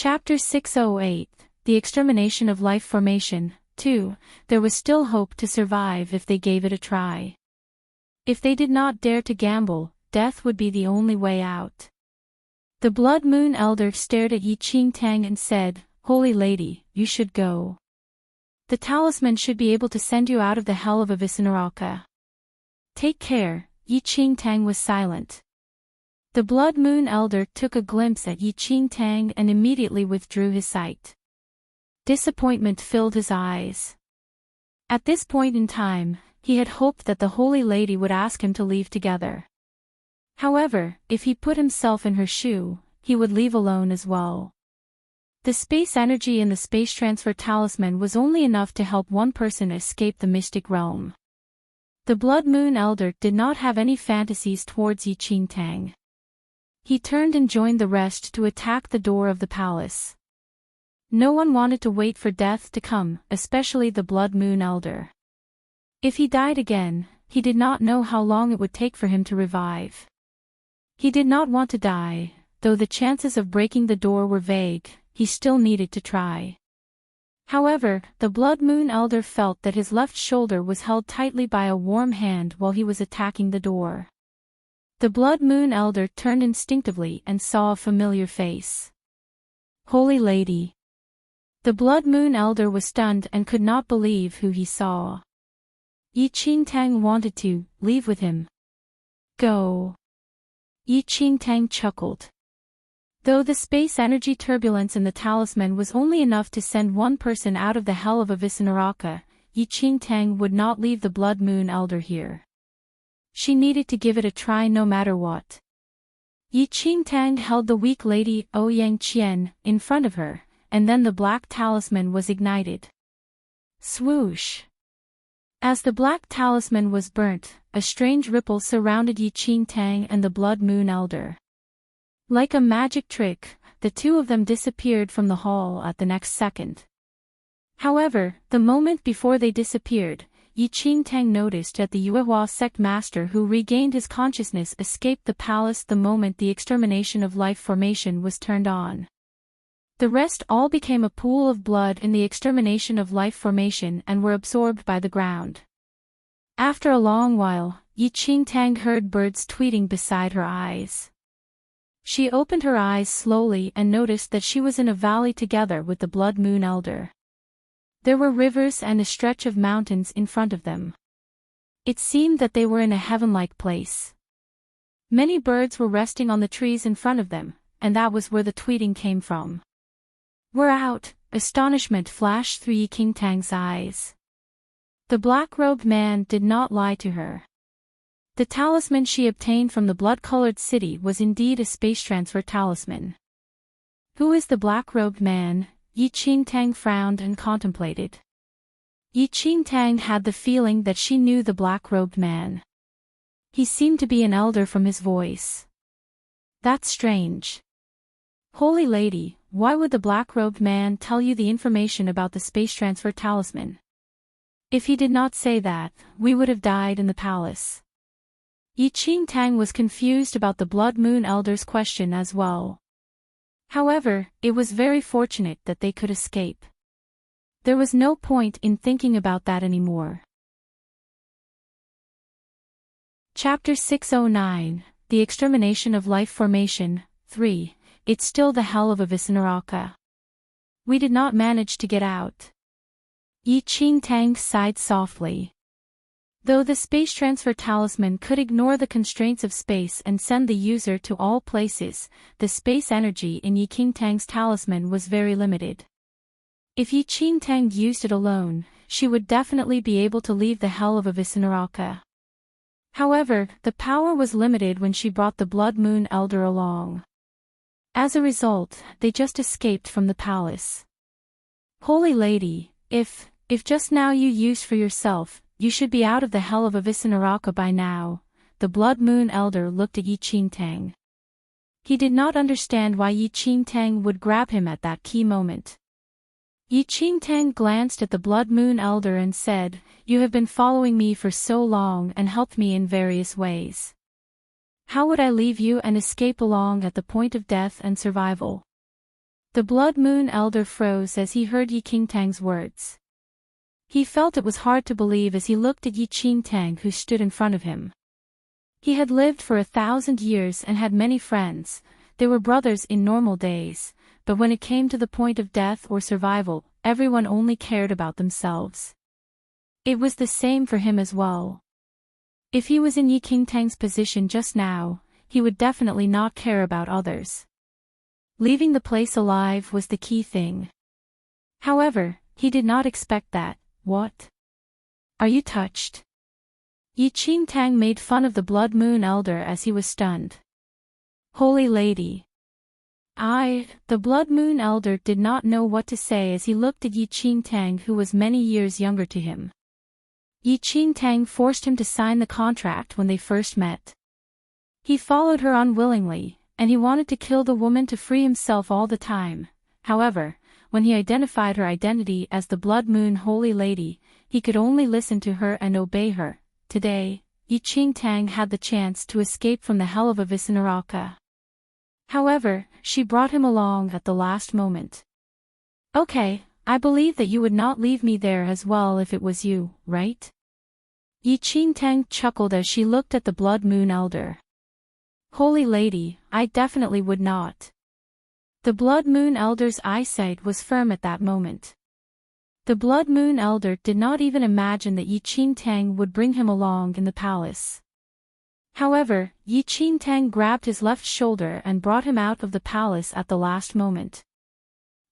Chapter 608, The Extermination of Life Formation, 2, There was still hope to survive if they gave it a try. If they did not dare to gamble, death would be the only way out. The Blood Moon Elder stared at Enchanting and said, "Holy Lady, you should go. The talisman should be able to send you out of the hell of Avisnaraka. Take care." Enchanting was silent. The Blood Moon Elder took a glimpse at Enchanting and immediately withdrew his sight. Disappointment filled his eyes. At this point in time, he had hoped that the Holy Lady would ask him to leave together. However, if he put himself in her shoe, he would leave alone as well. The space energy in the space transfer talisman was only enough to help one person escape the mystic realm. The Blood Moon Elder did not have any fantasies towards Enchanting. He turned and joined the rest to attack the door of the palace. No one wanted to wait for death to come, especially the Blood Moon Elder. If he died again, he did not know how long it would take for him to revive. He did not want to die, though the chances of breaking the door were vague, he still needed to try. However, the Blood Moon Elder felt that his left shoulder was held tightly by a warm hand while he was attacking the door. The Blood Moon Elder turned instinctively and saw a familiar face. Holy Lady. The Blood Moon Elder was stunned and could not believe who he saw. Enchanting wanted to leave with him. Go. Enchanting chuckled. Though the space energy turbulence in the talisman was only enough to send one person out of the hell of Avisnaraka, Enchanting would not leave the Blood Moon Elder here. She needed to give it a try no matter what. Enchanting held the weak lady Ouyang Qian in front of her, and then the black talisman was ignited. Swoosh! As the black talisman was burnt, a strange ripple surrounded Enchanting and the Blood Moon Elder. Like a magic trick, the two of them disappeared from the hall at the next second. However, the moment before they disappeared, Enchanting noticed that the Yuehua sect master who regained his consciousness escaped the palace the moment the extermination of life formation was turned on. The rest all became a pool of blood in the extermination of life formation and were absorbed by the ground. After a long while, Enchanting heard birds tweeting beside her eyes. She opened her eyes slowly and noticed that she was in a valley together with the Blood Moon Elder. There were rivers and a stretch of mountains in front of them. It seemed that they were in a heaven-like place. Many birds were resting on the trees in front of them, and that was where the tweeting came from. "We're out," astonishment flashed through Enchanting's eyes. The black-robed man did not lie to her. The talisman she obtained from the blood-colored city was indeed a space transfer talisman. Who is the black-robed man? Enchanting frowned and contemplated. Enchanting had the feeling that she knew the black-robed man. He seemed to be an elder from his voice. That's strange. Holy Lady, why would the black-robed man tell you the information about the space transfer talisman? If he did not say that, we would have died in the palace. Enchanting was confused about the Blood Moon Elder's question as well. However, it was very fortunate that they could escape. There was no point in thinking about that anymore. Chapter 609, The Extermination of Life Formation, 3, It's still the hell of Avisnaraka. We did not manage to get out. Enchanting sighed softly. Though the space transfer talisman could ignore the constraints of space and send the user to all places, the space energy in Enchanting's talisman was very limited. If Enchanting used it alone, she would definitely be able to leave the hell of Avisnaraka. However, the power was limited when she brought the Blood Moon Elder along. As a result, they just escaped from the palace. Holy Lady, if just now you used for yourself, you should be out of the hell of Avisnaraka by now. The Blood Moon Elder looked at Enchanting. He did not understand why Enchanting would grab him at that key moment. Enchanting glanced at the Blood Moon Elder and said, "You have been following me for so long and helped me in various ways. How would I leave you and escape along at the point of death and survival?" The Blood Moon Elder froze as he heard Yi Qingtang's words. He felt it was hard to believe as he looked at Yi Qingtang who stood in front of him. He had lived for 1,000 years and had many friends. They were brothers in normal days, but when it came to the point of death or survival, everyone only cared about themselves. It was the same for him as well. If he was in Yi Qingtang's position just now, he would definitely not care about others. Leaving the place alive was the key thing. However, he did not expect that. What? Are you touched? Yi Qingtang made fun of the Blood Moon Elder as he was stunned. Holy Lady. The Blood Moon Elder did not know what to say as he looked at Yi Qingtang who was many years younger to him. Yi Qingtang forced him to sign the contract when they first met. He followed her unwillingly, and he wanted to kill the woman to free himself all the time. However, when he identified her identity as the Blood Moon Holy Lady, he could only listen to her and obey her. Today, Yi Qingtang had the chance to escape from the hell of Avicenaraka. However, she brought him along at the last moment. Okay, I believe that you would not leave me there as well if it was you, right? Yi Qingtang chuckled as she looked at the Blood Moon Elder. Holy Lady, I definitely would not. The Blood Moon Elder's eyesight was firm at that moment. The Blood Moon Elder did not even imagine that Yi Qingtang would bring him along in the palace. However, Yi Qingtang grabbed his left shoulder and brought him out of the palace at the last moment.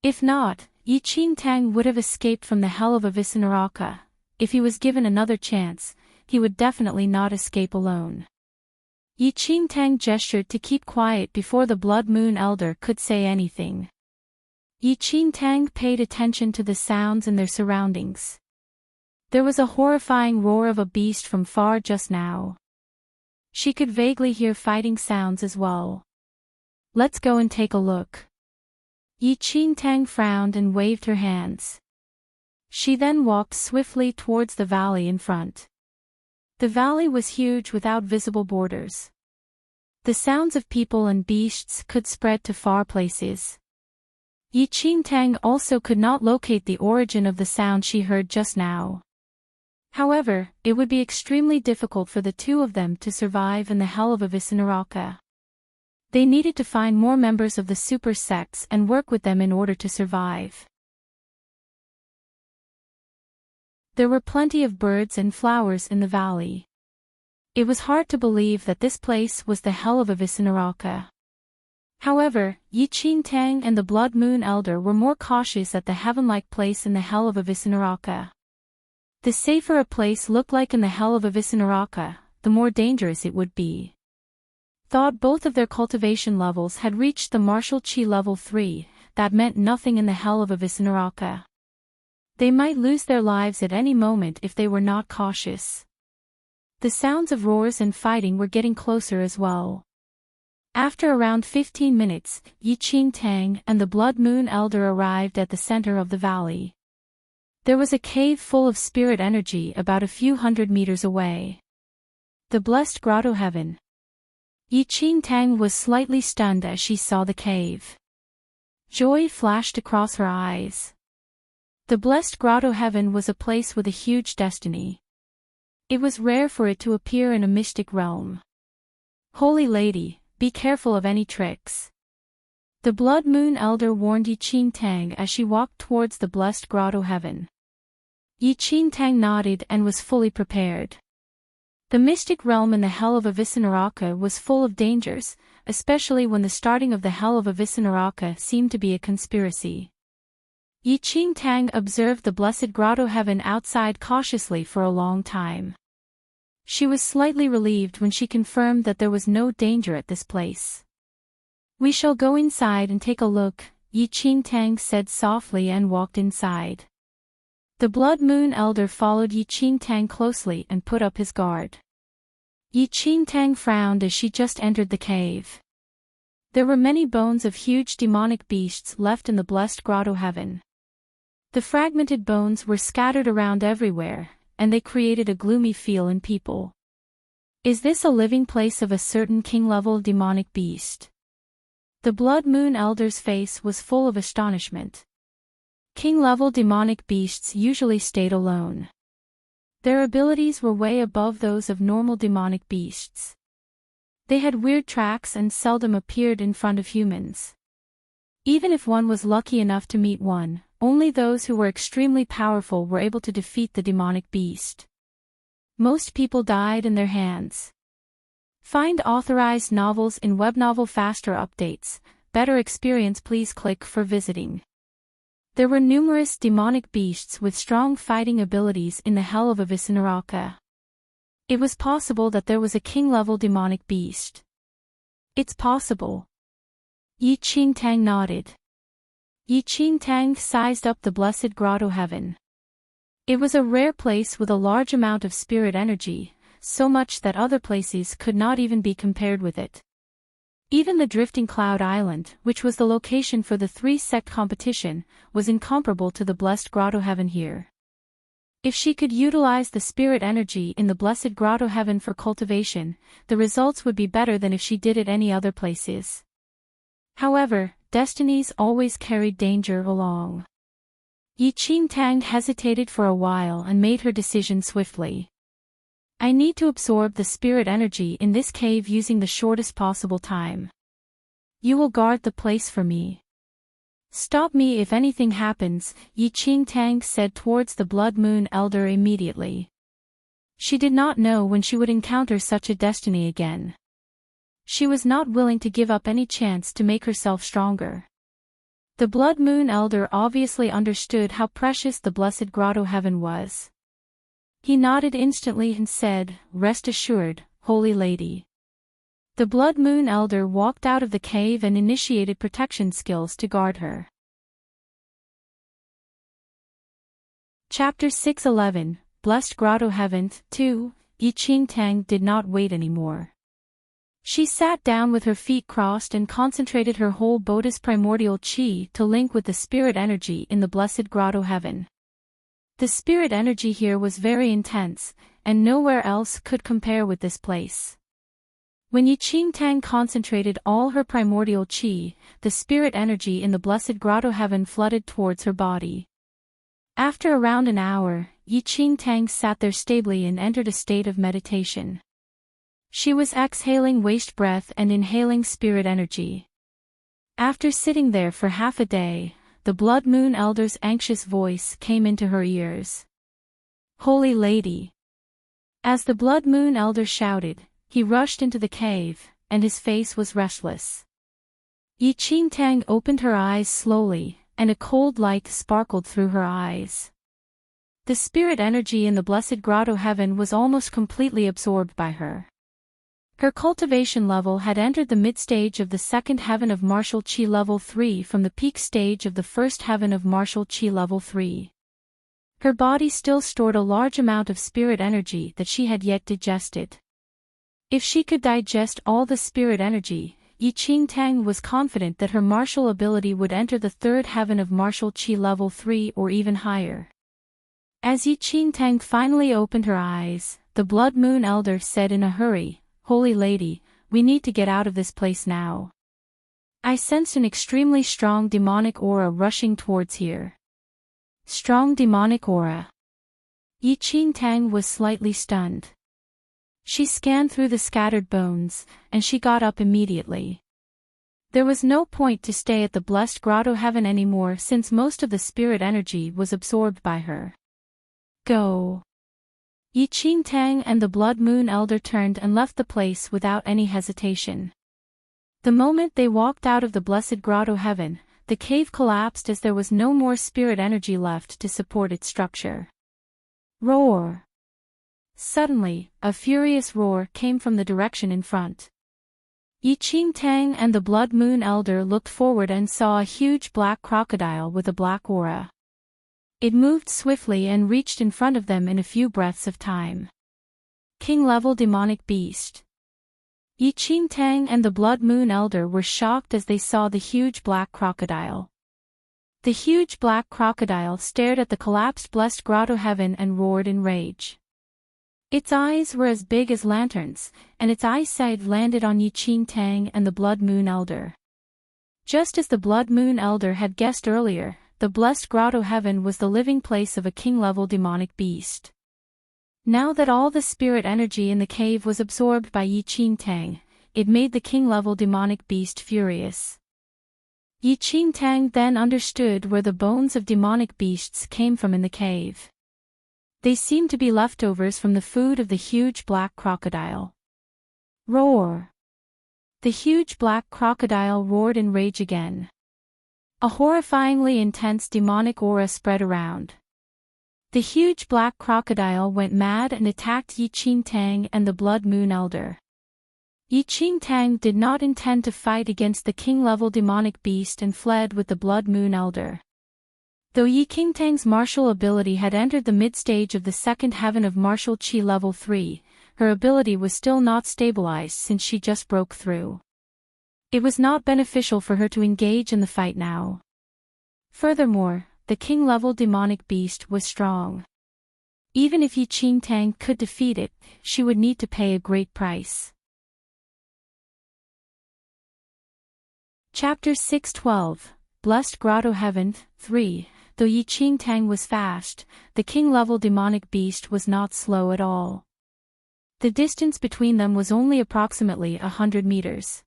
If not, Yi Qingtang would have escaped from the hell of Avicenaraka. If he was given another chance, he would definitely not escape alone. Yi Qingtang gestured to keep quiet before the Blood Moon Elder could say anything. Yi Qingtang paid attention to the sounds in their surroundings. There was a horrifying roar of a beast from far just now. She could vaguely hear fighting sounds as well. Let's go and take a look. Yi Qingtang frowned and waved her hands. She then walked swiftly towards the valley in front. The valley was huge without visible borders. The sounds of people and beasts could spread to far places. Yi Qingtang also could not locate the origin of the sound she heard just now. However, it would be extremely difficult for the two of them to survive in the hell of Avicenaraka. They needed to find more members of the super sects and work with them in order to survive. There were plenty of birds and flowers in the valley. It was hard to believe that this place was the hell of Avicenaraka. However, Yi Qingtang and the Blood Moon Elder were more cautious at the heaven-like place in the hell of Avicenaraka. The safer a place looked like in the hell of Avicenaraka, the more dangerous it would be. Thought both of their cultivation levels had reached the martial chi level 3, that meant nothing in the hell of Avicenaraka. They might lose their lives at any moment if they were not cautious. The sounds of roars and fighting were getting closer as well. After around 15 minutes, Yi Qingtang and the Blood Moon Elder arrived at the center of the valley. There was a cave full of spirit energy about a few hundred meters away. The blessed Grotto-heaven. Yi Qingtang was slightly stunned as she saw the cave. Joy flashed across her eyes. The blessed Grotto-heaven was a place with a huge destiny. It was rare for it to appear in a mystic realm. Holy Lady, be careful of any tricks. The Blood Moon Elder warned Yi Qingtang as she walked towards the blessed Grotto-heaven. Yi Qingtang nodded and was fully prepared. The mystic realm in the hell of Avicenaraka was full of dangers, especially when the starting of the hell of Avicenaraka seemed to be a conspiracy. Yi Qingtang observed the blessed Grotto-heaven outside cautiously for a long time. She was slightly relieved when she confirmed that there was no danger at this place. We shall go inside and take a look, Yi Qingtang said softly and walked inside. The Blood Moon Elder followed Yi Qingtang closely and put up his guard. Yi Qingtang frowned as she just entered the cave. There were many bones of huge demonic beasts left in the blessed Grotto-heaven. The fragmented bones were scattered around everywhere, and they created a gloomy feel in people. Is this a living place of a certain king-level demonic beast? The Blood Moon Elder's face was full of astonishment. King-level demonic beasts usually stayed alone. Their abilities were way above those of normal demonic beasts. They had weird tracks and seldom appeared in front of humans. Even if one was lucky enough to meet one, only those who were extremely powerful were able to defeat the demonic beast. Most people died in their hands. Find authorized novels in Webnovel Faster Updates. Better experience, please click for visiting. There were numerous demonic beasts with strong fighting abilities in the Hell of Avicenaraka. It was possible that there was a king-level demonic beast. It's possible. Yi Qingtang nodded. Yi Qingtang sized up the blessed Grotto-heaven. It was a rare place with a large amount of spirit energy, so much that other places could not even be compared with it. Even the Drifting Cloud Island, which was the location for the three-sect competition, was incomparable to the blessed Grotto-heaven here. If she could utilize the spirit energy in the blessed Grotto-heaven for cultivation, the results would be better than if she did it any other places. However, destinies always carried danger along. Yi Qingtang hesitated for a while and made her decision swiftly. I need to absorb the spirit energy in this cave using the shortest possible time. You will guard the place for me. Stop me if anything happens, Yi Qingtang said towards the Blood Moon Elder immediately. She did not know when she would encounter such a destiny again. She was not willing to give up any chance to make herself stronger. The Blood Moon Elder obviously understood how precious the blessed Grotto-heaven was. He nodded instantly and said, "Rest assured, Holy Lady." The Blood Moon Elder walked out of the cave and initiated protection skills to guard her. Chapter 611, Blessed Grotto-heaven 2, Yi Qingtang did not wait anymore. She sat down with her feet crossed and concentrated her whole Bodhi's primordial chi to link with the spirit energy in the blessed Grotto-heaven. The spirit energy here was very intense, and nowhere else could compare with this place. When Yi Qingtang concentrated all her primordial chi, the spirit energy in the blessed Grotto-heaven flooded towards her body. After around an hour, Yi Qingtang sat there stably and entered a state of meditation. She was exhaling waste breath and inhaling spirit energy. After sitting there for half a day, the Blood Moon Elder's anxious voice came into her ears. "Holy Lady!" As the Blood Moon Elder shouted, he rushed into the cave, and his face was restless. Yi Qingtang opened her eyes slowly, and a cold light sparkled through her eyes. The spirit energy in the blessed Grotto-heaven was almost completely absorbed by her. Her cultivation level had entered the mid-stage of the second heaven of martial chi level 3 from the peak stage of the first heaven of martial chi level 3. Her body still stored a large amount of spirit energy that she had yet digested. If she could digest all the spirit energy, Yi Qingtang was confident that her martial ability would enter the third heaven of martial chi level 3 or even higher. As Yi Qingtang finally opened her eyes, the Blood Moon Elder said in a hurry, "Holy Lady, we need to get out of this place now. I sensed an extremely strong demonic aura rushing towards here." Strong demonic aura. Yi Qingtang was slightly stunned. She scanned through the scattered bones, and she got up immediately. There was no point to stay at the blessed Grotto-heaven anymore since most of the spirit energy was absorbed by her. Go. Yi Qingtang and the Blood Moon Elder turned and left the place without any hesitation. The moment they walked out of the blessed Grotto-heaven, the cave collapsed as there was no more spirit energy left to support its structure. Roar! Suddenly, a furious roar came from the direction in front. Yi Qingtang and the Blood Moon Elder looked forward and saw a huge black crocodile with a black aura. It moved swiftly and reached in front of them in a few breaths of time. King-level demonic beast. Yi Qingtang and the Blood Moon Elder were shocked as they saw the huge black crocodile. The huge black crocodile stared at the collapsed blessed Grotto-heaven and roared in rage. Its eyes were as big as lanterns, and its eyesight landed on Yi Qingtang and the Blood Moon Elder. Just as the Blood Moon Elder had guessed earlier, the blessed Grotto-heaven was the living place of a king-level demonic beast. Now that all the spirit energy in the cave was absorbed by Enchanting, it made the king-level demonic beast furious. Enchanting then understood where the bones of demonic beasts came from in the cave. They seemed to be leftovers from the food of the huge black crocodile. Roar! The huge black crocodile roared in rage again. A horrifyingly intense demonic aura spread around. The huge black crocodile went mad and attacked Enchanting and the Blood Moon Elder. Enchanting did not intend to fight against the king-level demonic beast and fled with the Blood Moon Elder. Though Enchanting's martial ability had entered the mid-stage of the second heaven of martial chi level 3, her ability was still not stabilized since she just broke through. It was not beneficial for her to engage in the fight now. Furthermore, the king-level demonic beast was strong. Even if Enchanting could defeat it, she would need to pay a great price. Chapter 612, Blessed Grotto-heaven, 3. Though Enchanting was fast, the king-level demonic beast was not slow at all. The distance between them was only approximately 100 meters.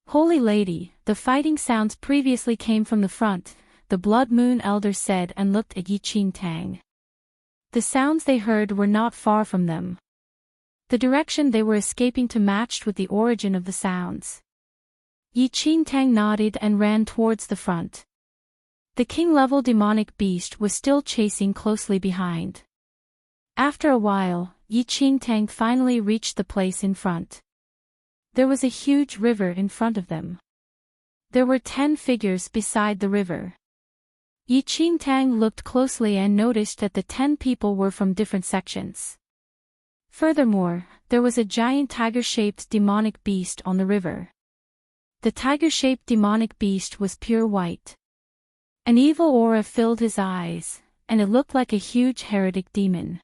Holy Lady, the fighting sounds previously came from the front, the Blood Moon Elder said and looked at Enchanting. The sounds they heard were not far from them. The direction they were escaping to matched with the origin of the sounds. Enchanting nodded and ran towards the front. The king-level demonic beast was still chasing closely behind. After a while, Enchanting finally reached the place in front. There was a huge river in front of them. There were 10 figures beside the river. Enchanting looked closely and noticed that the 10 people were from different sections. Furthermore, there was a giant tiger-shaped demonic beast on the river. The tiger-shaped demonic beast was pure white. An evil aura filled his eyes, and it looked like a huge heretic demon.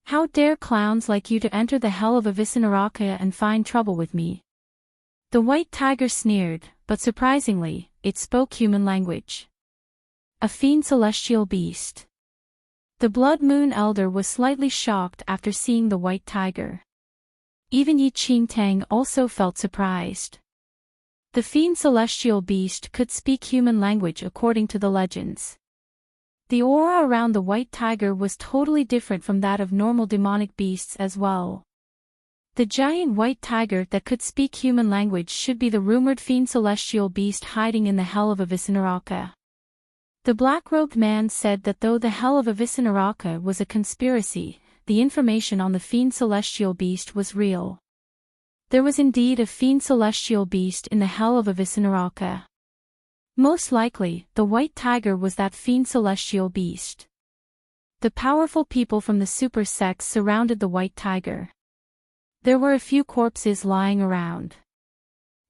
How dare clowns like you to enter the hell of Avicenaraka and find trouble with me? The white tiger sneered, but surprisingly, it spoke human language. A Fiendcelestial beast. The Blood Moon Elder was slightly shocked after seeing the white tiger. Even Enchanting also felt surprised. The Fiendcelestial beast could speak human language according to the legends. The aura around the white tiger was totally different from that of normal demonic beasts as well. The giant white tiger that could speak human language should be the rumored Fiendcelestial beast hiding in the hell of Avicenaraka. The black-robed man said that though the hell of Avicenaraka was a conspiracy, the information on the Fiendcelestial beast was real. There was indeed a Fiendcelestial beast in the hell of Avicenaraka. Most likely, the white tiger was that Fiendcelestial beast. The powerful people from the super sects surrounded the white tiger. There were a few corpses lying around.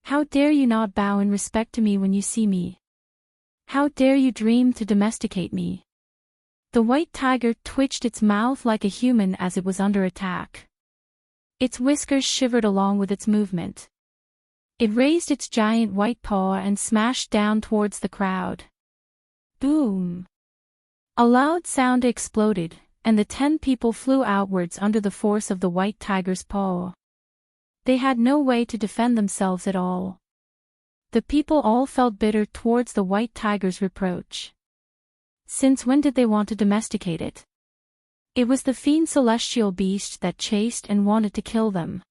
How dare you not bow in respect to me when you see me? How dare you dream to domesticate me? The white tiger twitched its mouth like a human as it was under attack. Its whiskers shivered along with its movement. It raised its giant white paw and smashed down towards the crowd. Boom! A loud sound exploded, and the 10 people flew outwards under the force of the white tiger's paw. They had no way to defend themselves at all. The people all felt bitter towards the white tiger's reproach. Since when did they want to domesticate it? It was the Fiendcelestial beast that chased and wanted to kill them.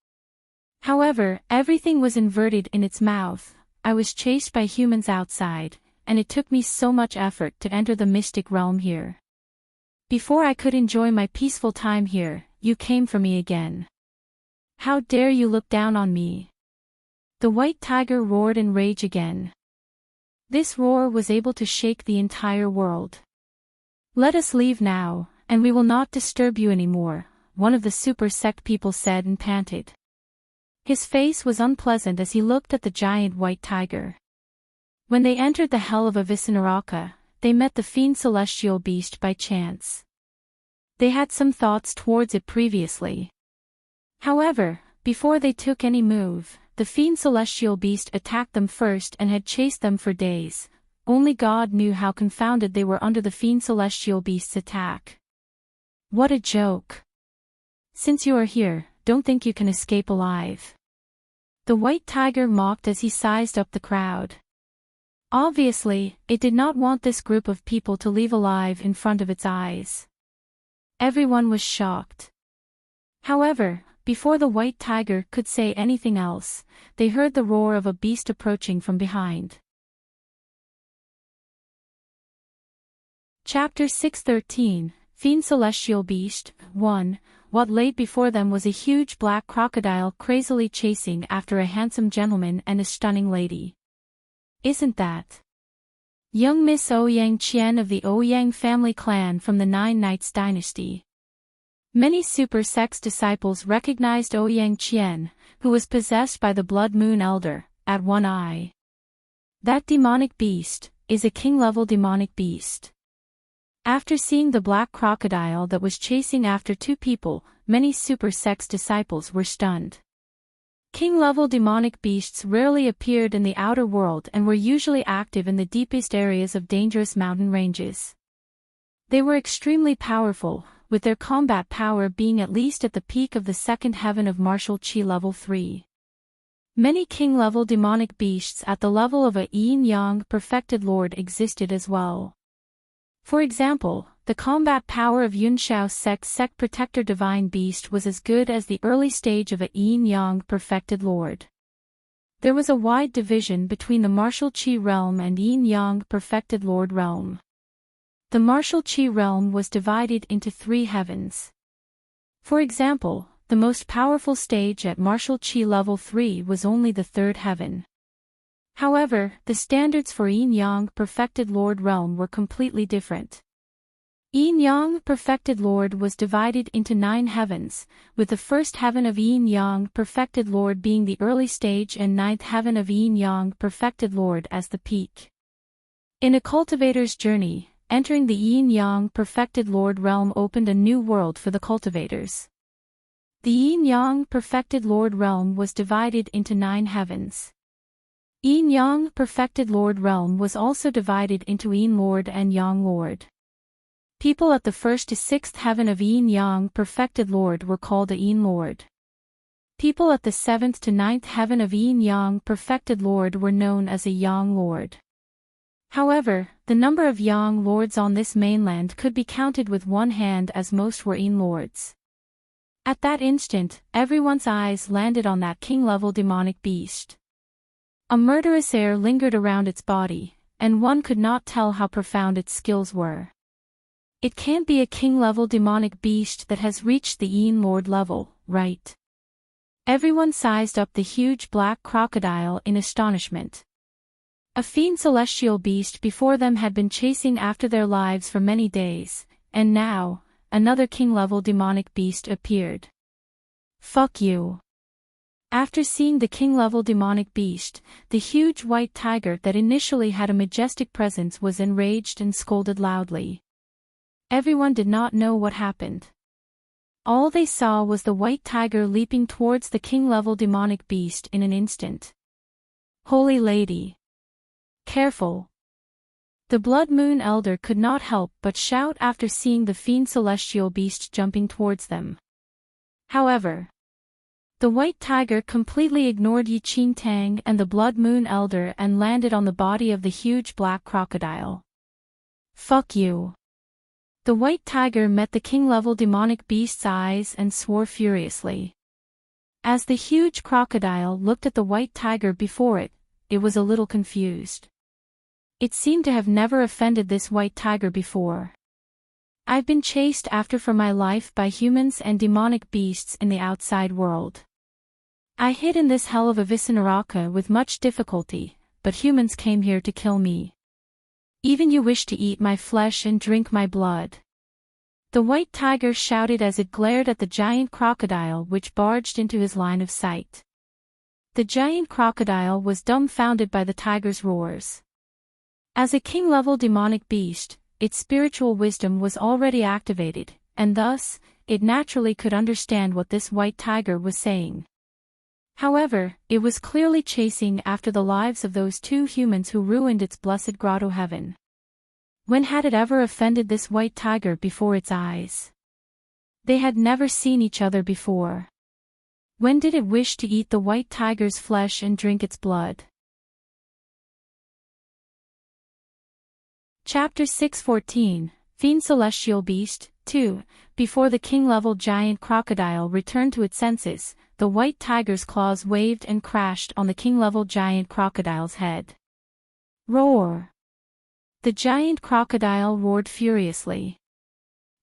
However, everything was inverted in its mouth. I was chased by humans outside, and it took me so much effort to enter the mystic realm here. Before I could enjoy my peaceful time here, you came for me again. How dare you look down on me? The white tiger roared in rage again. This roar was able to shake the entire world. Let us leave now, and we will not disturb you anymore, one of the super sect people said and panted. His face was unpleasant as he looked at the giant white tiger. When they entered the hell of Avicenaraka, they met the Fiendcelestial beast by chance. They had some thoughts towards it previously. However, before they took any move, the Fiendcelestial beast attacked them first and had chased them for days. Only God knew how confounded they were under the Fiendcelestial beast's attack. What a joke. Since you are here, don't think you can escape alive. The white tiger mocked as he sized up the crowd. Obviously, it did not want this group of people to leave alive in front of its eyes. Everyone was shocked. However, before the white tiger could say anything else, they heard the roar of a beast approaching from behind. Chapter 613, Fiendcelestial Beast. 1. What laid before them was a huge black crocodile crazily chasing after a handsome gentleman and a stunning lady. Isn't that young Miss Ouyang Qian of the Ouyang family clan from the Nine Knights dynasty? Many super sex disciples recognized Ouyang Qian, who was possessed by the Blood Moon Elder, at one eye. That demonic beast is a king-level demonic beast. After seeing the black crocodile that was chasing after two people, many super sex disciples were stunned. King-level demonic beasts rarely appeared in the outer world and were usually active in the deepest areas of dangerous mountain ranges. They were extremely powerful, with their combat power being at least at the peak of the second heaven of martial chi level 3. Many king-level demonic beasts at the level of a yin-yang perfected lord existed as well. For example, the combat power of Yunshao sect protector divine beast was as good as the early stage of a yin-yang perfected lord. There was a wide division between the martial chi realm and yin-yang perfected lord realm. The martial chi realm was divided into 3 heavens. For example, the most powerful stage at martial chi level 3 was only the 3rd heaven. However, the standards for yin-yang perfected lord realm were completely different. Yin-yang perfected lord was divided into 9 heavens, with the 1st heaven of yin-yang perfected lord being the early stage and 9th heaven of yin-yang perfected lord as the peak. In a cultivator's journey, entering the yin-yang perfected lord realm opened a new world for the cultivators. The yin-yang perfected lord realm was divided into 9 heavens. Yin-yang perfected lord realm was also divided into yin lord and yang lord. People at the 1st to 6th heaven of yin-yang perfected lord were called a yin lord. People at the 7th to 9th heaven of yin-yang perfected lord were known as a yang lord. However, the number of yang lords on this mainland could be counted with one hand as most were yin lords. At that instant, everyone's eyes landed on that king-level demonic beast. A murderous air lingered around its body, and one could not tell how profound its skills were. It can't be a king-level demonic beast that has reached the yin lord level, right? Everyone sized up the huge black crocodile in astonishment. A Fiendcelestial beast before them had been chasing after their lives for many days, and now, another king-level demonic beast appeared. Fuck you. After seeing the king-level demonic beast, the huge white tiger that initially had a majestic presence was enraged and scolded loudly. Everyone did not know what happened. All they saw was the white tiger leaping towards the king-level demonic beast in an instant. Holy Lady! Careful! The Blood Moon Elder could not help but shout after seeing the Fiendcelestial beast jumping towards them. However, the white tiger completely ignored Enchanting and the Blood Moon Elder and landed on the body of the huge black crocodile. Fuck you. The white tiger met the king-level demonic beast's eyes and swore furiously. As the huge crocodile looked at the white tiger before it, it was a little confused. It seemed to have never offended this white tiger before. I've been chased after for my life by humans and demonic beasts in the outside world. I hid in this hell of a Visinaraka with much difficulty, but humans came here to kill me. Even you wish to eat my flesh and drink my blood. The white tiger shouted as it glared at the giant crocodile which barged into his line of sight. The giant crocodile was dumbfounded by the tiger's roars. As a king-level demonic beast, its spiritual wisdom was already activated, and thus, it naturally could understand what this white tiger was saying. However, it was clearly chasing after the lives of those two humans who ruined its blessed Grotto-heaven. When had it ever offended this white tiger before its eyes? They had never seen each other before. When did it wish to eat the white tiger's flesh and drink its blood? Chapter 614, Fiendcelestial Beast, 2. Before the king-level giant crocodile returned to its senses, the white tiger's claws waved and crashed on the king-level giant crocodile's head. Roar! The giant crocodile roared furiously.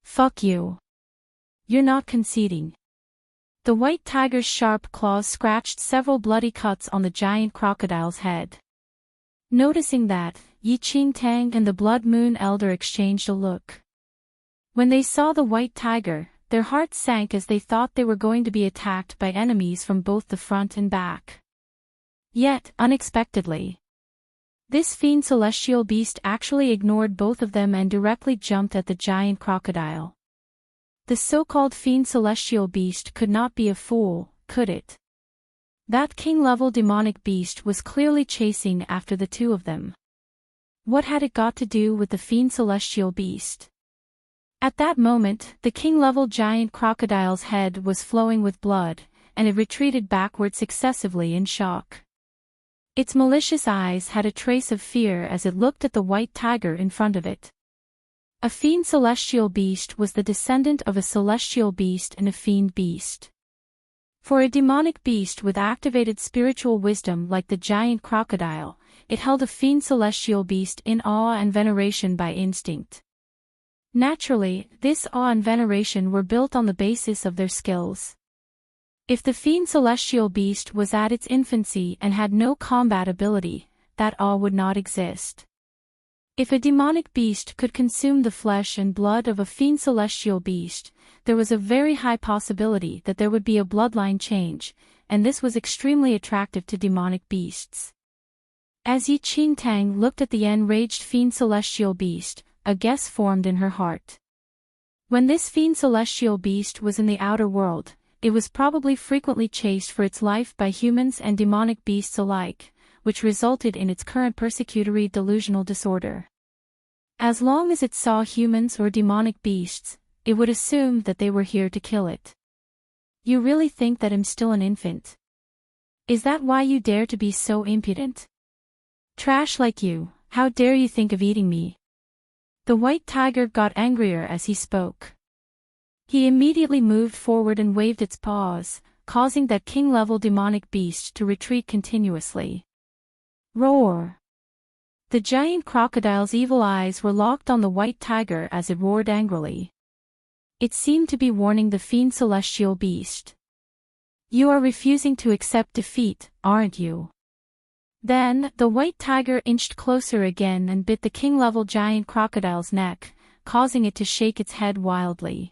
Fuck you. You're not conceding. The white tiger's sharp claws scratched several bloody cuts on the giant crocodile's head. Noticing that, Enchanting and the Blood Moon Elder exchanged a look. When they saw the white tiger, their hearts sank as they thought they were going to be attacked by enemies from both the front and back. Yet, unexpectedly, this Fiendcelestial beast actually ignored both of them and directly jumped at the giant crocodile. The so-called Fiendcelestial beast could not be a fool, could it? That king-level demonic beast was clearly chasing after the two of them. What had it got to do with the Fiendcelestial beast? At that moment, the king-level giant crocodile's head was flowing with blood, and it retreated backward successively in shock. Its malicious eyes had a trace of fear as it looked at the white tiger in front of it. A Fiendcelestial beast was the descendant of a celestial beast and a fiend beast. For a demonic beast with activated spiritual wisdom like the giant crocodile, it held a Fiendcelestial beast in awe and veneration by instinct. Naturally, this awe and veneration were built on the basis of their skills. If the Fiendcelestial beast was at its infancy and had no combat ability, that awe would not exist. If a demonic beast could consume the flesh and blood of a Fiendcelestial beast, there was a very high possibility that there would be a bloodline change, and this was extremely attractive to demonic beasts. As Enchanting looked at the enraged Fiendcelestial beast, a guess formed in her heart. When this Fiendcelestial beast was in the outer world, it was probably frequently chased for its life by humans and demonic beasts alike, which resulted in its current persecutory delusional disorder. As long as it saw humans or demonic beasts, it would assume that they were here to kill it. You really think that I'm still an infant? Is that why you dare to be so impudent? Trash like you, how dare you think of eating me? The white tiger got angrier as he spoke. He immediately moved forward and waved its paws, causing that king-level demonic beast to retreat continuously. Roar! The giant crocodile's evil eyes were locked on the white tiger as it roared angrily. It seemed to be warning the Fiendcelestial beast. You are refusing to accept defeat, aren't you? Then, the white tiger inched closer again and bit the king-level giant crocodile's neck, causing it to shake its head wildly.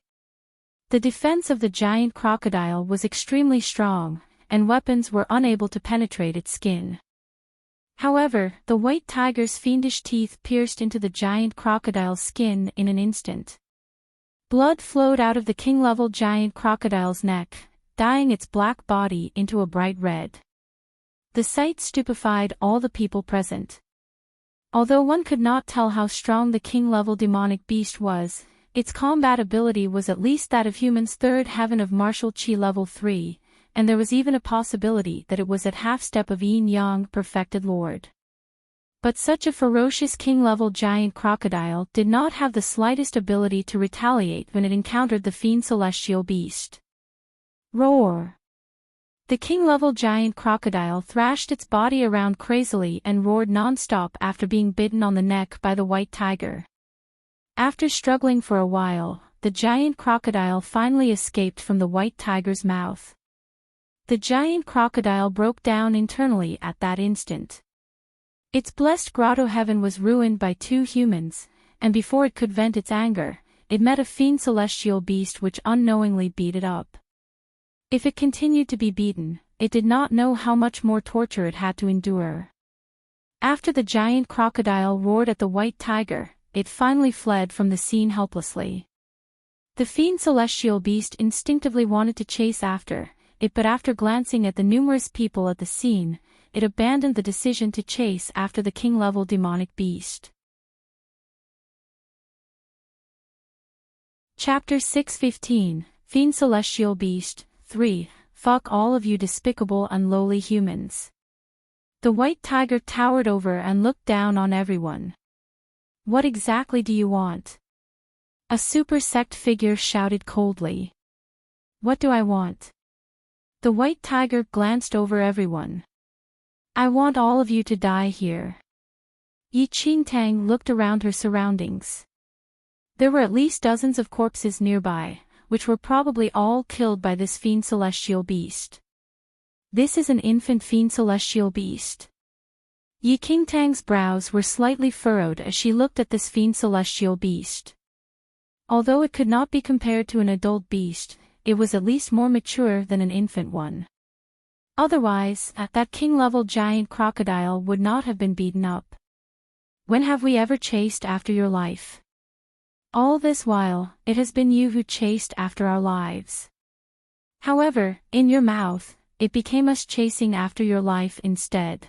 The defense of the giant crocodile was extremely strong, and weapons were unable to penetrate its skin. However, the white tiger's fiendish teeth pierced into the giant crocodile's skin in an instant. Blood flowed out of the king-level giant crocodile's neck, dyeing its black body into a bright red. The sight stupefied all the people present. Although one could not tell how strong the king-level demonic beast was, its combat ability was at least that of human's third heaven of martial chi level 3, and there was even a possibility that it was at half-step of Yin-Yang perfected lord. But such a ferocious king-level giant crocodile did not have the slightest ability to retaliate when it encountered the Fiendcelestial beast. Roar! The king-level giant crocodile thrashed its body around crazily and roared non-stop after being bitten on the neck by the white tiger. After struggling for a while, the giant crocodile finally escaped from the white tiger's mouth. The giant crocodile broke down internally at that instant. Its blessed Grotto-heaven was ruined by two humans, and before it could vent its anger, it met a Fiendcelestial beast which unknowingly beat it up. If it continued to be beaten, it did not know how much more torture it had to endure. After the giant crocodile roared at the white tiger, it finally fled from the scene helplessly. The Fiendcelestial beast instinctively wanted to chase after, but after glancing at the numerous people at the scene, it abandoned the decision to chase after the king-level demonic beast. Chapter 615, Fiendcelestial Beast, 3, Fuck all of you despicable and lowly humans. The white tiger towered over and looked down on everyone. What exactly do you want? A super sect figure shouted coldly. What do I want? The white tiger glanced over everyone. I want all of you to die here. Enchanting looked around her surroundings. There were at least dozens of corpses nearby, which were probably all killed by this Fiendcelestial beast. This is an infant Fiendcelestial beast. Enchanting's brows were slightly furrowed as she looked at this Fiendcelestial beast. Although it could not be compared to an adult beast, it was at least more mature than an infant one. Otherwise, that king-level giant crocodile would not have been beaten up. When have we ever chased after your life? All this while, it has been you who chased after our lives. However, in your mouth, it became us chasing after your life instead.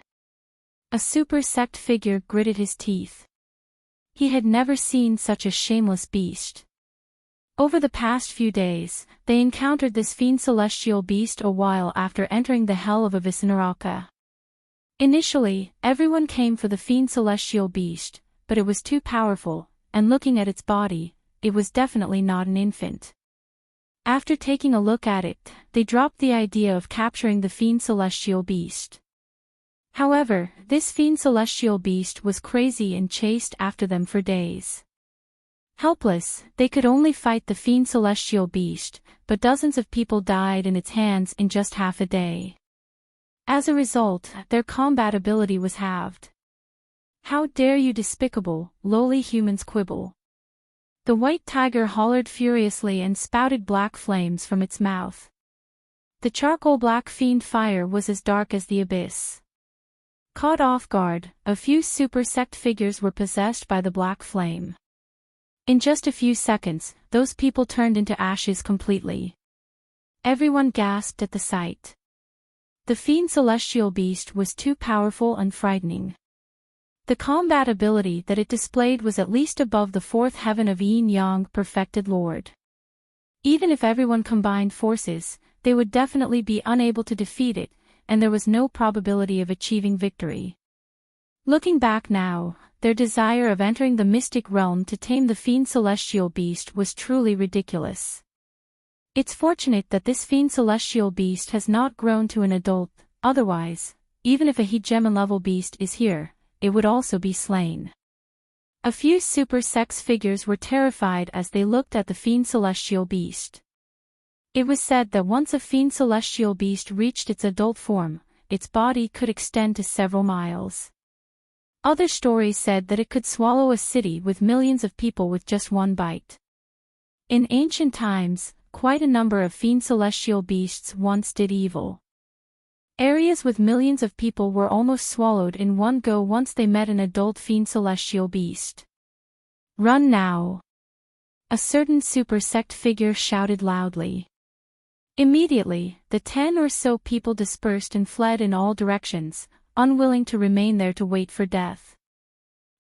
A super sect figure gritted his teeth. He had never seen such a shameless beast. Over the past few days, they encountered this Fiendcelestial beast a while after entering the hell of Avisnaraka. Initially, everyone came for the Fiendcelestial beast, but it was too powerful, and looking at its body, it was definitely not an infant. After taking a look at it, they dropped the idea of capturing the Fiendcelestial beast. However, this Fiendcelestial beast was crazy and chased after them for days. Helpless, they could only fight the Fiendcelestial beast, but dozens of people died in its hands in just half a day. As a result, their combat ability was halved. How dare you despicable, lowly humans quibble? The white tiger hollered furiously and spouted black flames from its mouth. The charcoal black fiend fire was as dark as the abyss. Caught off guard, a few super sect figures were possessed by the black flame. In just a few seconds, those people turned into ashes completely. Everyone gasped at the sight. The Fiendcelestial beast was too powerful and frightening. The combat ability that it displayed was at least above the fourth heaven of Yin-Yang perfected Lord. Even if everyone combined forces, they would definitely be unable to defeat it, and there was no probability of achieving victory. Looking back now, their desire of entering the mystic realm to tame the Fiendcelestial beast was truly ridiculous. It's fortunate that this Fiendcelestial beast has not grown to an adult, otherwise, even if a Hegemon-level beast is here, it would also be slain. A few super sex figures were terrified as they looked at the Fiendcelestial beast. It was said that once a Fiendcelestial beast reached its adult form, its body could extend to several miles. Other stories said that it could swallow a city with millions of people with just one bite. In ancient times, quite a number of Fiendcelestial beasts once did evil. Areas with millions of people were almost swallowed in one go once they met an adult Fiendcelestial beast. Run now! A certain super sect figure shouted loudly. Immediately, the 10 or so people dispersed and fled in all directions, unwilling to remain there to wait for death.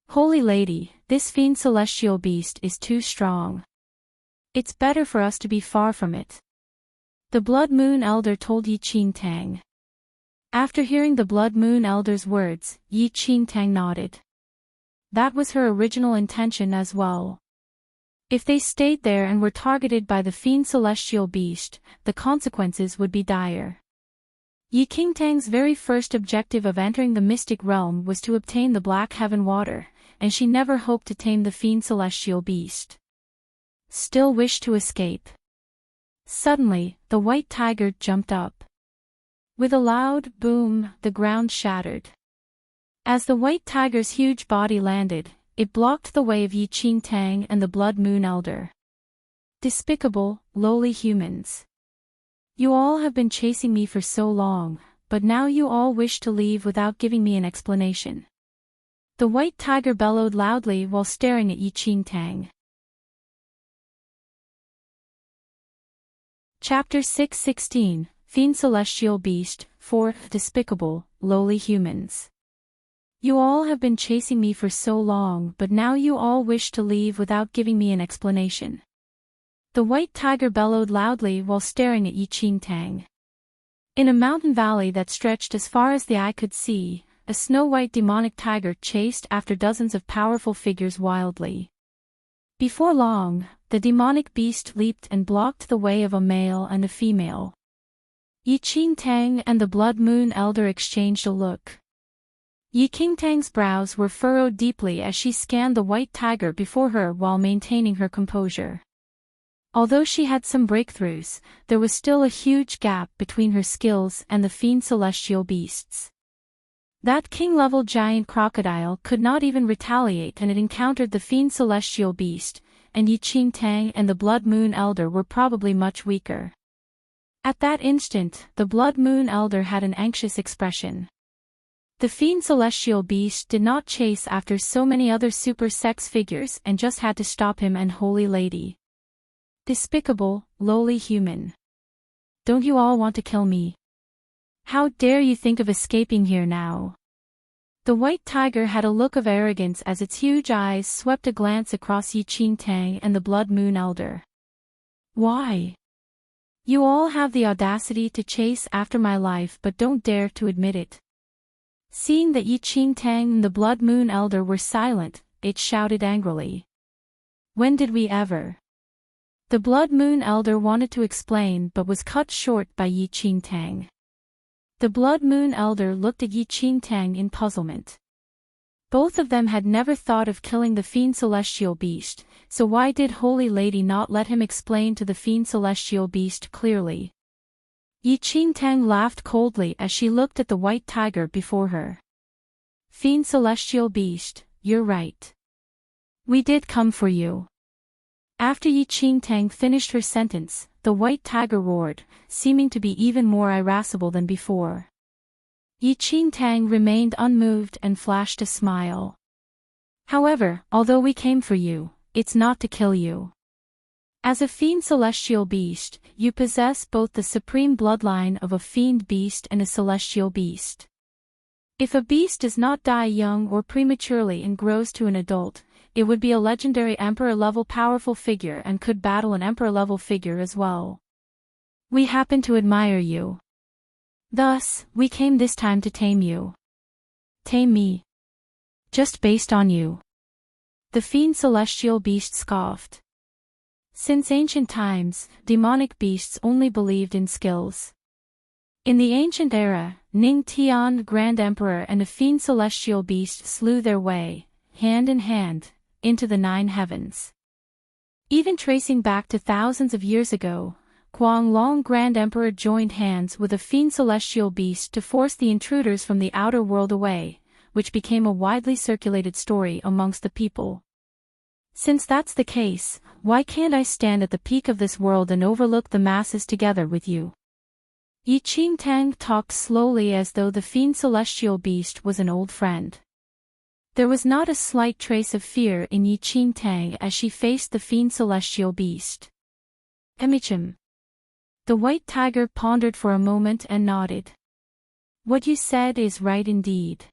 Holy Lady, this Fiendcelestial beast is too strong. It's better for us to be far from it. The Blood Moon Elder told Enchanting. After hearing the Blood Moon Elder's words, Enchanting nodded. That was her original intention as well. If they stayed there and were targeted by the Fiendcelestial beast, the consequences would be dire. Enchanting's very first objective of entering the mystic realm was to obtain the Black Heaven water, and she never hoped to tame the Fiendcelestial beast. Still wished to escape. Suddenly, the white tiger jumped up. With a loud boom, the ground shattered. As the white tiger's huge body landed, it blocked the way of Enchanting and the Blood Moon Elder. Despicable, lowly humans. You all have been chasing me for so long, but now you all wish to leave without giving me an explanation. The white tiger bellowed loudly while staring at Enchanting. Chapter 616, Fiendcelestial beast. 4. Despicable, lowly humans. You all have been chasing me for so long, but now you all wish to leave without giving me an explanation. The white tiger bellowed loudly while staring at Enchanting. In a mountain valley that stretched as far as the eye could see, a snow-white demonic tiger chased after dozens of powerful figures wildly. Before long, the demonic beast leaped and blocked the way of a male and a female. Enchanting and the Blood Moon Elder exchanged a look. Enchanting's brows were furrowed deeply as she scanned the white tiger before her while maintaining her composure. Although she had some breakthroughs, there was still a huge gap between her skills and the Fiendcelestial beasts. That king-level giant crocodile could not even retaliate, and it encountered the Fiendcelestial beast, and Enchanting and the Blood Moon Elder were probably much weaker. At that instant, the Blood Moon Elder had an anxious expression. The Fiendcelestial beast did not chase after so many other super sex figures and just had to stop him and Holy Lady. Despicable, lowly human. Don't you all want to kill me? How dare you think of escaping here now? The white tiger had a look of arrogance as its huge eyes swept a glance across Enchanting and the Blood Moon Elder. Why? You all have the audacity to chase after my life but don't dare to admit it. Seeing that Enchanting and the Blood Moon Elder were silent, it shouted angrily. When did we ever? The Blood Moon Elder wanted to explain but was cut short by Enchanting. The Blood Moon Elder looked at Enchanting in puzzlement. Both of them had never thought of killing the Fiendcelestial beast, so why did Holy Lady not let him explain to the Fiendcelestial beast clearly? Enchanting laughed coldly as she looked at the white tiger before her. Fiendcelestial beast, you're right. We did come for you. After Enchanting finished her sentence, the white tiger roared, seeming to be even more irascible than before. Enchanting remained unmoved and flashed a smile. However, although we came for you, it's not to kill you. As a Fiendcelestial beast, you possess both the supreme bloodline of a fiend beast and a celestial beast. If a beast does not die young or prematurely and grows to an adult, it would be a legendary emperor-level powerful figure and could battle an emperor-level figure as well. We happen to admire you. Thus, we came this time to tame you. Tame me. Just based on you. The Fiendcelestial beast scoffed. Since ancient times, demonic beasts only believed in skills. In the ancient era, Ning Tian, Grand Emperor, and a Fiendcelestial beast slew their way, hand in hand, into the 9 heavens. Even tracing back to thousands of years ago, Kuang Long Grand Emperor joined hands with a Fiendcelestial beast to force the intruders from the outer world away, which became a widely circulated story amongst the people. Since that's the case, why can't I stand at the peak of this world and overlook the masses together with you? Enchanting talked slowly as though the Fiendcelestial beast was an old friend. There was not a slight trace of fear in Enchanting as she faced the Fiendcelestial beast. Emichim. The white tiger pondered for a moment and nodded. What you said is right indeed.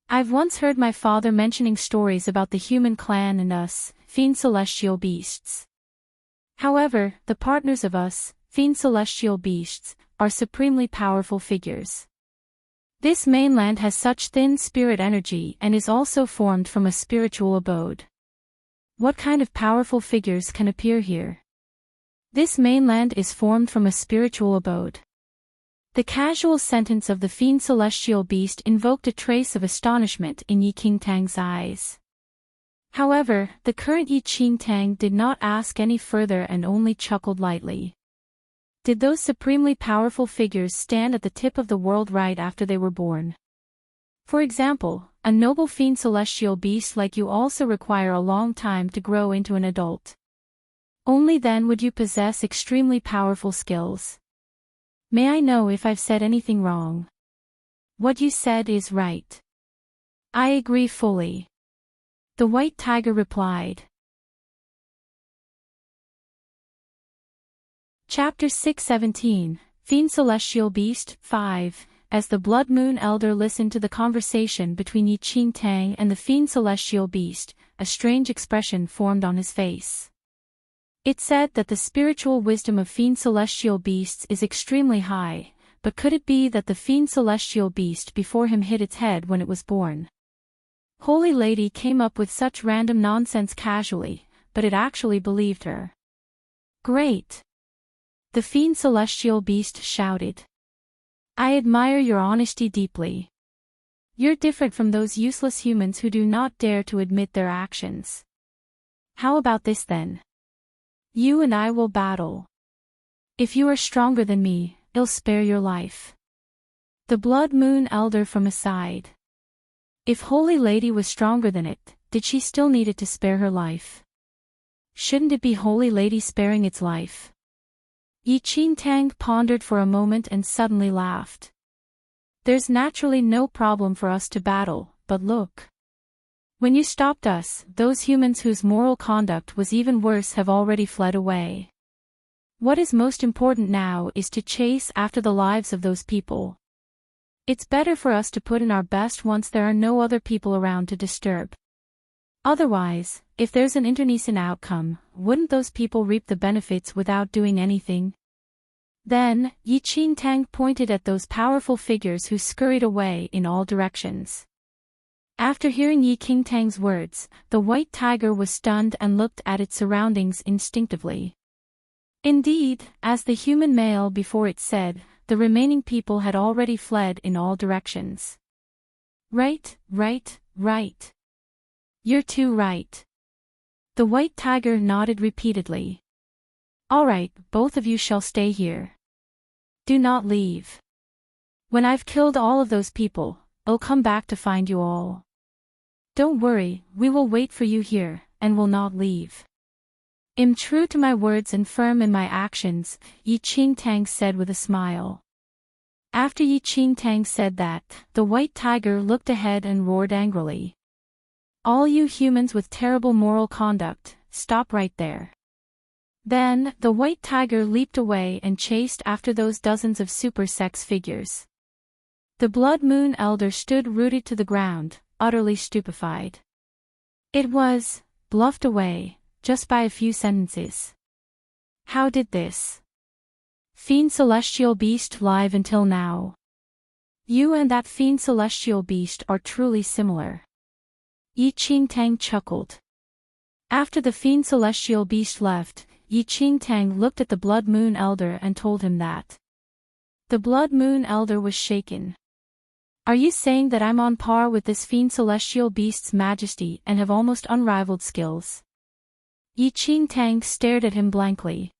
I've once heard my father mentioning stories about the human clan and us, Fiendcelestial beasts. However, the partners of us, Fiendcelestial beasts, are supremely powerful figures. This mainland has such thin spirit energy and is also formed from a spiritual abode. What kind of powerful figures can appear here? This mainland is formed from a spiritual abode. The casual sentence of the Fiendcelestial beast invoked a trace of astonishment in Enchanting's eyes. However, the current Enchanting did not ask any further and only chuckled lightly. Did those supremely powerful figures stand at the tip of the world right after they were born? For example, a noble Fiendcelestial beast like you also require a long time to grow into an adult. Only then would you possess extremely powerful skills. May I know if I've said anything wrong? What you said is right. I agree fully. The white tiger replied. Chapter 617, Fiendcelestial Beast 5. As the Blood Moon Elder listened to the conversation between Enchanting and the Fiendcelestial Beast, a strange expression formed on his face. It said that the spiritual wisdom of Fiendcelestial beasts is extremely high, but could it be that the Fiendcelestial beast before him hit its head when it was born? Holy Lady came up with such random nonsense casually, but it actually believed her. Great! The Fiendcelestial beast shouted. I admire your honesty deeply. You're different from those useless humans who do not dare to admit their actions. How about this then? You and I will battle. If you are stronger than me, I'll spare your life. The Blood Moon Elder from aside. If Holy Lady was stronger than it, did she still need it to spare her life? Shouldn't it be Holy Lady sparing its life? Enchanting pondered for a moment and suddenly laughed. There's naturally no problem for us to battle, but look. When you stopped us, those humans whose moral conduct was even worse have already fled away. What is most important now is to chase after the lives of those people. It's better for us to put in our best once there are no other people around to disturb. Otherwise, if there's an internecine outcome, wouldn't those people reap the benefits without doing anything? Then, Enchanting pointed at those powerful figures who scurried away in all directions. After hearing Enchanting's words, the white tiger was stunned and looked at its surroundings instinctively. Indeed, as the human male before it said, the remaining people had already fled in all directions. Right. You're too right. The white tiger nodded repeatedly. All right, both of you shall stay here. Do not leave. When I've killed all of those people, I'll come back to find you all. Don't worry, we will wait for you here, and will not leave. I'm true to my words and firm in my actions, Enchanting said with a smile. After Enchanting said that, the white tiger looked ahead and roared angrily. All you humans with terrible moral conduct, stop right there. Then, the white tiger leaped away and chased after those dozens of super sex figures. The Blood Moon Elder stood rooted to the ground, utterly stupefied. It was bluffed away, just by a few sentences. How did this Fiendcelestial beast live until now? You and that Fiendcelestial beast are truly similar. Enchanting chuckled. After the Fiendcelestial beast left, Enchanting looked at the Blood Moon Elder and told him that. The Blood Moon Elder was shaken. Are you saying that I'm on par with this Fiendcelestial beast's majesty and have almost unrivaled skills? Enchanting stared at him blankly.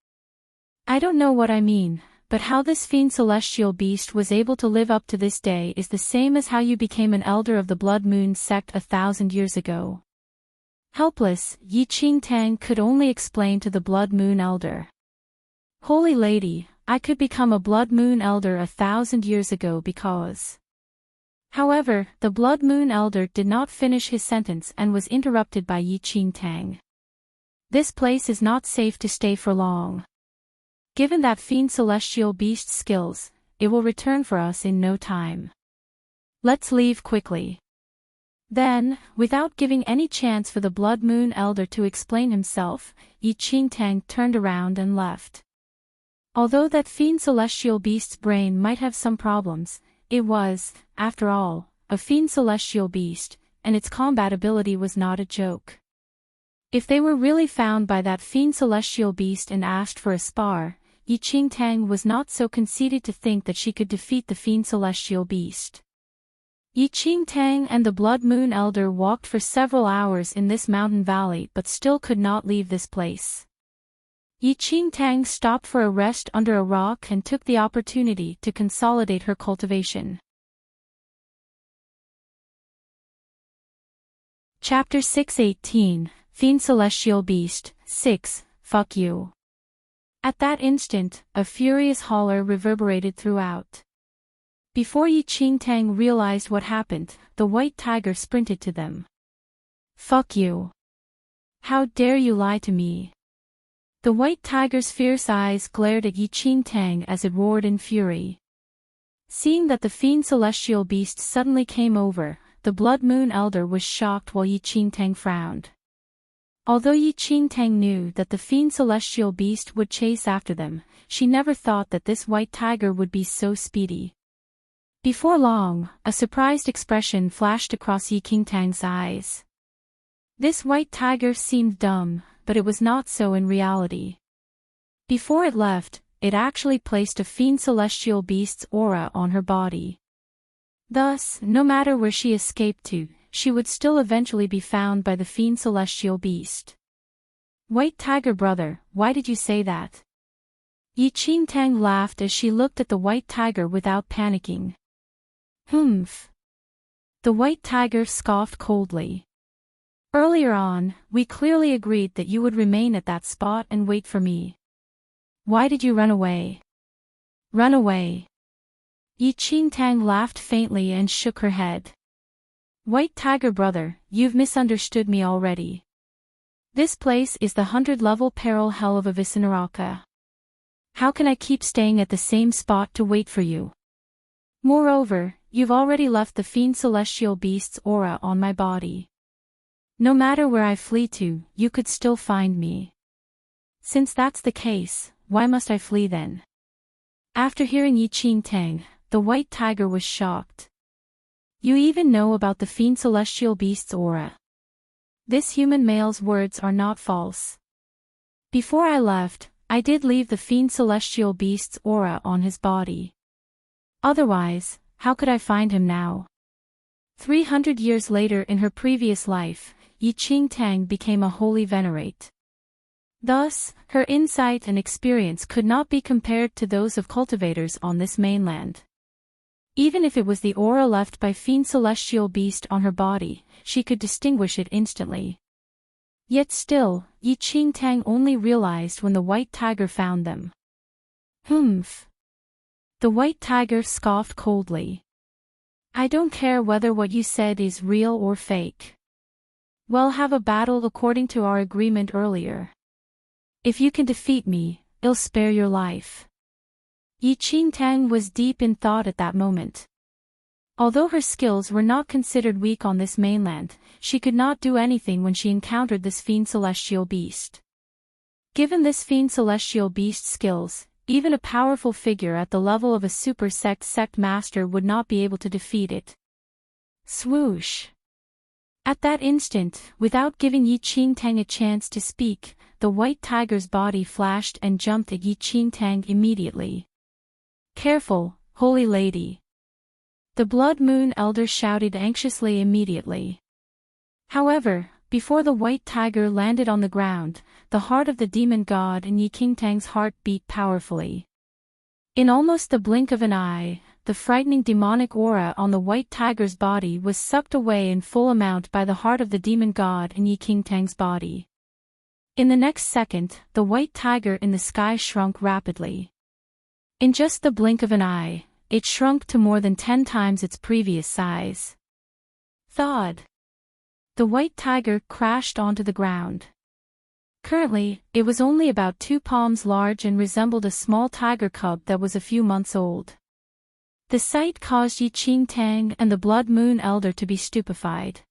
I don't know what I mean, but how this Fiendcelestial beast was able to live up to this day is the same as how you became an elder of the Blood Moon sect 1,000 years ago. Helpless, Enchanting could only explain to the Blood Moon Elder. Holy Lady, I could become a Blood Moon Elder 1,000 years ago because... However, the Blood Moon Elder did not finish his sentence and was interrupted by Enchanting. This place is not safe to stay for long. Given that Fiendcelestial beast's skills, it will return for us in no time. Let's leave quickly. Then, without giving any chance for the Blood Moon Elder to explain himself, Enchanting turned around and left. Although that Fiendcelestial beast's brain might have some problems, it was, after all, a Fiendcelestial beast, and its combat ability was not a joke. If they were really found by that Fiendcelestial beast and asked for a spar, Enchanting was not so conceited to think that she could defeat the Fiendcelestial beast. Enchanting and the Blood Moon Elder walked for several hours in this mountain valley but still could not leave this place. Enchanting stopped for a rest under a rock and took the opportunity to consolidate her cultivation. Chapter 6:18, Fiendcelestial Beast, 6, Fuck You. At that instant, a furious holler reverberated throughout. Before Enchanting realized what happened, the white tiger sprinted to them. Fuck you. How dare you lie to me? The white tiger's fierce eyes glared at Enchanting as it roared in fury. Seeing that the Fiendcelestial beast suddenly came over, the Blood Moon Elder was shocked while Enchanting frowned. Although Enchanting knew that the Fiendcelestial beast would chase after them, she never thought that this white tiger would be so speedy. Before long, a surprised expression flashed across Enchanting's eyes. This white tiger seemed dumb, but it was not so in reality. Before it left, it actually placed a Fiendcelestial beast's aura on her body. Thus, no matter where she escaped to, she would still eventually be found by the Fiendcelestial beast. White tiger brother, why did you say that? Enchanting laughed as she looked at the white tiger without panicking. Humph. The white tiger scoffed coldly. Earlier on, we clearly agreed that you would remain at that spot and wait for me. Why did you run away? Run away. Enchanting laughed faintly and shook her head. White tiger brother, you've misunderstood me already. This place is the 100-level peril hell of Avicenaraka. How can I keep staying at the same spot to wait for you? Moreover, you've already left the Fiendcelestial beast's aura on my body. No matter where I flee to, you could still find me. Since that's the case, why must I flee then? After hearing Enchanting, the white tiger was shocked. You even know about the Fiendcelestial beast's aura. This human male's words are not false. Before I left, I did leave the Fiendcelestial beast's aura on his body. Otherwise, how could I find him now? 300 years later in her previous life, Enchanting became a holy venerate. Thus, her insight and experience could not be compared to those of cultivators on this mainland. Even if it was the aura left by Fiendcelestial beast on her body, she could distinguish it instantly. Yet still, Enchanting only realized when the white tiger found them. Humph. The white tiger scoffed coldly. I don't care whether what you said is real or fake. We'll have a battle according to our agreement earlier. If you can defeat me, I'll spare your life. Enchanting was deep in thought at that moment. Although her skills were not considered weak on this mainland, she could not do anything when she encountered this Fiendcelestial beast. Given this Fiendcelestial beast's skills, even a powerful figure at the level of a super sect master would not be able to defeat it. Swoosh! At that instant, without giving Enchanting a chance to speak, the white tiger's body flashed and jumped at Enchanting immediately. Careful, holy lady! The Blood Moon Elder shouted anxiously immediately. However, before the white tiger landed on the ground, the heart of the demon god in Enchanting's heart beat powerfully. In almost the blink of an eye, the frightening demonic aura on the white tiger's body was sucked away in full amount by the heart of the demon god in Enchanting's body. In the next second, the white tiger in the sky shrunk rapidly. In just the blink of an eye, it shrunk to more than 10 times its previous size. Thud! The white tiger crashed onto the ground. Currently, it was only about 2 palms large and resembled a small tiger cub that was a few months old. The sight caused Enchanting and the Blood Moon Elder to be stupefied.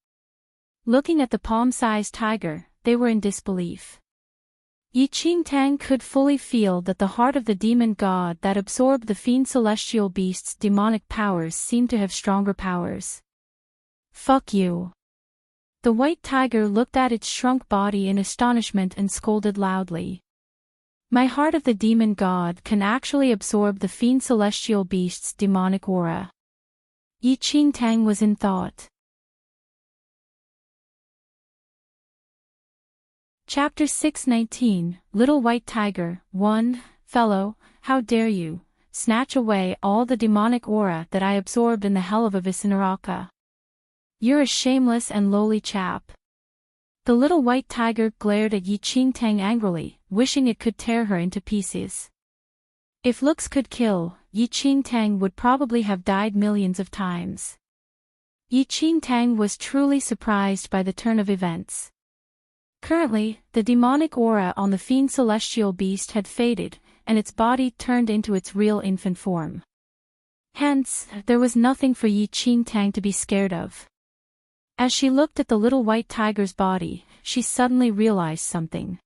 Looking at the palm-sized tiger, they were in disbelief. Enchanting could fully feel that the heart of the demon god that absorbed the Fiendcelestial beast's demonic powers seemed to have stronger powers. Fuck you! The white tiger looked at its shrunk body in astonishment and scolded loudly. My heart of the demon god can actually absorb the Fiendcelestial beast's demonic aura. Enchanting was in thought. Chapter 619, Little White Tiger. 1. Fellow, how dare you snatch away all the demonic aura that I absorbed in the hell of Avicenaraka. You're a shameless and lowly chap. The little white tiger glared at Enchanting angrily, wishing it could tear her into pieces. If looks could kill, Enchanting would probably have died millions of times. Enchanting was truly surprised by the turn of events. Currently, the demonic aura on the Fiendcelestial beast had faded, and its body turned into its real infant form. Hence, there was nothing for Enchanting to be scared of. As she looked at the little white tiger's body, she suddenly realized something.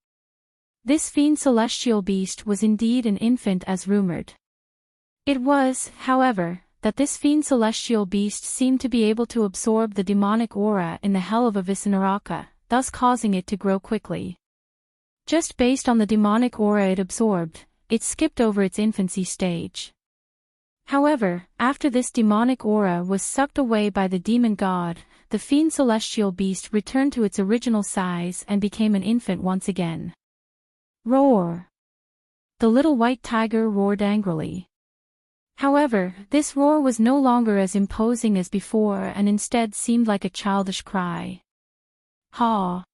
This Fiendcelestial beast was indeed an infant as rumored. It was, however, that this Fiendcelestial beast seemed to be able to absorb the demonic aura in the hell of a Visinaraka, thus causing it to grow quickly. Just based on the demonic aura it absorbed, it skipped over its infancy stage. However, after this demonic aura was sucked away by the demon god, the Fiendcelestial beast returned to its original size and became an infant once again. Roar! The little white tiger roared angrily. However, this roar was no longer as imposing as before and instead seemed like a childish cry. Ha!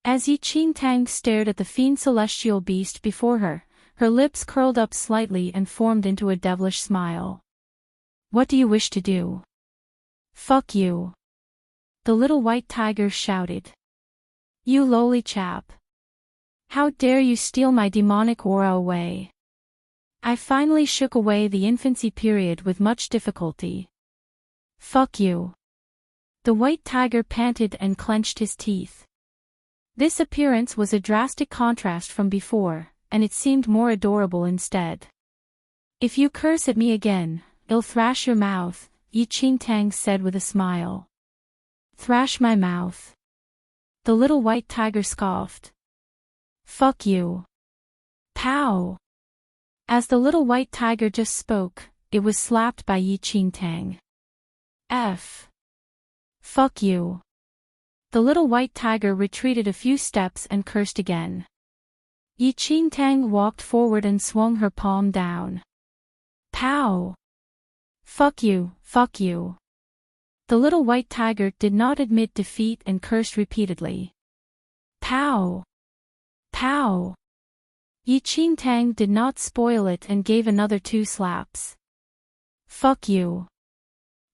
As Enchanting stared at the Fiendcelestial beast before her, her lips curled up slightly and formed into a devilish smile. What do you wish to do? Fuck you! The little white tiger shouted. You lowly chap! How dare you steal my demonic aura away? I finally shook away the infancy period with much difficulty. Fuck you! The white tiger panted and clenched his teeth. This appearance was a drastic contrast from before, and it seemed more adorable instead. If you curse at me again, I'll thrash your mouth, Enchanting said with a smile. Thrash my mouth? The little white tiger scoffed. Fuck you! Pow! As the little white tiger just spoke, it was slapped by Enchanting. F. Fuck you! The little white tiger retreated a few steps and cursed again. Enchanting walked forward and swung her palm down. Pow! Fuck you, fuck you! The little white tiger did not admit defeat and cursed repeatedly. Pow! Pow! Enchanting did not spoil it and gave another 2 slaps. Fuck you!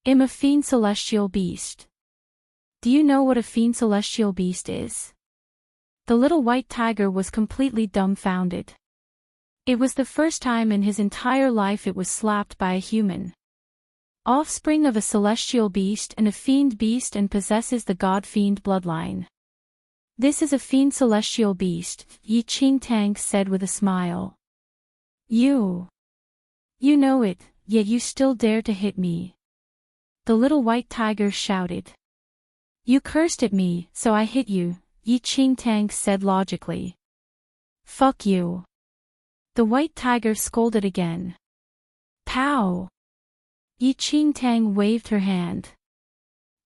I'm a Fiendcelestial beast. Do you know what a Fiendcelestial beast is? The little white tiger was completely dumbfounded. It was the first time in his entire life it was slapped by a human. Offspring of a celestial beast and a fiend beast and possesses the god-fiend bloodline. This is a Fiendcelestial beast, Enchanting said with a smile. You know it, yet you still dare to hit me. The little white tiger shouted. You cursed at me, so I hit you, Enchanting said logically. Fuck you! The white tiger scolded again. Pow! Enchanting waved her hand.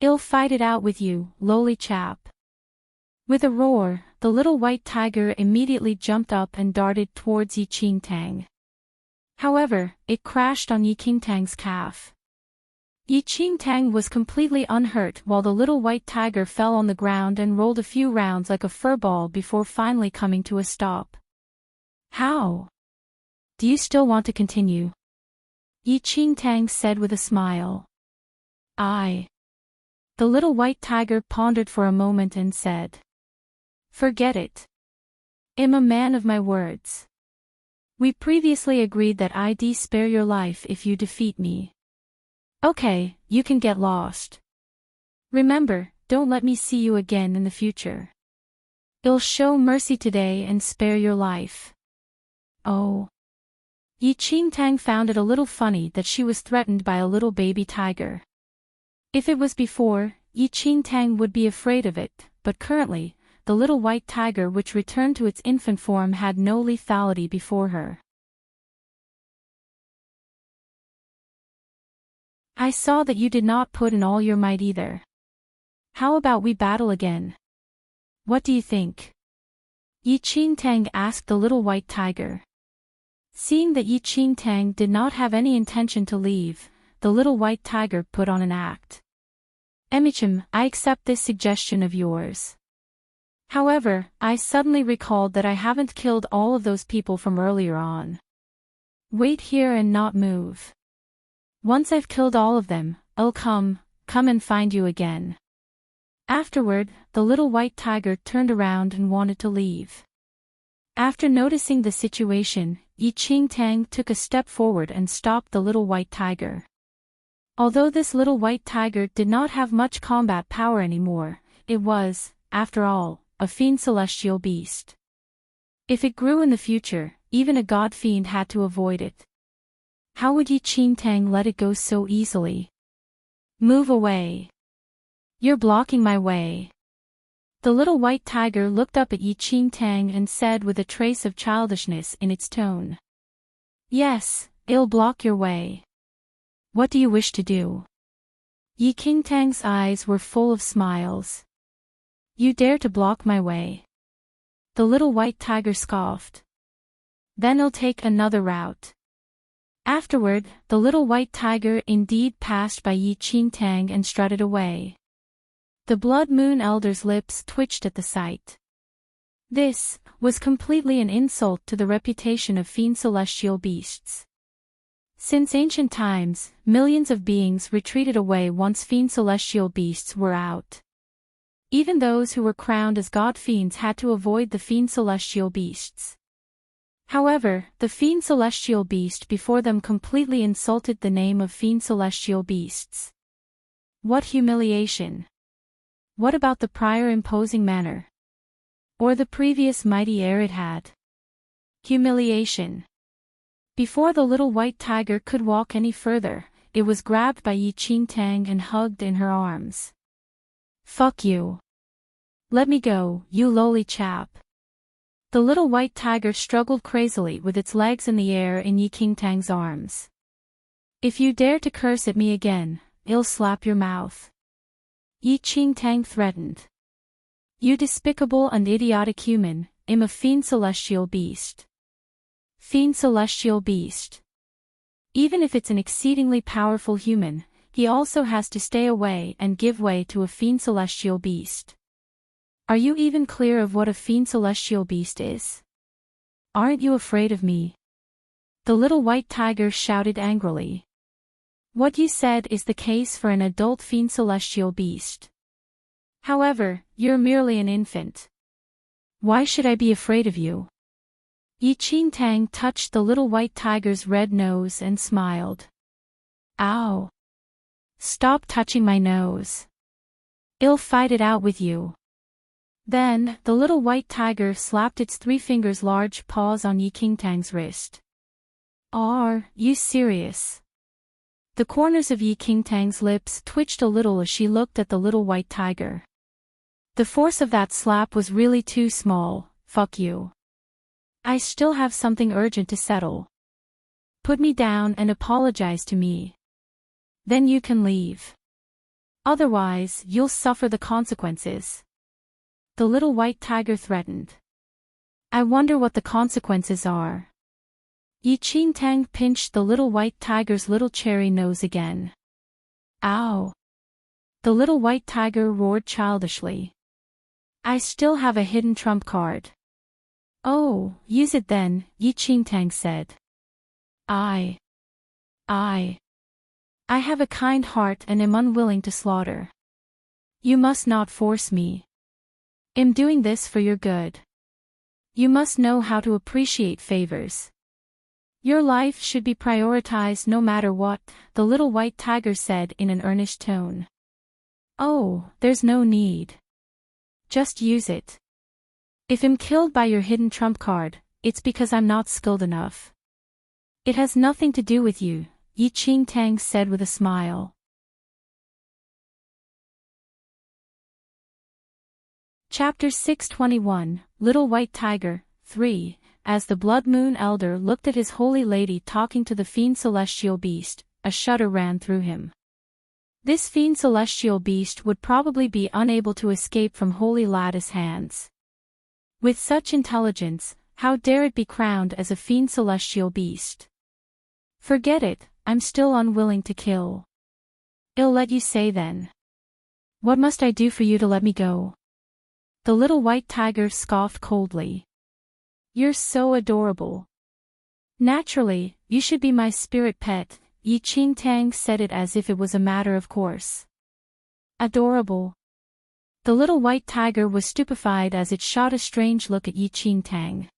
I'll fight it out with you, lowly chap. With a roar, the little white tiger immediately jumped up and darted towards Enchanting. However, it crashed on Enchanting's calf. Enchanting was completely unhurt while the little white tiger fell on the ground and rolled a few rounds like a furball before finally coming to a stop. How? Do you still want to continue? Enchanting said with a smile. The little white tiger pondered for a moment and said. Forget it. I'm a man of my words. We previously agreed that I'd spare your life if you defeat me. Okay, you can get lost. Remember, don't let me see you again in the future. I'll show mercy today and spare your life. Oh. Enchanting found it a little funny that she was threatened by a little baby tiger. If it was before, Enchanting would be afraid of it, but currently, the little white tiger which returned to its infant form had no lethality before her. I saw that you did not put in all your might either. How about we battle again? What do you think? Enchanting asked the little white tiger. Seeing that Enchanting did not have any intention to leave, the little white tiger put on an act. Emichim, I accept this suggestion of yours. However, I suddenly recalled that I haven't killed all of those people from earlier on. Wait here and not move. Once I've killed all of them, I'll come and find you again. Afterward, the little white tiger turned around and wanted to leave. After noticing the situation, Enchanting took a step forward and stopped the little white tiger. Although this little white tiger did not have much combat power anymore, it was, after all, a Fiendcelestial beast. If it grew in the future, even a god fiend had to avoid it. How would Enchanting let it go so easily? Move away. You're blocking my way. The little white tiger looked up at Enchanting and said with a trace of childishness in its tone. Yes, I'll block your way. What do you wish to do? Enchanting's eyes were full of smiles. You dare to block my way? The little white tiger scoffed. Then I'll take another route. Afterward, the little white tiger indeed passed by Enchanting and strutted away. The Blood Moon Elder's lips twitched at the sight. This was completely an insult to the reputation of Fiendcelestial beasts. Since ancient times, millions of beings retreated away once Fiendcelestial beasts were out. Even those who were crowned as god fiends had to avoid the Fiendcelestial beasts. However, the Fiendcelestial beast before them completely insulted the name of Fiendcelestial beasts. What humiliation! What about the prior imposing manner? Or the previous mighty air it had? Humiliation. Before the little white tiger could walk any further, it was grabbed by Enchanting and hugged in her arms. Fuck you. Let me go, you lowly chap. The little white tiger struggled crazily with its legs in the air in Enchanting's arms. If you dare to curse at me again, I'll slap your mouth. Enchanting threatened. You despicable and idiotic human, I'm a Fiendcelestial beast. Fiendcelestial beast. Even if it's an exceedingly powerful human, he also has to stay away and give way to a Fiendcelestial beast. Are you even clear of what a Fiendcelestial beast is? Aren't you afraid of me? The little white tiger shouted angrily. What you said is the case for an adult Fiendcelestial beast. However, you're merely an infant. Why should I be afraid of you? Enchanting touched the little white tiger's red nose and smiled. Ow! Stop touching my nose. I'll fight it out with you. Then, the little white tiger slapped its 3 fingers large paws on Enchanting's wrist. Are you serious? The corners of Enchanting's lips twitched a little as she looked at the little white tiger. The force of that slap was really too small. Fuck you. I still have something urgent to settle. Put me down and apologize to me. Then you can leave. Otherwise, you'll suffer the consequences. The little white tiger threatened. I wonder what the consequences are. Enchanting pinched the little white tiger's little cherry nose again. Ow! The little white tiger roared childishly. I still have a hidden trump card. Oh, use it then, Enchanting said. I have a kind heart and am unwilling to slaughter. You must not force me. I'm doing this for your good. You must know how to appreciate favors. Your life should be prioritized no matter what, the little white tiger said in an earnest tone. Oh, there's no need. Just use it. If I'm killed by your hidden trump card, it's because I'm not skilled enough. It has nothing to do with you, Enchanting said with a smile. Chapter 621, Little White Tiger, 3. As the Blood Moon Elder looked at his holy lady talking to the Fiendcelestial beast, a shudder ran through him. This Fiendcelestial beast would probably be unable to escape from Holy Lattice hands. With such intelligence, how dare it be crowned as a Fiendcelestial beast? Forget it, I'm still unwilling to kill. I'll let you say then. What must I do for you to let me go? The little white tiger scoffed coldly. You're so adorable. Naturally, you should be my spirit pet, Enchanting said it as if it was a matter of course. Adorable. The little white tiger was stupefied as it shot a strange look at Enchanting.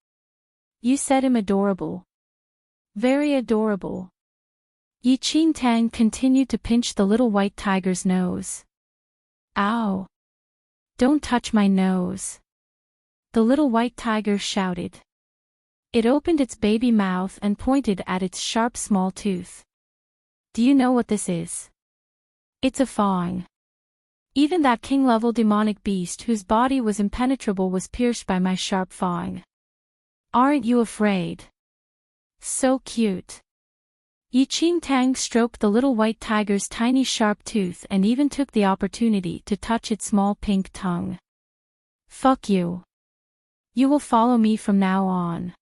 You said him adorable. Very adorable. Enchanting continued to pinch the little white tiger's nose. Ow! Don't touch my nose! The little white tiger shouted. It opened its baby mouth and pointed at its sharp small tooth. Do you know what this is? It's a fang. Even that king-level demonic beast whose body was impenetrable was pierced by my sharp fang. Aren't you afraid? So cute. Enchanting stroked the little white tiger's tiny sharp tooth and even took the opportunity to touch its small pink tongue. Fuck you. You will follow me from now on.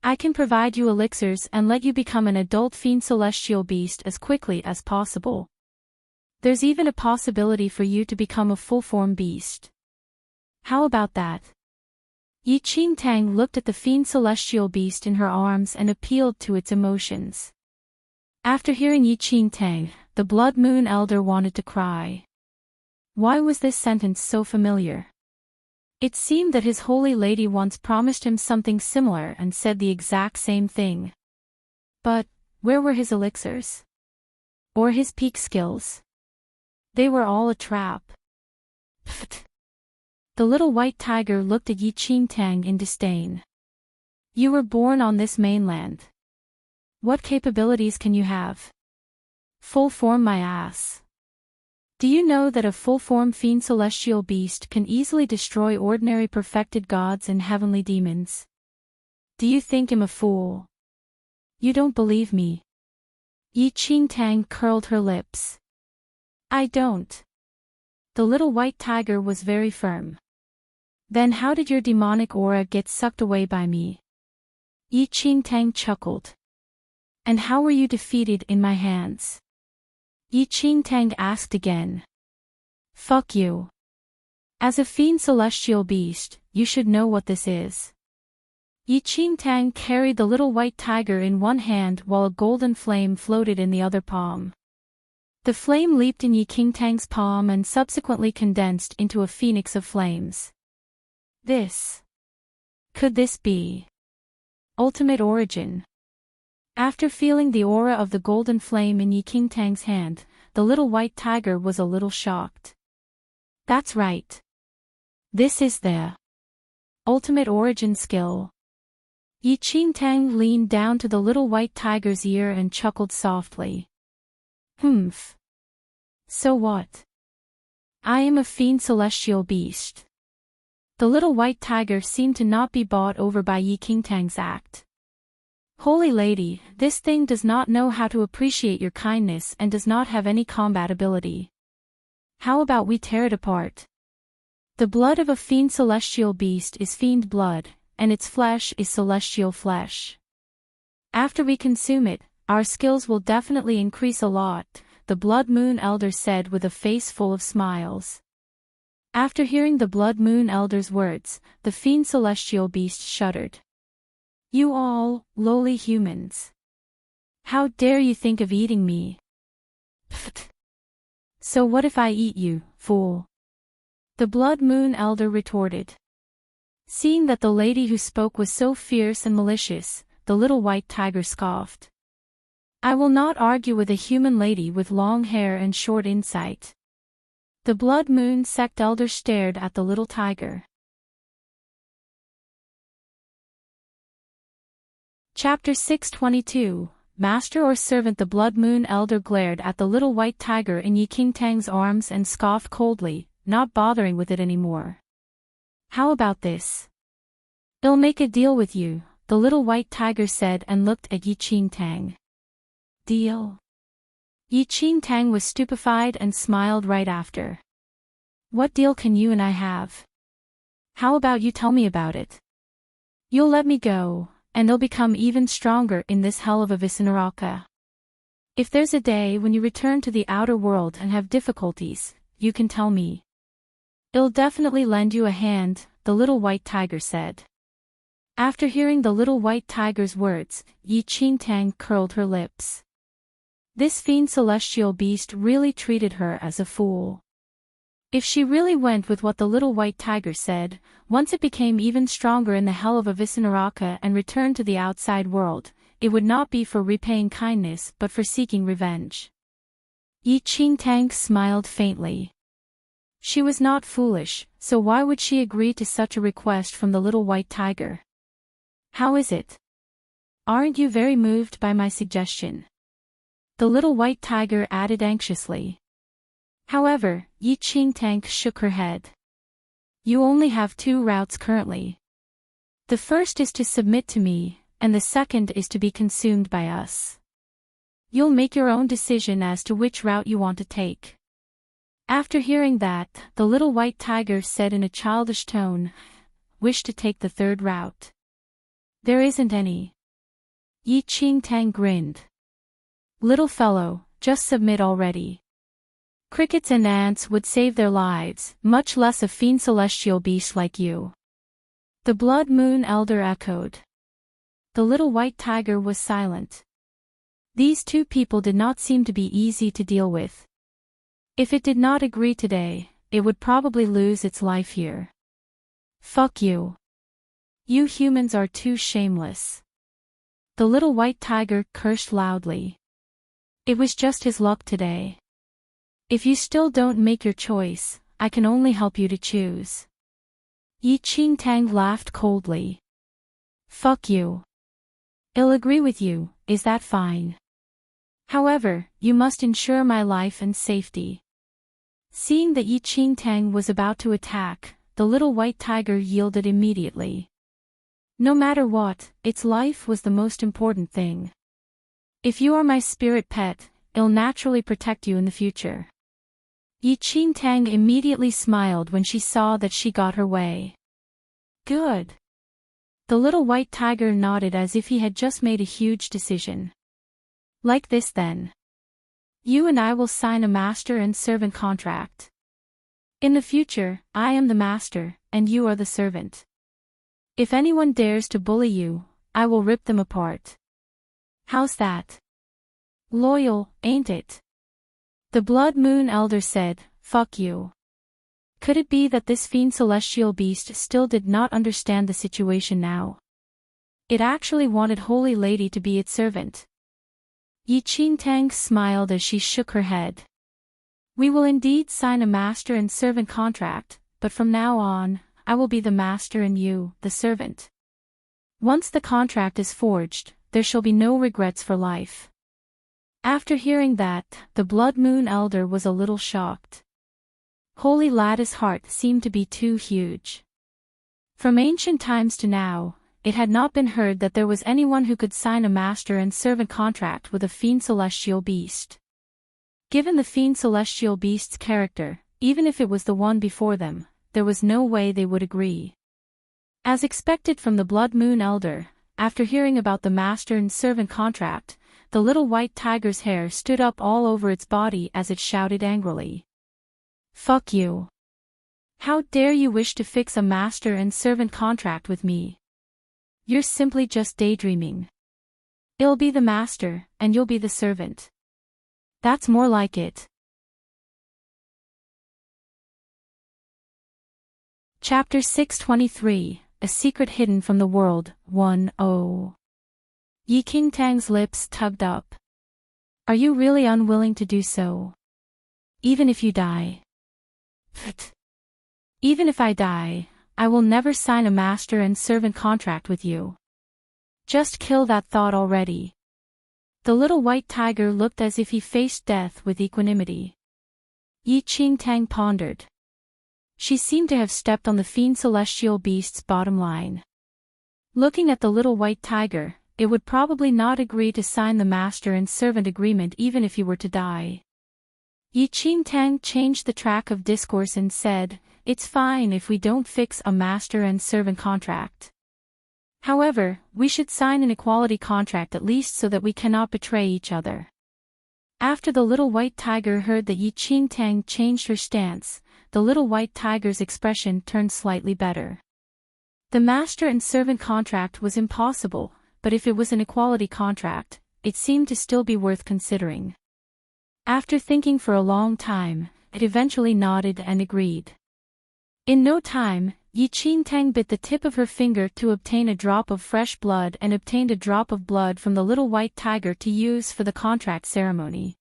I can provide you elixirs and let you become an adult Fiendcelestial beast as quickly as possible. There's even a possibility for you to become a full-form beast. How about that? Enchanting looked at the Fiendcelestial beast in her arms and appealed to its emotions. After hearing Enchanting, the Blood Moon Elder wanted to cry. Why was this sentence so familiar? It seemed that his holy lady once promised him something similar and said the exact same thing. But, where were his elixirs? Or his peak skills? They were all a trap. Pfft. The little white tiger looked at Enchanting in disdain. You were born on this mainland. What capabilities can you have? Full form my ass. Do you know that a full-form Fiendcelestial beast can easily destroy ordinary perfected gods and heavenly demons? Do you think I'm a fool? You don't believe me. Enchanting curled her lips. I don't. The little white tiger was very firm. Then how did your demonic aura get sucked away by me? Enchanting chuckled. And how were you defeated in my hands? Enchanting asked again. Fuck you. As a Fiendcelestial beast, you should know what this is. Enchanting carried the little white tiger in one hand while a golden flame floated in the other palm. The flame leaped in Enchanting's palm and subsequently condensed into a phoenix of flames. Could this be ultimate origin? After feeling the aura of the golden flame in Enchanting's hand, the little white tiger was a little shocked. That's right. This is the ultimate origin skill. Enchanting leaned down to the little white tiger's ear and chuckled softly. Humph. So what? I am a Fiendcelestial beast. The little white tiger seemed to not be bought over by Enchanting's act. Holy lady, this thing does not know how to appreciate your kindness and does not have any combat ability. How about we tear it apart? The blood of a Fiendcelestial beast is fiend blood, and its flesh is celestial flesh. After we consume it, our skills will definitely increase a lot, the Blood Moon Elder said with a face full of smiles. After hearing the Blood Moon Elder's words, the Fiendcelestial beast shuddered. You all, lowly humans. How dare you think of eating me? Pfft. So what if I eat you, fool? The Blood Moon Elder retorted. Seeing that the lady who spoke was so fierce and malicious, the little white tiger scoffed. I will not argue with a human lady with long hair and short insight. The Blood Moon Sect Elder stared at the little tiger. Chapter 622, Master or Servant. The Blood Moon Elder glared at the little white tiger in Enchanting's arms and scoffed coldly, not bothering with it anymore. How about this? I'll make a deal with you, the little white tiger said and looked at Enchanting. Deal? Enchanting was stupefied and smiled right after. What deal can you and I have? How about you tell me about it? You'll let me go, and they'll become even stronger in this hell of a Vicinaraka. If there's a day when you return to the outer world and have difficulties, you can tell me. I'll definitely lend you a hand, the little white tiger said. After hearing the little white tiger's words, Enchanting curled her lips. This Fiendcelestial beast really treated her as a fool. If she really went with what the little white tiger said, once it became even stronger in the hell of Avicenaraka and returned to the outside world, it would not be for repaying kindness but for seeking revenge. Enchanting smiled faintly. She was not foolish, so why would she agree to such a request from the little white tiger? How is it? Aren't you very moved by my suggestion? The little white tiger added anxiously. However, Enchanting shook her head. You only have 2 routes currently. The first is to submit to me, and the second is to be consumed by us. You'll make your own decision as to which route you want to take. After hearing that, the little white tiger said in a childish tone, wish to take the 3rd route. There isn't any. Enchanting grinned. Little fellow, just submit already. Crickets and ants would save their lives, much less a Fiendcelestial beast like you. The Blood Moon Elder echoed. The little white tiger was silent. These 2 people did not seem to be easy to deal with. If it did not agree today, it would probably lose its life here. Fuck you. You humans are too shameless. The little white tiger cursed loudly. It was just his luck today. If you still don't make your choice, I can only help you to choose. Enchanting laughed coldly. Fuck you. I'll agree with you, is that fine? However, you must ensure my life and safety. Seeing that Enchanting was about to attack, the little white tiger yielded immediately. No matter what, its life was the most important thing. If you are my spirit pet, I'll naturally protect you in the future. Enchanting immediately smiled when she saw that she got her way. Good. The little white tiger nodded as if he had just made a huge decision. Like this then. You and I will sign a master and servant contract. In the future, I am the master, and you are the servant. If anyone dares to bully you, I will rip them apart. How's that? Loyal, ain't it? The Blood Moon Elder said, fuck you. Could it be that this Fiendcelestial beast still did not understand the situation now? It actually wanted Holy Lady to be its servant. Enchanting smiled as she shook her head. We will indeed sign a master and servant contract, but from now on, I will be the master and you, the servant. Once the contract is forged, there shall be no regrets for life. After hearing that, the Blood Moon Elder was a little shocked. Holy Lady's heart seemed to be too huge. From ancient times to now, it had not been heard that there was anyone who could sign a master and servant contract with a Fiendcelestial beast. Given the Fiendcelestial beast's character, even if it was the one before them, there was no way they would agree. As expected from the Blood Moon Elder, after hearing about the master and servant contract, the little white tiger's hair stood up all over its body as it shouted angrily. Fuck you. How dare you wish to fix a master and servant contract with me? You're simply just daydreaming. I'll be the master, and you'll be the servant. That's more like it. Chapter 623, A Secret Hidden from the World, 1-0. Enchanting's lips tugged up. Are you really unwilling to do so? Even if you die? Pfft. Even if I die, I will never sign a master and servant contract with you. Just kill that thought already. The little white tiger looked as if he faced death with equanimity. Enchanting pondered. She seemed to have stepped on the Fiendcelestial beast's bottom line. Looking at the little white tiger, it would probably not agree to sign the master and servant agreement even if he were to die. Enchanting changed the track of discourse and said, it's fine if we don't fix a master and servant contract. However, we should sign an equality contract at least so that we cannot betray each other. After the little white tiger heard that Enchanting changed her stance, the little white tiger's expression turned slightly better. The master and servant contract was impossible, but if it was an equality contract, it seemed to still be worth considering. After thinking for a long time, it eventually nodded and agreed. In no time, Enchanting bit the tip of her finger to obtain a drop of fresh blood and obtained a drop of blood from the little white tiger to use for the contract ceremony.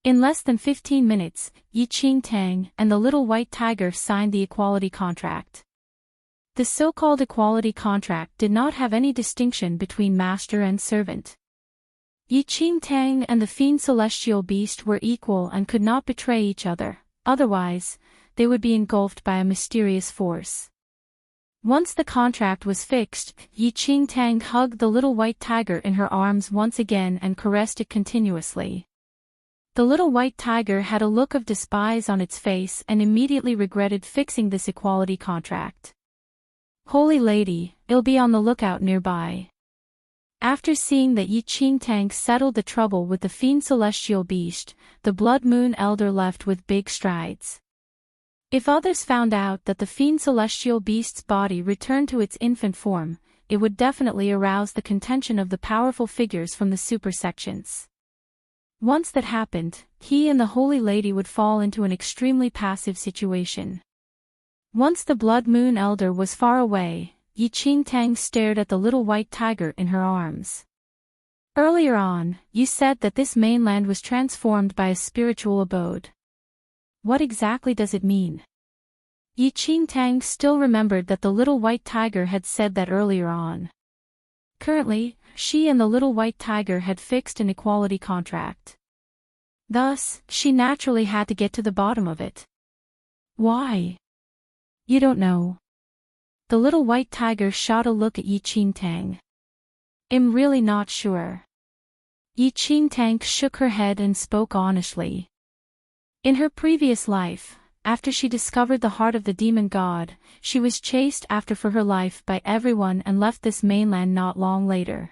In less than 15 minutes, Enchanting and the little white tiger signed the equality contract. The so-called equality contract did not have any distinction between master and servant. Enchanting and the Fiendcelestial beast were equal and could not betray each other, otherwise, they would be engulfed by a mysterious force. Once the contract was fixed, Enchanting hugged the little white tiger in her arms once again and caressed it continuously. The little white tiger had a look of despise on its face and immediately regretted fixing this equality contract. "Holy lady, I'll be on the lookout nearby." After seeing that Enchanting settled the trouble with the Fiendcelestial beast, the Blood Moon Elder left with big strides. If others found out that the Fiendcelestial beast's body returned to its infant form, it would definitely arouse the contention of the powerful figures from the supersections. Once that happened, he and the Holy Lady would fall into an extremely passive situation. Once the Blood Moon Elder was far away, Enchanting stared at the little white tiger in her arms. "Earlier on, you said that this mainland was transformed by a spiritual abode. What exactly does it mean?" Enchanting still remembered that the little white tiger had said that earlier on. Currently, she and the little white tiger had fixed an equality contract. Thus, she naturally had to get to the bottom of it. "Why?" "You don't know." The little white tiger shot a look at Enchanting. "I'm really not sure." Enchanting shook her head and spoke honestly. In her previous life, after she discovered the heart of the demon god, she was chased after for her life by everyone and left this mainland not long later.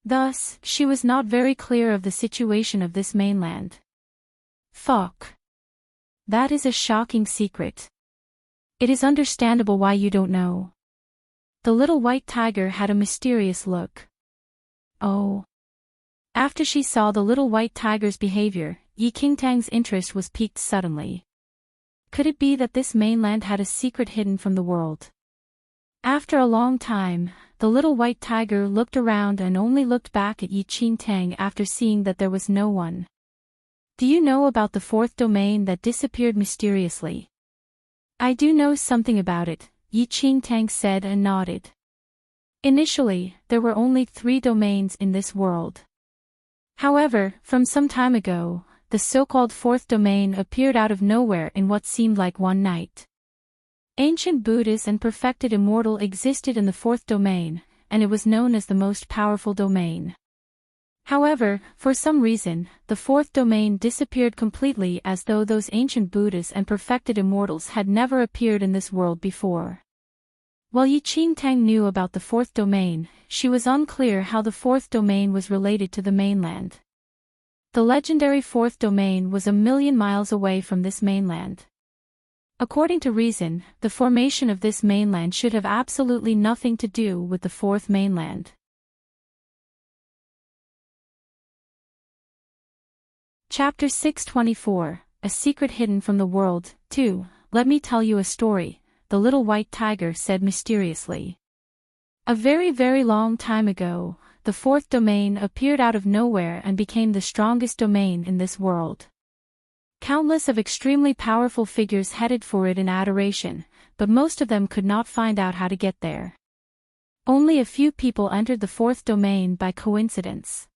Thus, she was not very clear of the situation of this mainland. Fuck. That is a shocking secret. It is understandable why you don't know. The little white tiger had a mysterious look. Oh. After she saw the little white tiger's behavior, Enchanting's interest was piqued suddenly. Could it be that this mainland had a secret hidden from the world? After a long time, the little white tiger looked around and only looked back at Enchanting after seeing that there was no one. "Do you know about the fourth domain that disappeared mysteriously?" "I do know something about it," Enchanting said and nodded. Initially, there were only 3 domains in this world. However, from some time ago, the so-called fourth domain appeared out of nowhere in what seemed like one night. Ancient Buddhas and perfected immortal existed in the fourth domain, and it was known as the most powerful domain. However, for some reason, the fourth domain disappeared completely as though those ancient Buddhas and perfected immortals had never appeared in this world before. While Enchanting knew about the fourth domain, she was unclear how the fourth domain was related to the mainland. The legendary fourth domain was 1,000,000 miles away from this mainland. According to reason, the formation of this mainland should have absolutely nothing to do with the fourth mainland. Chapter 624, A Secret Hidden from the World, 2. "Let me tell you a story," the little white tiger said mysteriously. A very, very long time ago, the fourth domain appeared out of nowhere and became the strongest domain in this world. Countless of extremely powerful figures headed for it in adoration, but most of them could not find out how to get there. Only a few people entered the fourth domain by coincidence.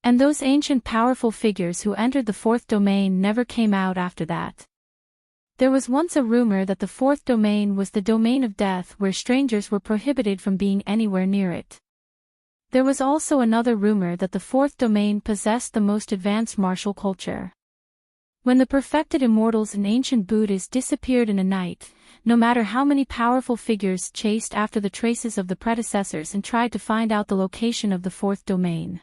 And those ancient powerful figures who entered the fourth domain never came out after that. There was once a rumor that the fourth domain was the domain of death where strangers were prohibited from being anywhere near it. There was also another rumor that the fourth domain possessed the most advanced martial culture. When the perfected immortals and ancient Buddhas disappeared in a night, no matter how many powerful figures chased after the traces of the predecessors and tried to find out the location of the fourth domain.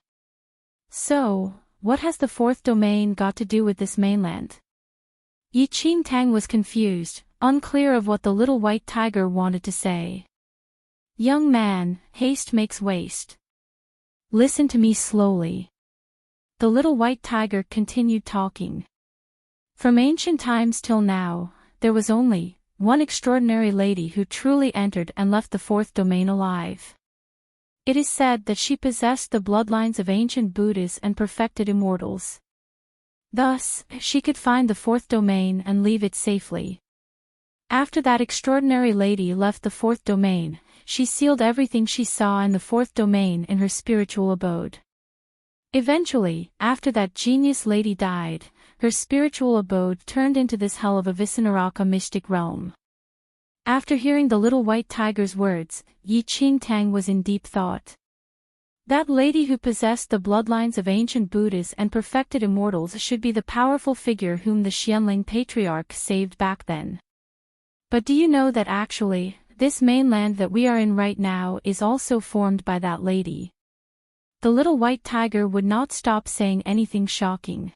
So, what has the fourth domain got to do with this mainland? Enchanting was confused, unclear of what the little white tiger wanted to say. "Young man, haste makes waste. Listen to me slowly." The little white tiger continued talking. From ancient times till now, there was only one extraordinary lady who truly entered and left the fourth domain alive. It is said that she possessed the bloodlines of ancient Buddhas and perfected immortals. Thus, she could find the fourth domain and leave it safely. After that extraordinary lady left the fourth domain, she sealed everything she saw in the fourth domain in her spiritual abode. Eventually, after that genius lady died, her spiritual abode turned into this hell of a Visanaraka mystic realm. After hearing the little white tiger's words, Yi Qingtang was in deep thought. That lady who possessed the bloodlines of ancient Buddhas and perfected immortals should be the powerful figure whom the Xianling patriarch saved back then. But do you know that actually, this mainland that we are in right now is also formed by that lady? The little white tiger would not stop saying anything shocking.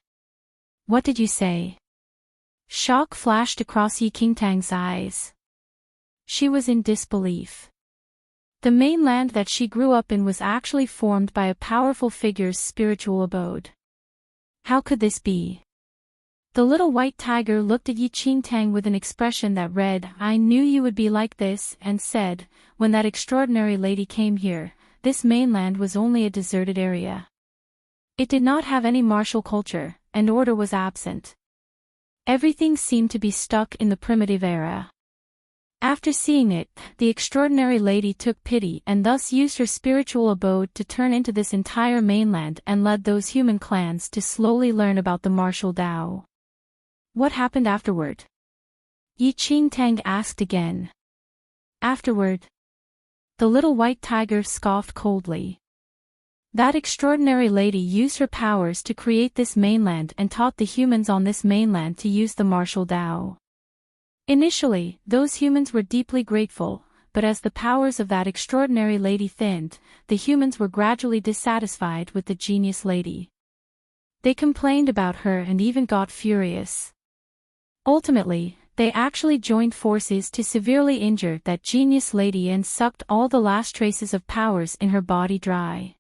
What did you say? Shock flashed across Yi Qingtang's eyes. She was in disbelief. The mainland that she grew up in was actually formed by a powerful figure's spiritual abode. How could this be? The little white tiger looked at Yi Qingtang with an expression that read, "I knew you would be like this," and said, "When that extraordinary lady came here, this mainland was only a deserted area. It did not have any martial culture, and order was absent. Everything seemed to be stuck in the primitive era." After seeing it, the extraordinary lady took pity and thus used her spiritual abode to turn into this entire mainland and led those human clans to slowly learn about the martial Tao. What happened afterward? Yi Qingtang asked again. Afterward? The little white tiger scoffed coldly. That extraordinary lady used her powers to create this mainland and taught the humans on this mainland to use the martial Tao. Initially, those humans were deeply grateful, but as the powers of that extraordinary lady thinned, the humans were gradually dissatisfied with the genius lady. They complained about her and even got furious. Ultimately, they actually joined forces to severely injure that genius lady and sucked all the last traces of powers in her body dry.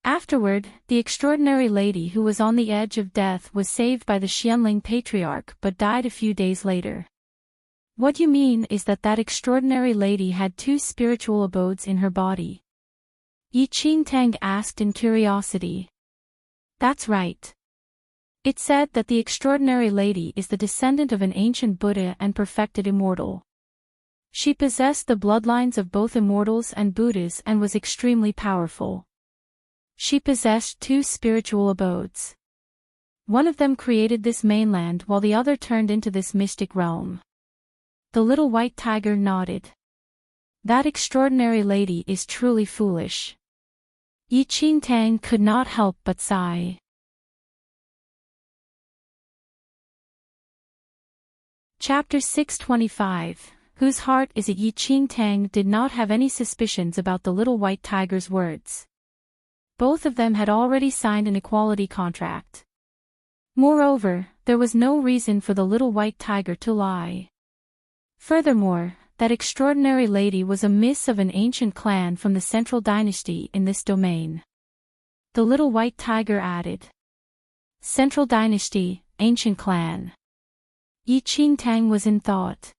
Afterward, the extraordinary lady who was on the edge of death was saved by the Xianling patriarch but died a few days later. What you mean is that that extraordinary lady had two spiritual abodes in her body? Yi Qingtang asked in curiosity. That's right. It said that the extraordinary lady is the descendant of an ancient Buddha and perfected immortal. She possessed the bloodlines of both immortals and Buddhas and was extremely powerful. She possessed two spiritual abodes. One of them created this mainland while the other turned into this mystic realm. The little white tiger nodded. That extraordinary lady is truly foolish. Yi Qingtang could not help but sigh. Chapter 625, Whose heart is it? Yi Qingtang did not have any suspicions about the little white tiger's words. Both of them had already signed an equality contract. Moreover, there was no reason for the little white tiger to lie. Furthermore, that extraordinary lady was a miss of an ancient clan from the central dynasty in this domain. The little white tiger added. Central dynasty, ancient clan. Yi Qingtang was in thought.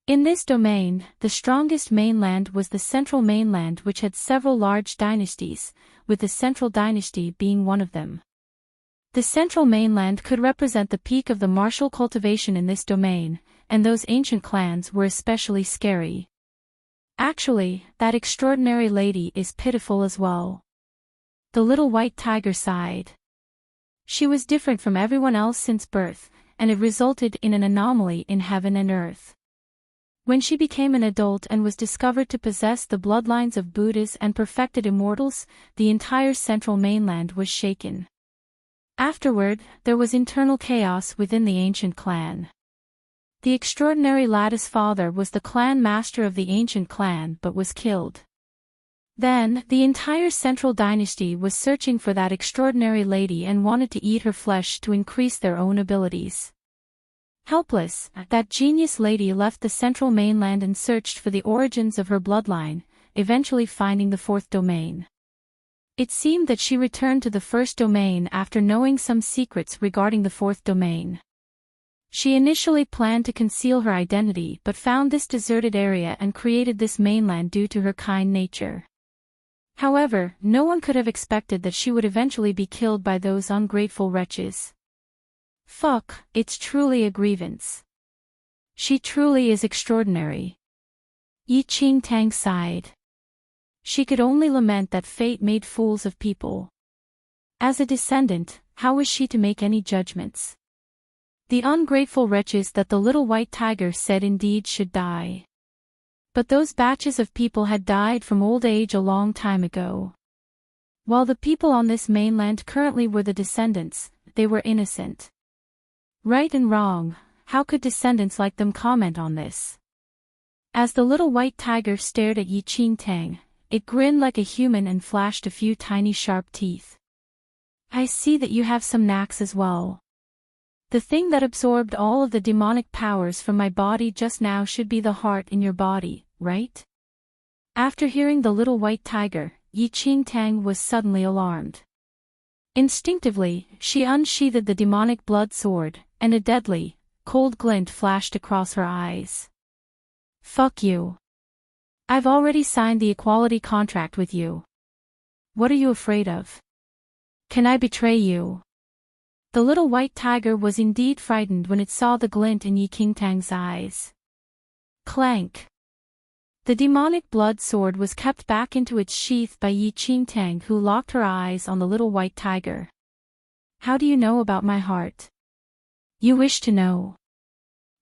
In this domain, the strongest mainland was the central mainland, which had several large dynasties, with the central dynasty being one of them. The central mainland could represent the peak of the martial cultivation in this domain, and those ancient clans were especially scary. Actually, that extraordinary lady is pitiful as well. The little white tiger sighed. She was different from everyone else since birth, and it resulted in an anomaly in heaven and earth. When she became an adult and was discovered to possess the bloodlines of Buddhas and perfected immortals, the entire central mainland was shaken. Afterward, there was internal chaos within the ancient clan. The extraordinary lad's father was the clan master of the ancient clan but was killed. Then, the entire central dynasty was searching for that extraordinary lady and wanted to eat her flesh to increase their own abilities. Helpless, that genius lady left the central mainland and searched for the origins of her bloodline, eventually finding the fourth domain. It seemed that she returned to the first domain after knowing some secrets regarding the fourth domain. She initially planned to conceal her identity but found this deserted area and created this mainland due to her kind nature. However, no one could have expected that she would eventually be killed by those ungrateful wretches. Fuck, it's truly a grievance. She truly is extraordinary. Yi Qingtang sighed. She could only lament that fate made fools of people. As a descendant, how was she to make any judgments? The ungrateful wretches that the little white tiger said indeed should die. But those batches of people had died from old age a long time ago. While the people on this mainland currently were the descendants, they were innocent. Right and wrong, how could descendants like them comment on this? As the little white tiger stared at Yi Qingtang, it grinned like a human and flashed a few tiny sharp teeth. I see that you have some knacks as well. The thing that absorbed all of the demonic powers from my body just now should be the heart in your body, right? After hearing the little white tiger, Yi Qingtang was suddenly alarmed. Instinctively, she unsheathed the demonic blood sword, and a deadly, cold glint flashed across her eyes. Fuck you. I've already signed the equality contract with you. What are you afraid of? Can I betray you? The little white tiger was indeed frightened when it saw the glint in Yi Qingtang's eyes. Clank. The demonic blood sword was kept back into its sheath by Yi Qingtang, who locked her eyes on the little white tiger. How do you know about my heart? You wish to know.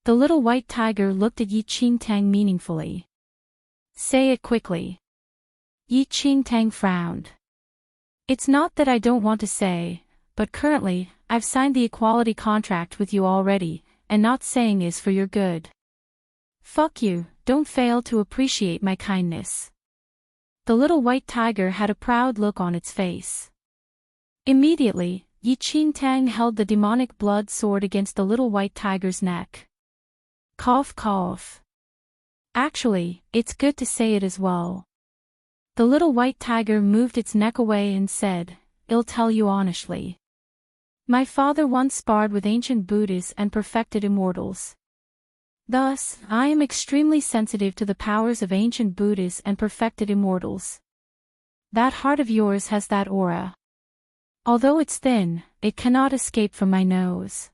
The little white tiger looked at Yi Qingtang meaningfully. Say it quickly. Yi Qingtang frowned. It's not that I don't want to say, but currently, I've signed the equality contract with you already, and not saying is for your good. Fuck you, don't fail to appreciate my kindness. The little white tiger had a proud look on its face. Immediately, Yi Qingtang held the demonic blood sword against the little white tiger's neck. Cough cough. Actually, it's good to say it as well. The little white tiger moved its neck away and said, I'll tell you honestly. My father once sparred with ancient Buddhas and perfected immortals. Thus, I am extremely sensitive to the powers of ancient Buddhas and perfected immortals. That heart of yours has that aura. Although it's thin, it cannot escape from my nose.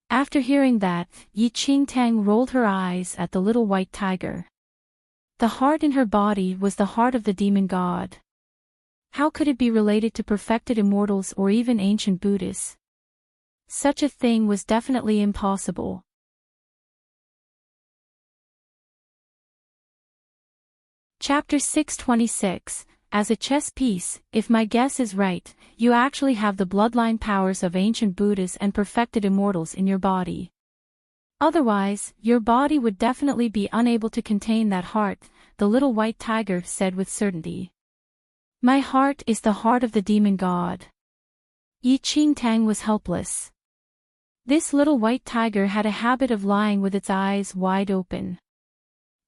After hearing that, Yi Qingtang rolled her eyes at the little white tiger. The heart in her body was the heart of the demon god. How could it be related to perfected immortals or even ancient Buddhas? Such a thing was definitely impossible. Chapter 626. As a chess piece, if my guess is right, you actually have the bloodline powers of ancient Buddhas and perfected immortals in your body. Otherwise, your body would definitely be unable to contain that heart, the little white tiger said with certainty. My heart is the heart of the demon god. Yi Qingtang was helpless. This little white tiger had a habit of lying with its eyes wide open.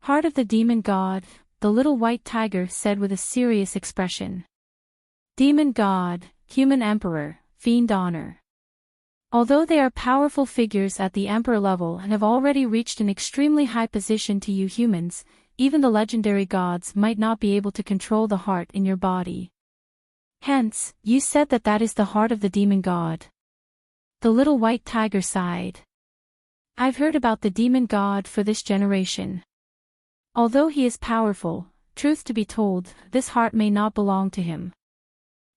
Heart of the demon god, the little white tiger said with a serious expression. Demon god, human emperor, fiend honor. Although they are powerful figures at the emperor level and have already reached an extremely high position to you humans, even the legendary gods might not be able to control the heart in your body. Hence, you said that that is the heart of the demon god. The little white tiger sighed. I've heard about the demon god for this generation. Although he is powerful, truth to be told, this heart may not belong to him.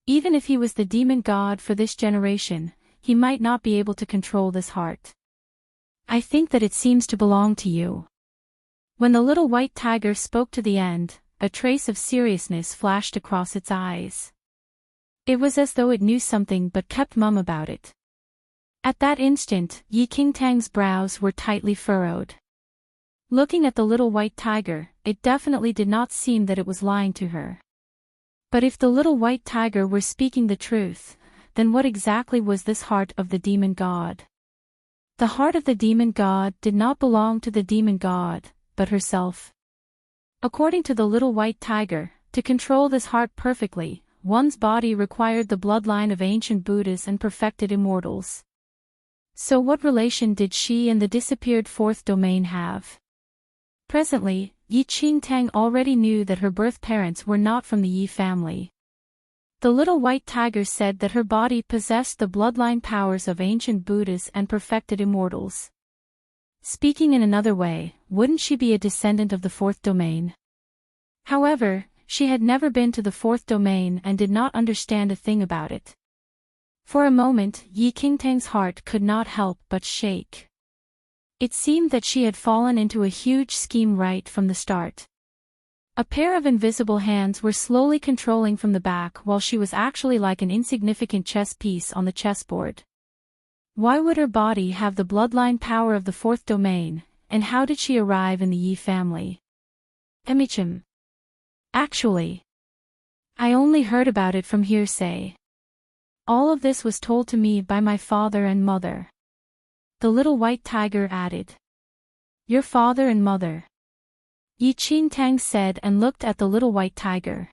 Even if he was the demon god for this generation, he might not be able to control this heart. I think that it seems to belong to you. When the little white tiger spoke to the end, a trace of seriousness flashed across its eyes. It was as though it knew something but kept mum about it. At that instant, Yi Qingtang's brows were tightly furrowed. Looking at the little white tiger, it definitely did not seem that it was lying to her. But if the little white tiger were speaking the truth, then what exactly was this heart of the demon god? The heart of the demon god did not belong to the demon god, but herself. According to the little white tiger, to control this heart perfectly, one's body required the bloodline of ancient Buddhas and perfected immortals. So what relation did she and the disappeared fourth domain have? Presently, Yi Qingtang already knew that her birth parents were not from the Yi family. The little white tiger said that her body possessed the bloodline powers of ancient Buddhas and perfected immortals. Speaking in another way, wouldn't she be a descendant of the fourth domain? However, she had never been to the fourth domain and did not understand a thing about it. For a moment, Yi Qingtang's heart could not help but shake. It seemed that she had fallen into a huge scheme right from the start. A pair of invisible hands were slowly controlling from the back while she was actually like an insignificant chess piece on the chessboard. Why would her body have the bloodline power of the fourth domain, and how did she arrive in the Yi family? Emichim. Actually, I only heard about it from hearsay. All of this was told to me by my father and mother. The little white tiger added. Your father and mother? Yi Qingtang said and looked at the little white tiger.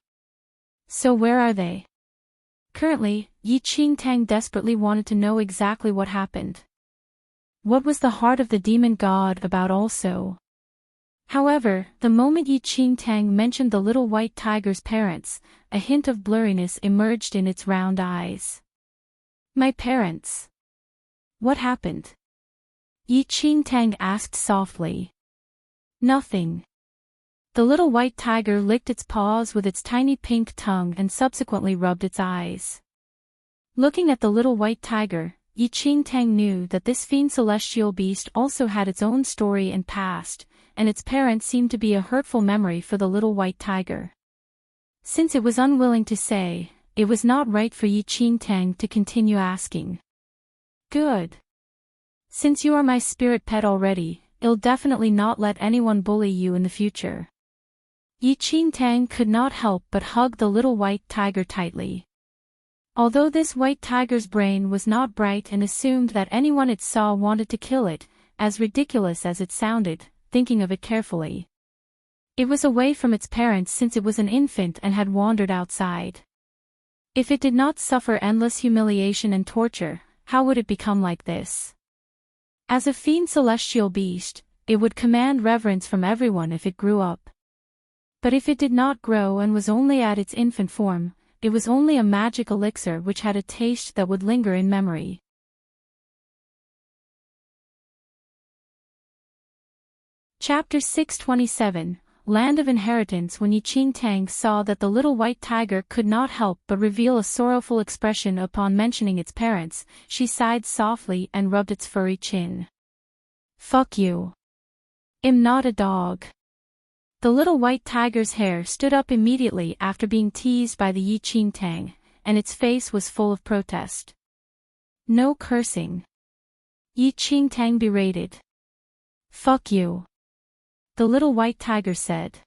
So where are they? Currently, Yi Qingtang desperately wanted to know exactly what happened. What was the heart of the demon god about also? However, the moment Yi Qingtang mentioned the little white tiger's parents, a hint of blurriness emerged in its round eyes. My parents. What happened? Yi Qingtang asked softly. Nothing. The little white tiger licked its paws with its tiny pink tongue and subsequently rubbed its eyes. Looking at the little white tiger, Yi Qingtang knew that this Fiendcelestial beast also had its own story and past, and its parents seemed to be a hurtful memory for the little white tiger. Since it was unwilling to say, it was not right for Yi Qingtang to continue asking. Good. Since you are my spirit pet already, I'll definitely not let anyone bully you in the future. Yi Qingtang could not help but hug the little white tiger tightly. Although this white tiger's brain was not bright and assumed that anyone it saw wanted to kill it, as ridiculous as it sounded, thinking of it carefully. It was away from its parents since it was an infant and had wandered outside. If it did not suffer endless humiliation and torture, how would it become like this? As a Fiendcelestial beast, it would command reverence from everyone if it grew up. But if it did not grow and was only at its infant form, it was only a magic elixir which had a taste that would linger in memory. Chapter 627, Land of Inheritance. When Yi Qingtang saw that the little white tiger could not help but reveal a sorrowful expression upon mentioning its parents, she sighed softly and rubbed its furry chin. Fuck you. I'm not a dog. The little white tiger's hair stood up immediately after being teased by the Yi Qingtang, and its face was full of protest. No cursing. Yi Qingtang berated. Fuck you. The little white tiger said.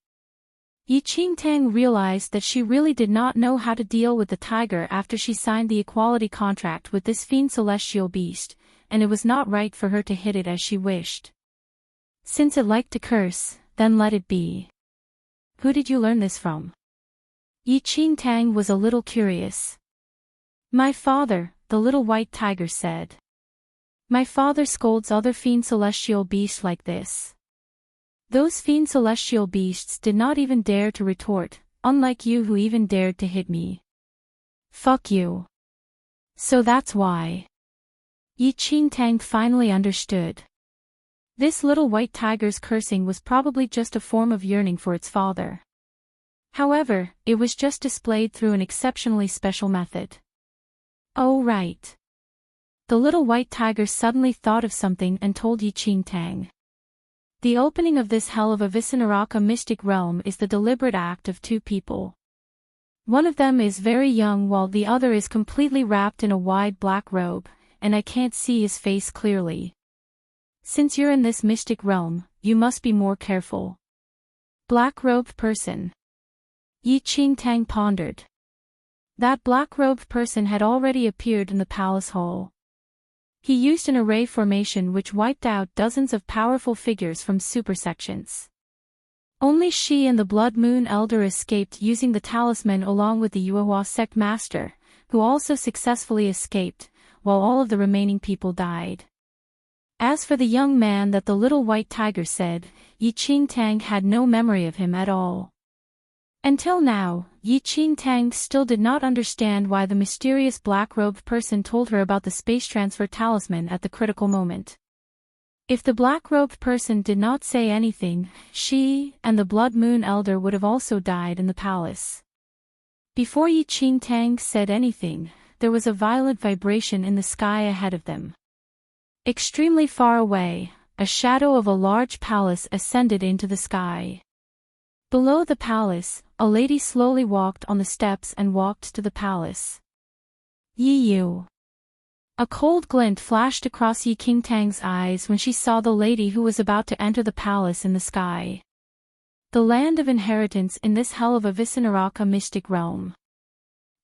Yi Qingtang realized that she really did not know how to deal with the tiger after she signed the equality contract with this Fiendcelestial beast, and it was not right for her to hit it as she wished. Since it liked to curse, then let it be. Who did you learn this from? Yi Qingtang was a little curious. My father, the little white tiger said. My father scolds other Fiendcelestial beasts like this. Those Fiendcelestial beasts did not even dare to retort, unlike you who even dared to hit me. Fuck you. So that's why. Yi Qingtang finally understood. This little white tiger's cursing was probably just a form of yearning for its father. However, it was just displayed through an exceptionally special method. Oh right. The little white tiger suddenly thought of something and told Yi Qingtang. The opening of this hell of a Visinaraka mystic realm is the deliberate act of two people. One of them is very young while the other is completely wrapped in a wide black robe, and I can't see his face clearly. Since you're in this mystic realm, you must be more careful. Black-robed person. Yi Qingtang pondered. That black-robed person had already appeared in the palace hall. He used an array formation which wiped out dozens of powerful figures from supersections. Only she and the Blood Moon Elder escaped using the talisman along with the Yuehua sect master, who also successfully escaped, while all of the remaining people died. As for the young man that the little white tiger said, Enchanting had no memory of him at all. Until now, Enchanting still did not understand why the mysterious black-robed person told her about the space transfer talisman at the critical moment. If the black-robed person did not say anything, she and the Blood Moon Elder would have also died in the palace. Before Enchanting said anything, there was a violent vibration in the sky ahead of them. Extremely far away, a shadow of a large palace ascended into the sky. Below the palace, a lady slowly walked on the steps and walked to the palace. Yu. A cold glint flashed across Enchanting's eyes when she saw the lady who was about to enter the palace in the sky. The land of inheritance in this hell of a Visinaraka mystic realm.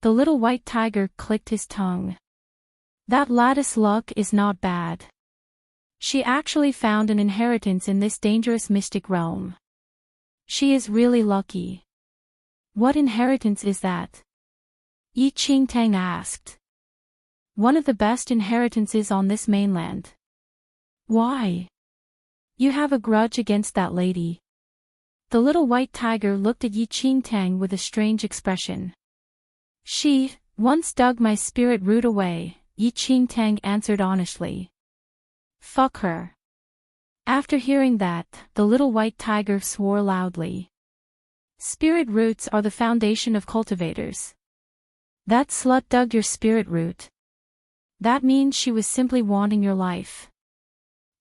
The little white tiger clicked his tongue. That lattice luck is not bad. She actually found an inheritance in this dangerous mystic realm. She is really lucky. What inheritance is that? Enchanting asked. One of the best inheritances on this mainland. Why? You have a grudge against that lady. The little white tiger looked at Enchanting with a strange expression. She once dug my spirit root away, Enchanting answered honestly. Fuck her. After hearing that, the little white tiger swore loudly. Spirit roots are the foundation of cultivators. That slut dug your spirit root. That means she was simply wanting your life.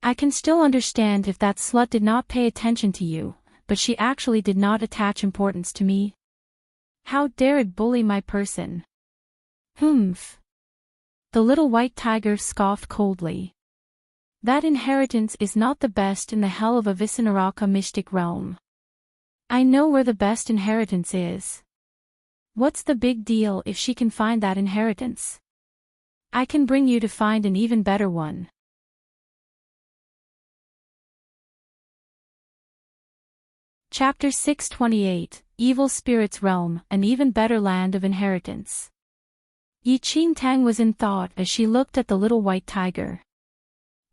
I can still understand if that slut did not pay attention to you, but she actually did not attach importance to me. How dare it bully my person? Humph. The little white tiger scoffed coldly. That inheritance is not the best in the hell of a Visinaraka mystic realm. I know where the best inheritance is. What's the big deal if she can find that inheritance? I can bring you to find an even better one. Chapter 628, Evil Spirits Realm, an even better land of inheritance. Enchanting was in thought as she looked at the little white tiger.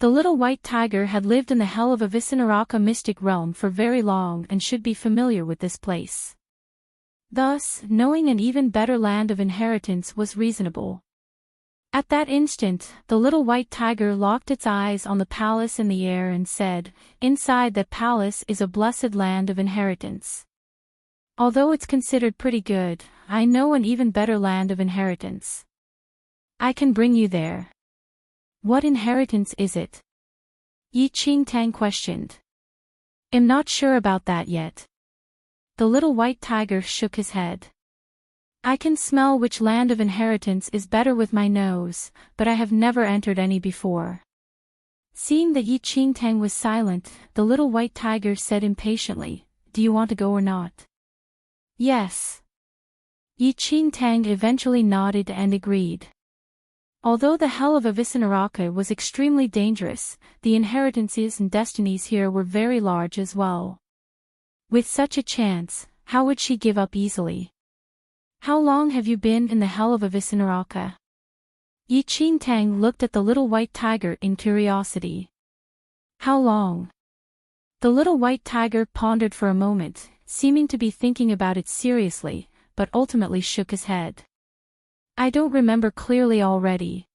The little white tiger had lived in the hell of a Visinaraka mystic realm for very long and should be familiar with this place. Thus, knowing an even better land of inheritance was reasonable. At that instant, the little white tiger locked its eyes on the palace in the air and said, inside that palace is a blessed land of inheritance. Although it's considered pretty good, I know an even better land of inheritance. I can bring you there. What inheritance is it? Enchanting questioned. I'm not sure about that yet. The little white tiger shook his head. I can smell which land of inheritance is better with my nose, but I have never entered any before. Seeing that Enchanting was silent, the little white tiger said impatiently, do you want to go or not? Yes. Enchanting eventually nodded and agreed. Although the hell of a Visinaraka was extremely dangerous, the inheritances and destinies here were very large as well. With such a chance, how would she give up easily? How long have you been in the hell of a Visinaraka? Enchanting looked at the little white tiger in curiosity. How long? The little white tiger pondered for a moment, seeming to be thinking about it seriously, but ultimately shook his head. I don't remember clearly already.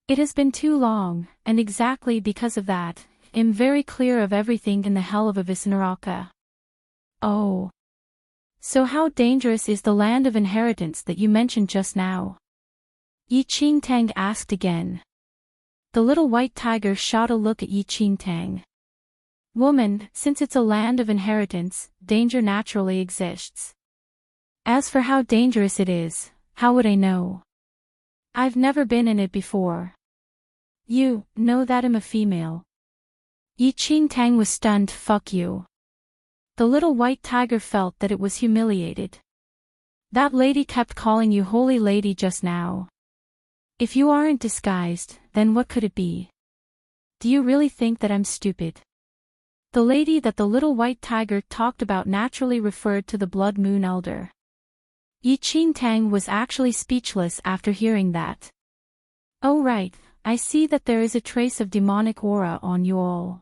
It has been too long, and exactly because of that, I'm very clear of everything in the hell of a Visinaraka. Oh. So how dangerous is the land of inheritance that you mentioned just now? Enchanting asked again. The little white tiger shot a look at Enchanting. Woman, since it's a land of inheritance, danger naturally exists. As for how dangerous it is, how would I know? I've never been in it before. You know that I'm a female. Enchanting was stunned. Fuck you. The little white tiger felt that it was humiliated. That lady kept calling you holy lady just now. If you aren't disguised, then what could it be? Do you really think that I'm stupid? The lady that the little white tiger talked about naturally referred to the Blood Moon Elder. Enchanting was actually speechless after hearing that. Oh right, I see that there is a trace of demonic aura on you all.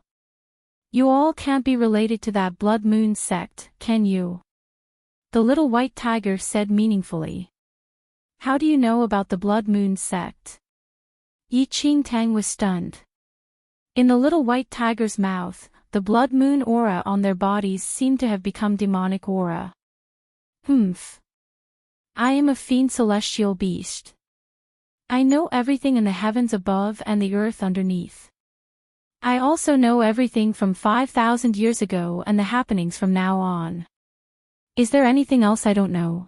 You all can't be related to that Blood Moon sect, can you? The little white tiger said meaningfully. How do you know about the Blood Moon sect? Enchanting was stunned. In the little white tiger's mouth, the blood moon aura on their bodies seemed to have become demonic aura. Humph. I am a Fiendcelestial beast. I know everything in the heavens above and the earth underneath. I also know everything from 5,000 years ago and the happenings from now on. Is there anything else I don't know?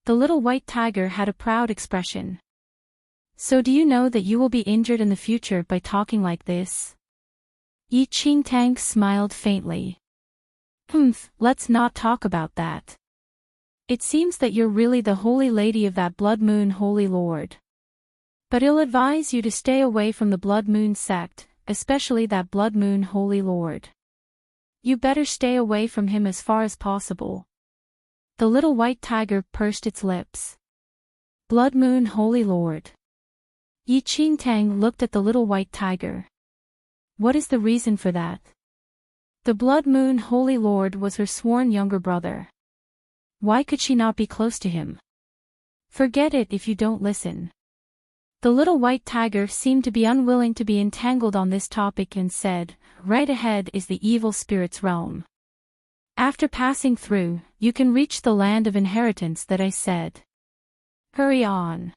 The little white tiger had a proud expression. So do you know that you will be injured in the future by talking like this? Enchanting smiled faintly. Humph, let's not talk about that. It seems that you're really the holy lady of that Blood Moon Holy Lord. But I'll advise you to stay away from the Blood Moon sect, especially that Blood Moon Holy Lord. You better stay away from him as far as possible. The little white tiger pursed its lips. Blood Moon Holy Lord. Enchanting looked at the little white tiger. What is the reason for that? The Blood Moon Holy Lord was her sworn younger brother. Why could she not be close to him? Forget it if you don't listen. The little white tiger seemed to be unwilling to be entangled on this topic and said, right ahead is the evil spirit's realm. After passing through, you can reach the land of inheritance that I said. Hurry on.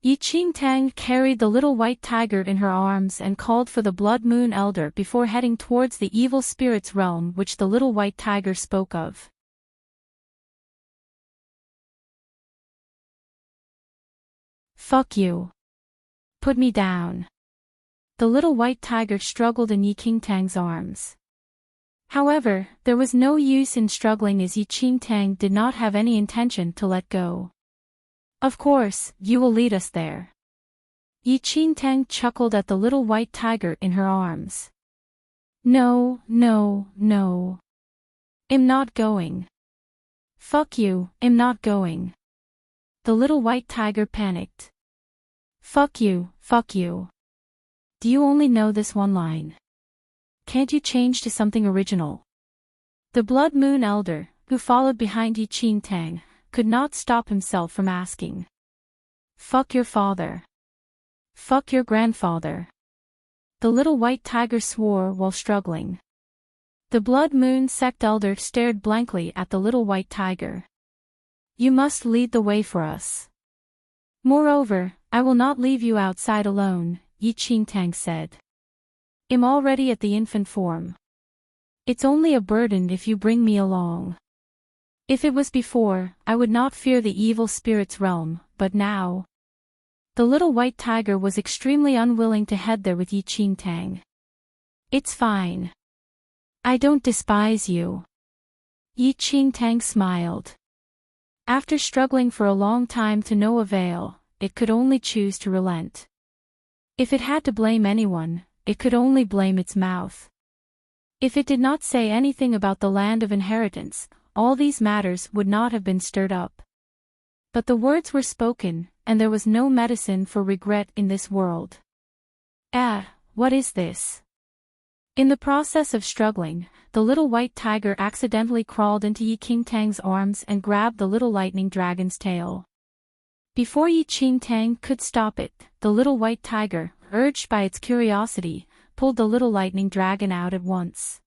Enchanting carried the little white tiger in her arms and called for the Blood Moon Elder before heading towards the evil spirit's realm which the little white tiger spoke of. Fuck you. Put me down. The little white tiger struggled in Enchanting's arms. However, there was no use in struggling as Enchanting did not have any intention to let go. Of course, you will lead us there. Enchanting chuckled at the little white tiger in her arms. No, no, no. I'm not going. Fuck you, I'm not going. The little white tiger panicked. Fuck you, fuck you. Do you only know this one line? Can't you change to something original? The Blood Moon Elder, who followed behind Enchanting, could not stop himself from asking. Fuck your father. Fuck your grandfather. The little white tiger swore while struggling. The Blood Moon sect elder stared blankly at the little white tiger. You must lead the way for us. Moreover, I will not leave you outside alone, Enchanting said. I'm already at the infant form. It's only a burden if you bring me along. If it was before, I would not fear the evil spirit's realm, but now. The little white tiger was extremely unwilling to head there with Enchanting. It's fine. I don't despise you. Enchanting smiled. After struggling for a long time to no avail, it could only choose to relent. If it had to blame anyone, it could only blame its mouth. If it did not say anything about the land of inheritance, all these matters would not have been stirred up. But the words were spoken, and there was no medicine for regret in this world. What is this? In the process of struggling, the little white tiger accidentally crawled into Enchanting's arms and grabbed the little lightning dragon's tail. Before Enchanting could stop it, the little white tiger, urged by its curiosity, pulled the little lightning dragon out at once.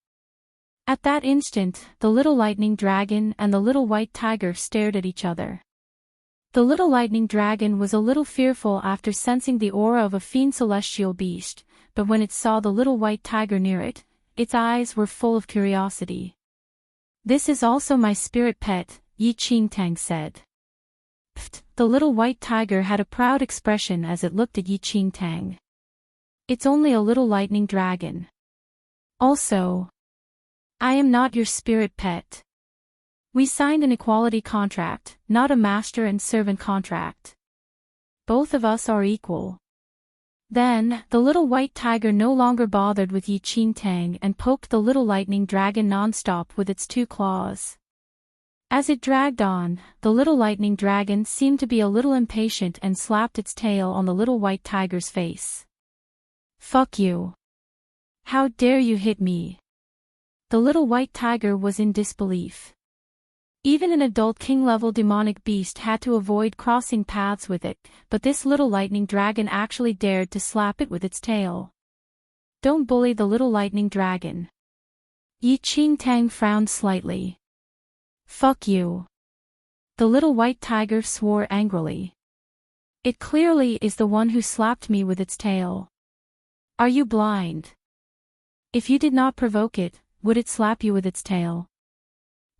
At that instant, the little lightning dragon and the little white tiger stared at each other. The little lightning dragon was a little fearful after sensing the aura of a Fiendcelestial beast, but when it saw the little white tiger near it, its eyes were full of curiosity. This is also my spirit pet, Enchanting said. Pfft, the little white tiger had a proud expression as it looked at Enchanting. It's only a little lightning dragon. Also, I am not your spirit pet. We signed an equality contract, not a master and servant contract. Both of us are equal. Then, the little white tiger no longer bothered with Enchanting and poked the little lightning dragon non-stop with its two claws. As it dragged on, the little lightning dragon seemed to be a little impatient and slapped its tail on the little white tiger's face. "Fuck you. How dare you hit me?" The little white tiger was in disbelief. Even an adult king-level demonic beast had to avoid crossing paths with it, but this little lightning dragon actually dared to slap it with its tail. "Don't bully the little lightning dragon." Enchanting frowned slightly. "Fuck you." The little white tiger swore angrily. "It clearly is the one who slapped me with its tail. Are you blind? If you did not provoke it, would it slap you with its tail?"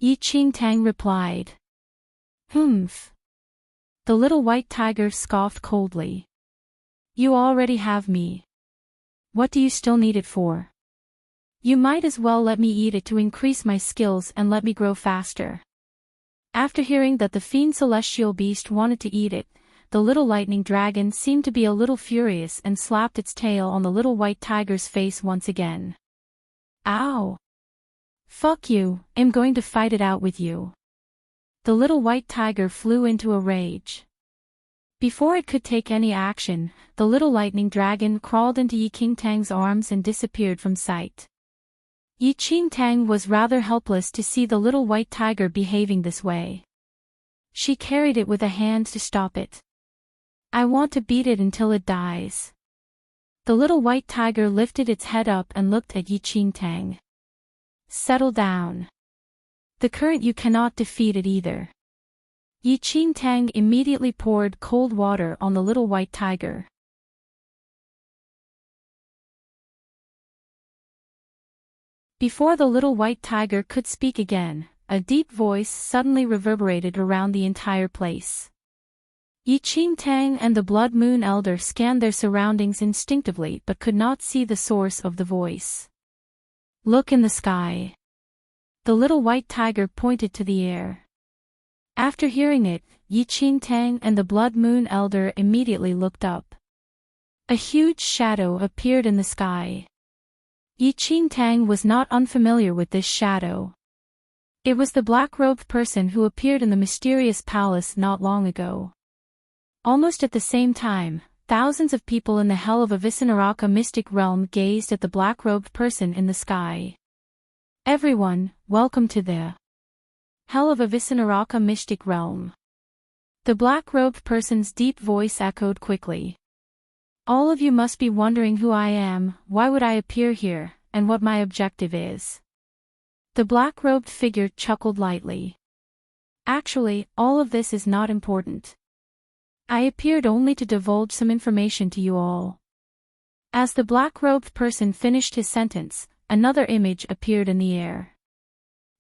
Enchanting replied. "Humph." The little white tiger scoffed coldly. "You already have me. What do you still need it for? You might as well let me eat it to increase my skills and let me grow faster." After hearing that the Fiendcelestial beast wanted to eat it, the little lightning dragon seemed to be a little furious and slapped its tail on the little white tiger's face once again. "Ow! Fuck you, I'm going to fight it out with you." The little white tiger flew into a rage. Before it could take any action, the little lightning dragon crawled into Enchanting's arms and disappeared from sight. Enchanting was rather helpless to see the little white tiger behaving this way. She carried it with a hand to stop it. "I want to beat it until it dies." The little white tiger lifted its head up and looked at Enchanting. "Settle down. The current you cannot defeat it either." Enchanting immediately poured cold water on the little white tiger. Before the little white tiger could speak again, a deep voice suddenly reverberated around the entire place. Enchanting and the Blood Moon Elder scanned their surroundings instinctively but could not see the source of the voice. "Look in the sky." The little white tiger pointed to the air. After hearing it, Enchanting and the Blood Moon Elder immediately looked up. A huge shadow appeared in the sky. Enchanting was not unfamiliar with this shadow. It was the black-robed person who appeared in the mysterious palace not long ago. Almost at the same time, thousands of people in the Hell of Avicenaraka mystic realm gazed at the black-robed person in the sky. "Everyone, welcome to the Hell of Avicenaraka mystic realm." The black-robed person's deep voice echoed quickly. "All of you must be wondering who I am, why would I appear here, and what my objective is." The black-robed figure chuckled lightly. "Actually, all of this is not important. I appeared only to divulge some information to you all." As the black-robed person finished his sentence, another image appeared in the air.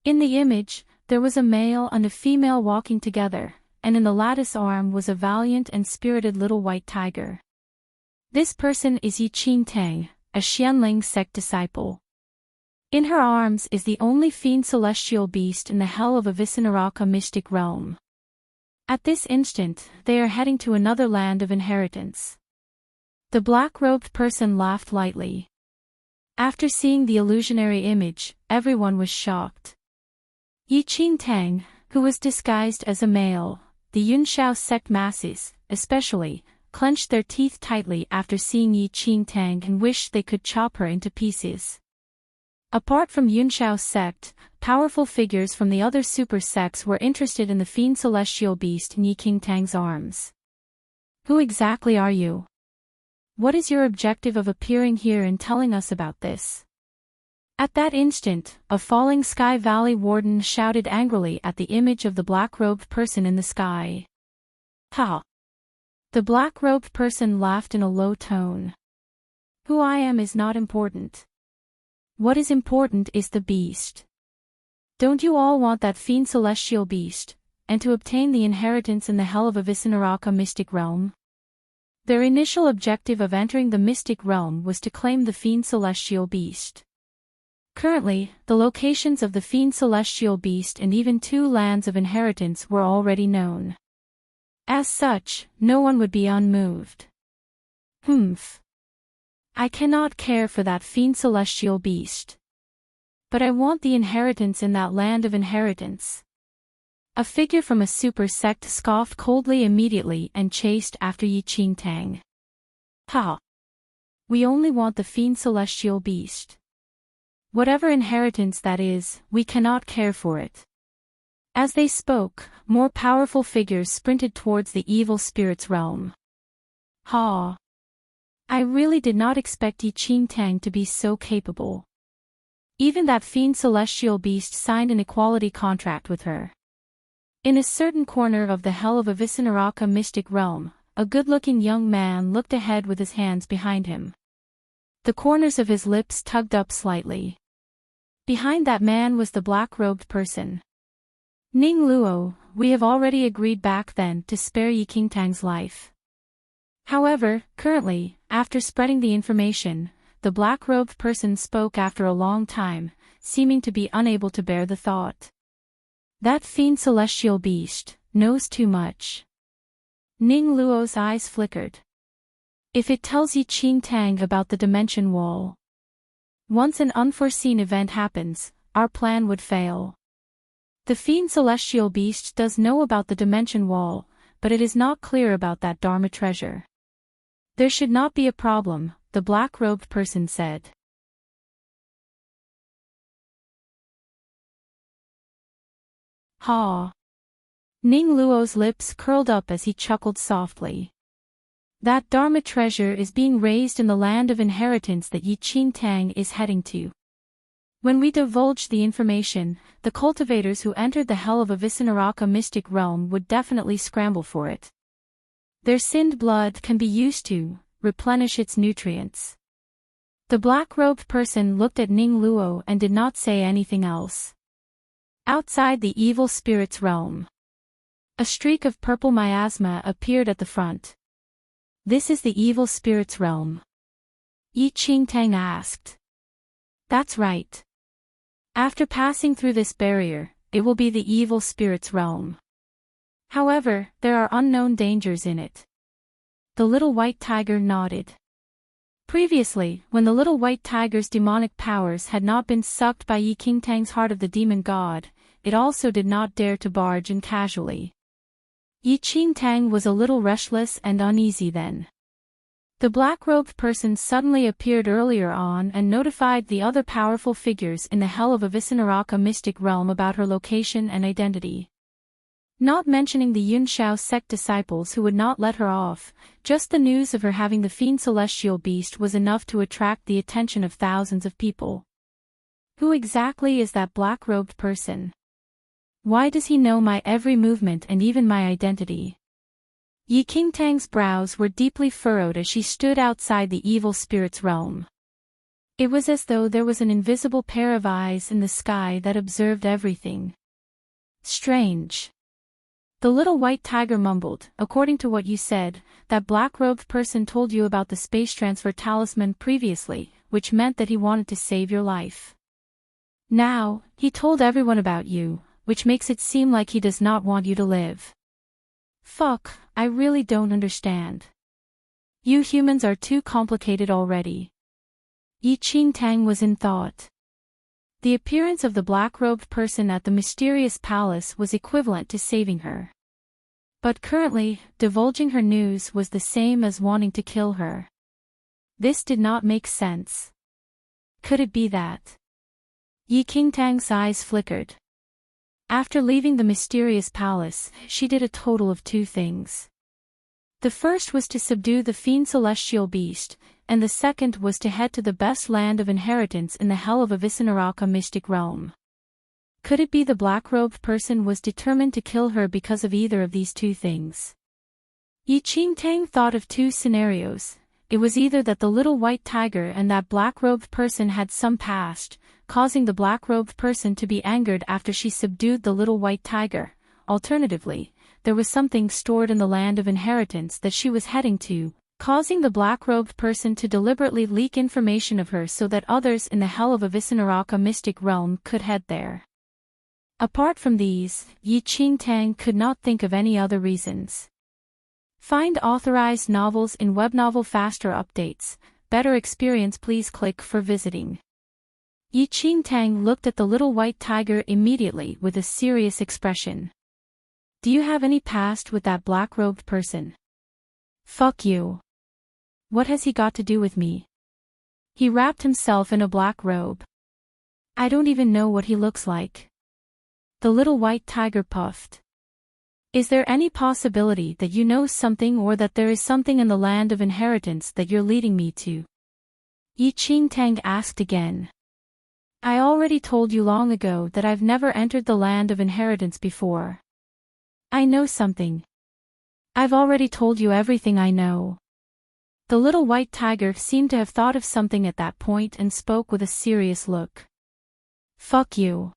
In the image, there was a male and a female walking together, and in the lattice arm was a valiant and spirited little white tiger. This person is Enchanting, a Xianling sect disciple. In her arms is the only Fiendcelestial beast in the Hell of Avicenaraka mystic realm. At this instant, they are heading to another land of inheritance. The black-robed person laughed lightly. After seeing the illusionary image, everyone was shocked. Enchanting, who was disguised as a male, the Yunshao sect masses, especially, clenched their teeth tightly after seeing Enchanting and wished they could chop her into pieces. Apart from Yunshao sect, powerful figures from the other super sects were interested in the Fiendcelestial beast in Enchanting's arms. "Who exactly are you? What is your objective of appearing here and telling us about this?" At that instant, a falling Sky Valley warden shouted angrily at the image of the black-robed person in the sky. "Ha!" The black-robed person laughed in a low tone. "Who I am is not important. What is important is the beast. Don't you all want that Fiendcelestial beast, and to obtain the inheritance in the Hell of Avicenaraka mystic realm?" Their initial objective of entering the mystic realm was to claim the Fiendcelestial beast. Currently, the locations of the Fiendcelestial beast and even 2 lands of inheritance were already known. As such, no one would be unmoved. "Humph. I cannot care for that Fiendcelestial beast. But I want the inheritance in that land of inheritance." A figure from a super sect scoffed coldly immediately and chased after Enchanting. Ha! We only want the Fiendcelestial beast. Whatever inheritance that is, we cannot care for it. As they spoke, more powerful figures sprinted towards the evil spirit's realm. Ha! I really did not expect Enchanting to be so capable. Even that Fiendcelestial beast signed an equality contract with her. In a certain corner of the hell of Avicenaraka mystic realm, a good-looking young man looked ahead with his hands behind him. The corners of his lips tugged up slightly. Behind that man was the black-robed person. Ning Luo, we have already agreed back then to spare Enchanting's life. However, currently, after spreading the information, the black-robed person spoke after a long time, seeming to be unable to bear the thought. That Fiendcelestial beast knows too much. Ning Luo's eyes flickered. If it tells Enchanting about the dimension wall, once an unforeseen event happens, our plan would fail. The Fiendcelestial beast does know about the dimension wall, but it is not clear about that Dharma treasure. There should not be a problem, the black-robed person said. Ha! Ning Luo's lips curled up as he chuckled softly. That Dharma treasure is being raised in the land of inheritance that Enchanting is heading to. When we divulged the information, the cultivators who entered the hell of Avicenaraka mystic realm would definitely scramble for it. Their sinned blood can be used to replenish its nutrients. The black-robed person looked at Ning Luo and did not say anything else. Outside the evil spirit's realm, a streak of purple miasma appeared at the front. This is the evil spirit's realm? Enchanting asked. That's right. After passing through this barrier, it will be the evil spirit's realm. However, there are unknown dangers in it. The little white tiger nodded. Previously, when the little white tiger's demonic powers had not been sucked by Enchanting's heart of the demon god, it also did not dare to barge in casually. Enchanting was a little restless and uneasy then. The black-robed person suddenly appeared earlier on and notified the other powerful figures in the hell of Avicenaraka mystic realm about her location and identity. Not mentioning the Yunshao sect disciples who would not let her off, just the news of her having the Fiendcelestial beast was enough to attract the attention of thousands of people. Who exactly is that black-robed person? Why does he know my every movement and even my identity? Enchanting's brows were deeply furrowed as she stood outside the evil spirit's realm. It was as though there was an invisible pair of eyes in the sky that observed everything. Strange. The little white tiger mumbled, according to what you said, that black-robed person told you about the space transfer talisman previously, which meant that he wanted to save your life. Now, he told everyone about you, which makes it seem like he does not want you to live. Fuck, I really don't understand. You humans are too complicated already. Enchanting was in thought. The appearance of the black-robed person at the mysterious palace was equivalent to saving her. But currently, divulging her news was the same as wanting to kill her. This did not make sense. Could it be that? Enchanting's eyes flickered. After leaving the mysterious palace, she did a total of 2 things. The first was to subdue the Fiendcelestial beast, and the second was to head to the best land of inheritance in the hell of Avicenaraka mystic realm. Could it be the black-robed person was determined to kill her because of either of these 2 things? Enchanting thought of 2 scenarios. It was either that the little white tiger and that black-robed person had some past, causing the black-robed person to be angered after she subdued the little white tiger. Alternatively, there was something stored in the land of inheritance that she was heading to, causing the black-robed person to deliberately leak information of her so that others in the hell of Avicenaraka mystic realm could head there. Apart from these, Enchanting could not think of any other reasons. Find authorized novels in Webnovel Faster Updates. Better experience, please click for visiting. Enchanting looked at the little white tiger immediately with a serious expression. Do you have any past with that black-robed person? Fuck you. What has he got to do with me? He wrapped himself in a black robe. I don't even know what he looks like. The little white tiger puffed. Is there any possibility that you know something or that there is something in the land of inheritance that you're leading me to? Enchanting asked again. I already told you long ago that I've never entered the land of inheritance before. I know something. I've already told you everything I know. The little white tiger seemed to have thought of something at that point and spoke with a serious look. Fuck you.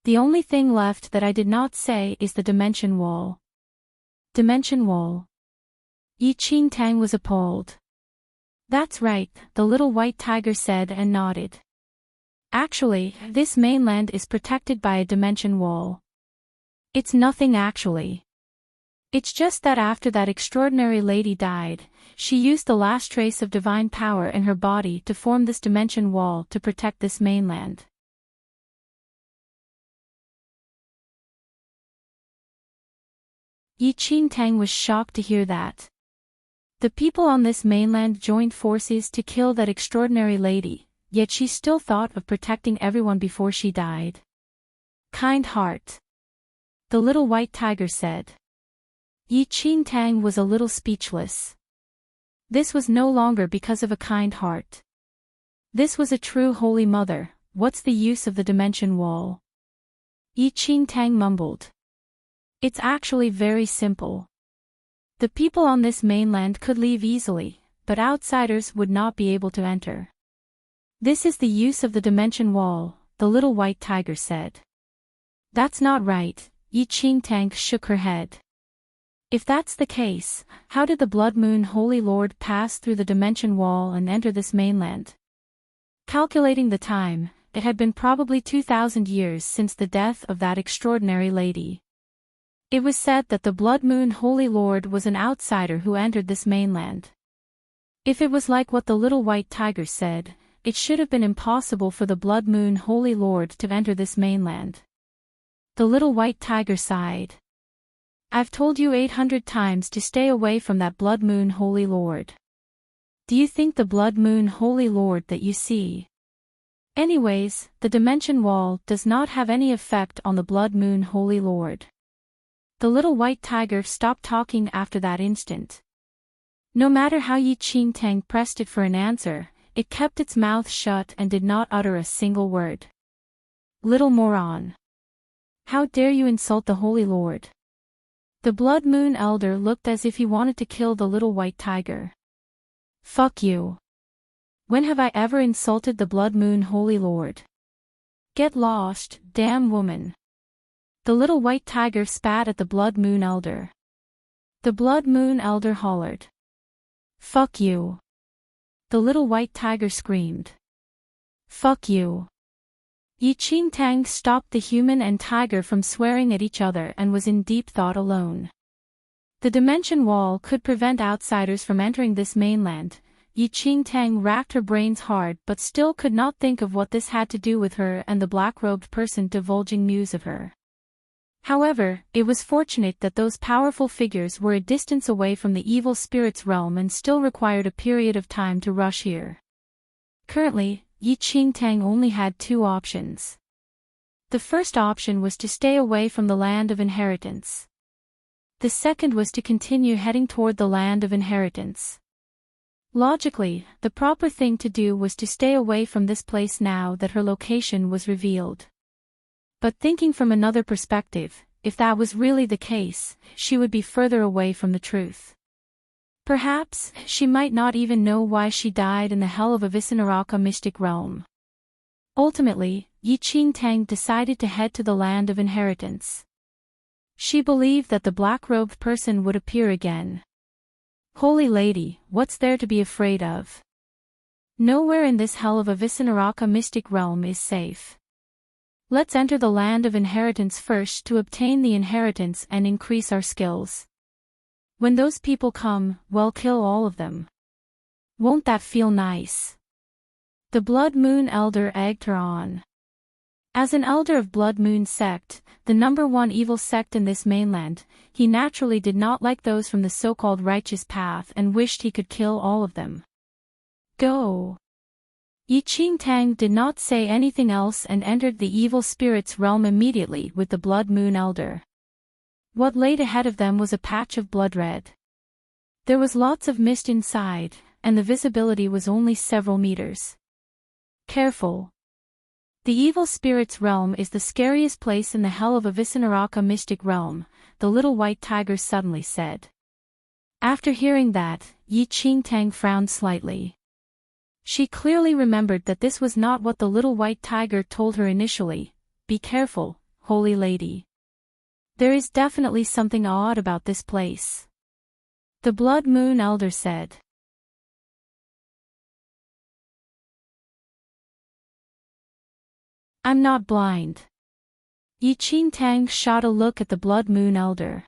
The only thing left that I did not say is the dimension wall. Dimension wall. Enchanting was appalled. That's right, the little white tiger said and nodded. Actually, this mainland is protected by a dimension wall. It's nothing actually. It's just that after that extraordinary lady died, she used the last trace of divine power in her body to form this dimension wall to protect this mainland. Enchanting was shocked to hear that. The people on this mainland joined forces to kill that extraordinary lady, yet she still thought of protecting everyone before she died. Kind heart. The little white tiger said. Enchanting was a little speechless. This was no longer because of a kind heart. This was a true holy mother. What's the use of the dimension wall? Enchanting mumbled. It's actually very simple. The people on this mainland could leave easily, but outsiders would not be able to enter. This is the use of the dimension wall, the little white tiger said. That's not right, Enchanting shook her head. If that's the case, how did the Blood Moon Holy Lord pass through the dimension wall and enter this mainland? Calculating the time, it had been probably 2,000 years since the death of that extraordinary lady. It was said that the Blood Moon Holy Lord was an outsider who entered this mainland. If it was like what the little white tiger said, it should have been impossible for the Blood Moon Holy Lord to enter this mainland. The little white tiger sighed. I've told you 800 times to stay away from that Blood Moon Holy Lord. Do you think the Blood Moon Holy Lord that you see? Anyways, the dimension wall does not have any effect on the Blood Moon Holy Lord. The little white tiger stopped talking after that instant. No matter how Enchanting pressed it for an answer, it kept its mouth shut and did not utter a single word. Little moron. How dare you insult the Holy Lord? The Blood Moon Elder looked as if he wanted to kill the little white tiger. Fuck you. When have I ever insulted the Blood Moon Holy Lord? Get lost, damn woman. The little white tiger spat at the Blood Moon Elder. The Blood Moon Elder hollered. Fuck you. The little white tiger screamed. Fuck you. Enchanting stopped the human and tiger from swearing at each other and was in deep thought alone. The dimension wall could prevent outsiders from entering this mainland. Enchanting racked her brains hard but still could not think of what this had to do with her and the black-robed person divulging news of her. However, it was fortunate that those powerful figures were a distance away from the evil spirit's realm and still required a period of time to rush here. Currently, Enchanting only had two options. The first option was to stay away from the land of inheritance. The second was to continue heading toward the land of inheritance. Logically, the proper thing to do was to stay away from this place now that her location was revealed. But thinking from another perspective, if that was really the case, she would be further away from the truth. Perhaps, she might not even know why she died in the hell of a Visnaraka mystic realm. Ultimately, Enchanting decided to head to the land of inheritance. She believed that the black-robed person would appear again. Holy Lady, what's there to be afraid of? Nowhere in this hell of a Visnaraka mystic realm is safe. Let's enter the land of inheritance first to obtain the inheritance and increase our skills. When those people come, we'll kill all of them. Won't that feel nice? The Blood Moon Elder egged her on. As an elder of Blood Moon sect, the #1 evil sect in this mainland, he naturally did not like those from the so-called righteous path and wished he could kill all of them. Go! Enchanting did not say anything else and entered the evil spirit's realm immediately with the Blood Moon Elder. What laid ahead of them was a patch of blood red. There was lots of mist inside, and the visibility was only several meters. Careful! The evil spirit's realm is the scariest place in the hell of a Visinaraka mystic realm, the little white tiger suddenly said. After hearing that, Enchanting frowned slightly. She clearly remembered that this was not what the little white tiger told her initially. Be careful, holy lady. There is definitely something odd about this place. The Blood Moon Elder said. I'm not blind. Enchanting shot a look at the Blood Moon Elder.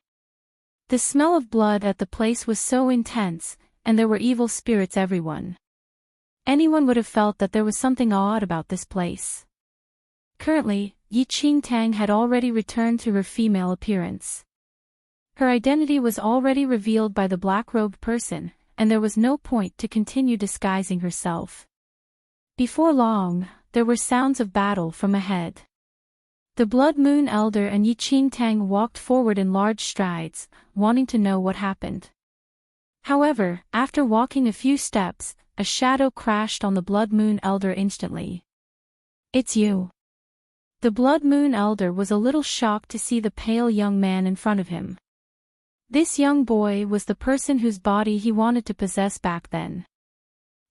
The smell of blood at the place was so intense, and there were evil spirits everyone. Anyone would have felt that there was something odd about this place. Currently, Enchanting had already returned to her female appearance. Her identity was already revealed by the black-robed person, and there was no point to continue disguising herself. Before long, there were sounds of battle from ahead. The Blood Moon Elder and Enchanting walked forward in large strides, wanting to know what happened. However, after walking a few steps, a shadow crashed on the Blood Moon Elder instantly. It's you. The Blood Moon Elder was a little shocked to see the pale young man in front of him. This young boy was the person whose body he wanted to possess back then.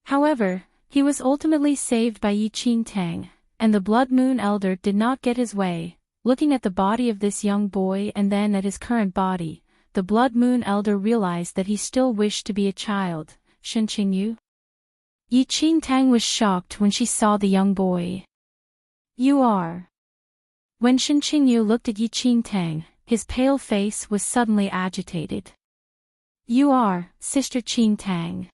However, he was ultimately saved by Enchanting, and the Blood Moon Elder did not get his way. Looking at the body of this young boy and then at his current body, the Blood Moon Elder realized that he still wished to be a child. Shen Qingyu? Enchanting was shocked when she saw the young boy. You are. When Shen Qingyu looked at Enchanting, his pale face was suddenly agitated. You are, Sister Enchanting.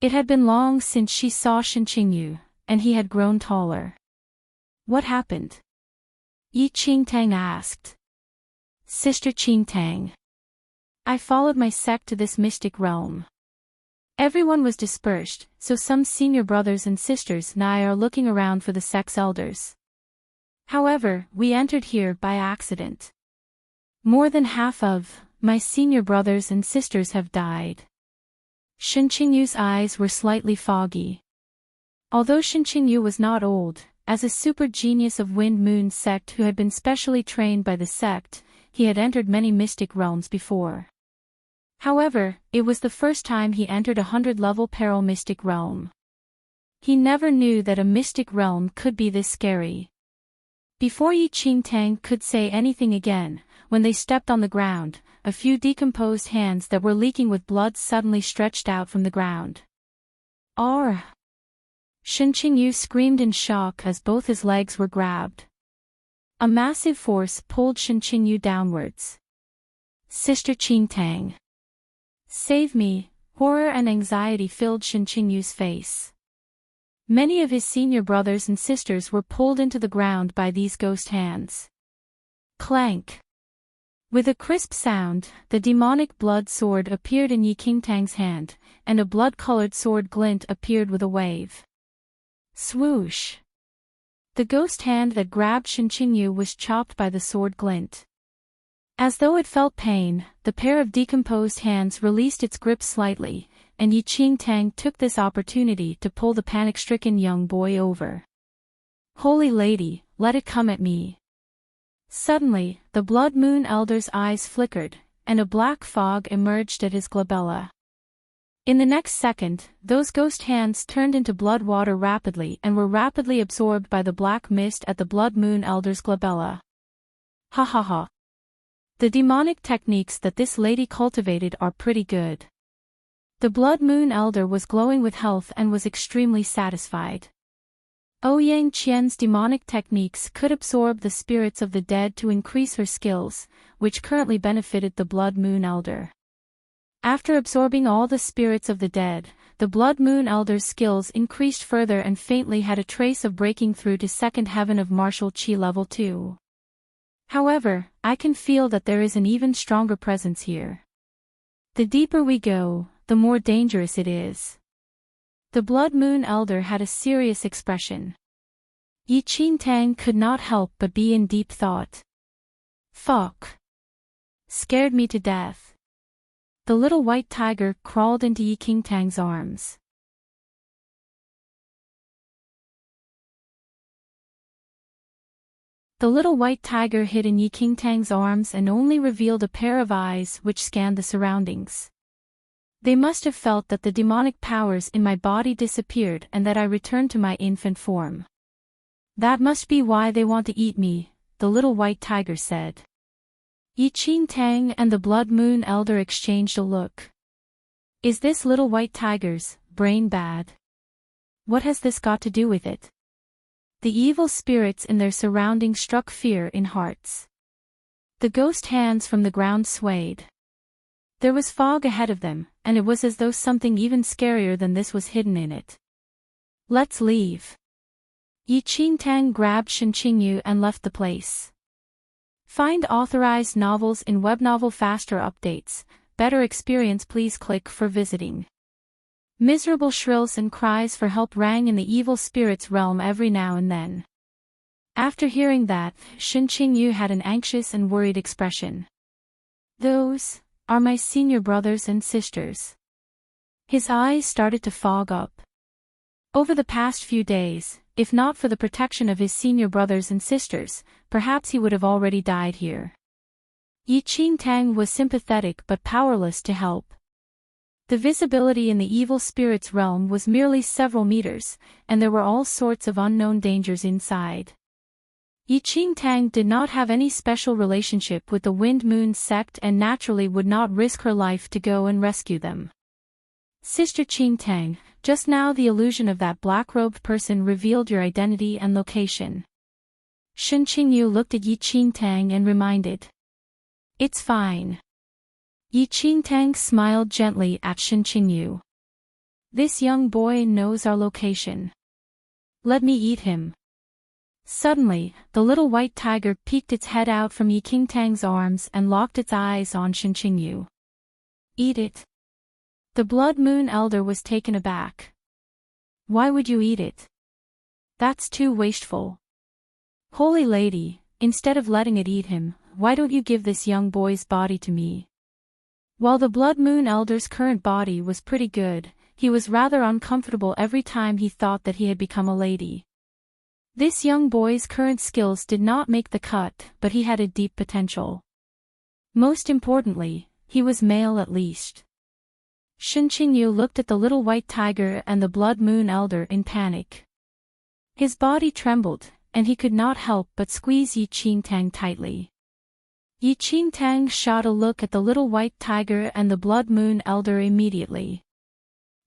It had been long since she saw Shen Qingyu, and he had grown taller. What happened? Enchanting asked. Sister Enchanting. I followed my sect to this mystic realm. Everyone was dispersed, so some senior brothers and sisters and I are looking around for the sect's elders. However, we entered here by accident. More than half of my senior brothers and sisters have died. Shen Qingyu's eyes were slightly foggy. Although Shen Qingyu was not old, as a super genius of Wind Moon sect who had been specially trained by the sect, he had entered many mystic realms before. However, it was the first time he entered a 100-level peril mystic realm. He never knew that a mystic realm could be this scary. Before Enchanting could say anything again, when they stepped on the ground, a few decomposed hands that were leaking with blood suddenly stretched out from the ground. Arr! Shen Qingyu screamed in shock as both his legs were grabbed. A massive force pulled Shen Qingyu downwards. Sister Enchanting. Save me! Horror and anxiety filled Shen Qingyu's face. Many of his senior brothers and sisters were pulled into the ground by these ghost hands. Clank! With a crisp sound, the demonic blood sword appeared in Enchanting's hand, and a blood-colored sword glint appeared with a wave. Swoosh! The ghost hand that grabbed Shen Qingyu was chopped by the sword glint. As though it felt pain, the pair of decomposed hands released its grip slightly, and Enchanting took this opportunity to pull the panic-stricken young boy over. Holy lady, let it come at me. Suddenly, the Blood Moon Elder's eyes flickered, and a black fog emerged at his glabella. In the next second, those ghost hands turned into blood water rapidly and were rapidly absorbed by the black mist at the Blood Moon Elder's glabella. Ha ha ha. The demonic techniques that this lady cultivated are pretty good. The Blood Moon Elder was glowing with health and was extremely satisfied. Ouyang Qian's demonic techniques could absorb the spirits of the dead to increase her skills, which currently benefited the Blood Moon Elder. After absorbing all the spirits of the dead, the Blood Moon Elder's skills increased further and faintly had a trace of breaking through to second heaven of martial chi level 2. However, I can feel that there is an even stronger presence here. The deeper we go, the more dangerous it is. The Blood Moon Elder had a serious expression. Enchanting could not help but be in deep thought. Fuck. Scared me to death. The little white tiger crawled into Enchanting's arms. The little white tiger hid in Enchanting's arms and only revealed a pair of eyes which scanned the surroundings. They must have felt that the demonic powers in my body disappeared and that I returned to my infant form. That must be why they want to eat me, the little white tiger said. Enchanting and the Blood Moon Elder exchanged a look. Is this little white tiger's brain bad? What has this got to do with it? The evil spirits in their surroundings struck fear in hearts. The ghost hands from the ground swayed. There was fog ahead of them, and it was as though something even scarier than this was hidden in it. Let's leave. Enchanting grabbed Shen Qingyu and left the place. Find authorized novels in Webnovel Faster Updates. Better experience, please click for visiting. Miserable shrills and cries for help rang in the evil spirit's realm every now and then. After hearing that, Shen Qingyu had an anxious and worried expression. Those are my senior brothers and sisters. His eyes started to fog up. Over the past few days, if not for the protection of his senior brothers and sisters, perhaps he would have already died here. Enchanting was sympathetic but powerless to help. The visibility in the evil spirit's realm was merely several meters, and there were all sorts of unknown dangers inside. Enchanting did not have any special relationship with the Wind Moon sect and naturally would not risk her life to go and rescue them. Sister Enchanting, just now the illusion of that black-robed person revealed your identity and location. Shen Qingyu looked at Enchanting and reminded. It's fine. Enchanting smiled gently at Shen Qingyu. This young boy knows our location. Let me eat him. Suddenly, the little white tiger peeked its head out from Enchanting's arms and locked its eyes on Shen Qingyu. Eat it. The Blood Moon Elder was taken aback. Why would you eat it? That's too wasteful. Holy Lady, instead of letting it eat him, why don't you give this young boy's body to me? While the Blood Moon Elder's current body was pretty good, he was rather uncomfortable every time he thought that he had become a lady. This young boy's current skills did not make the cut, but he had a deep potential. Most importantly, he was male at least. Shen Qingyu looked at the little white tiger and the Blood Moon Elder in panic. His body trembled, and he could not help but squeeze Enchanting tightly. Enchanting shot a look at the little white tiger and the Blood Moon Elder immediately.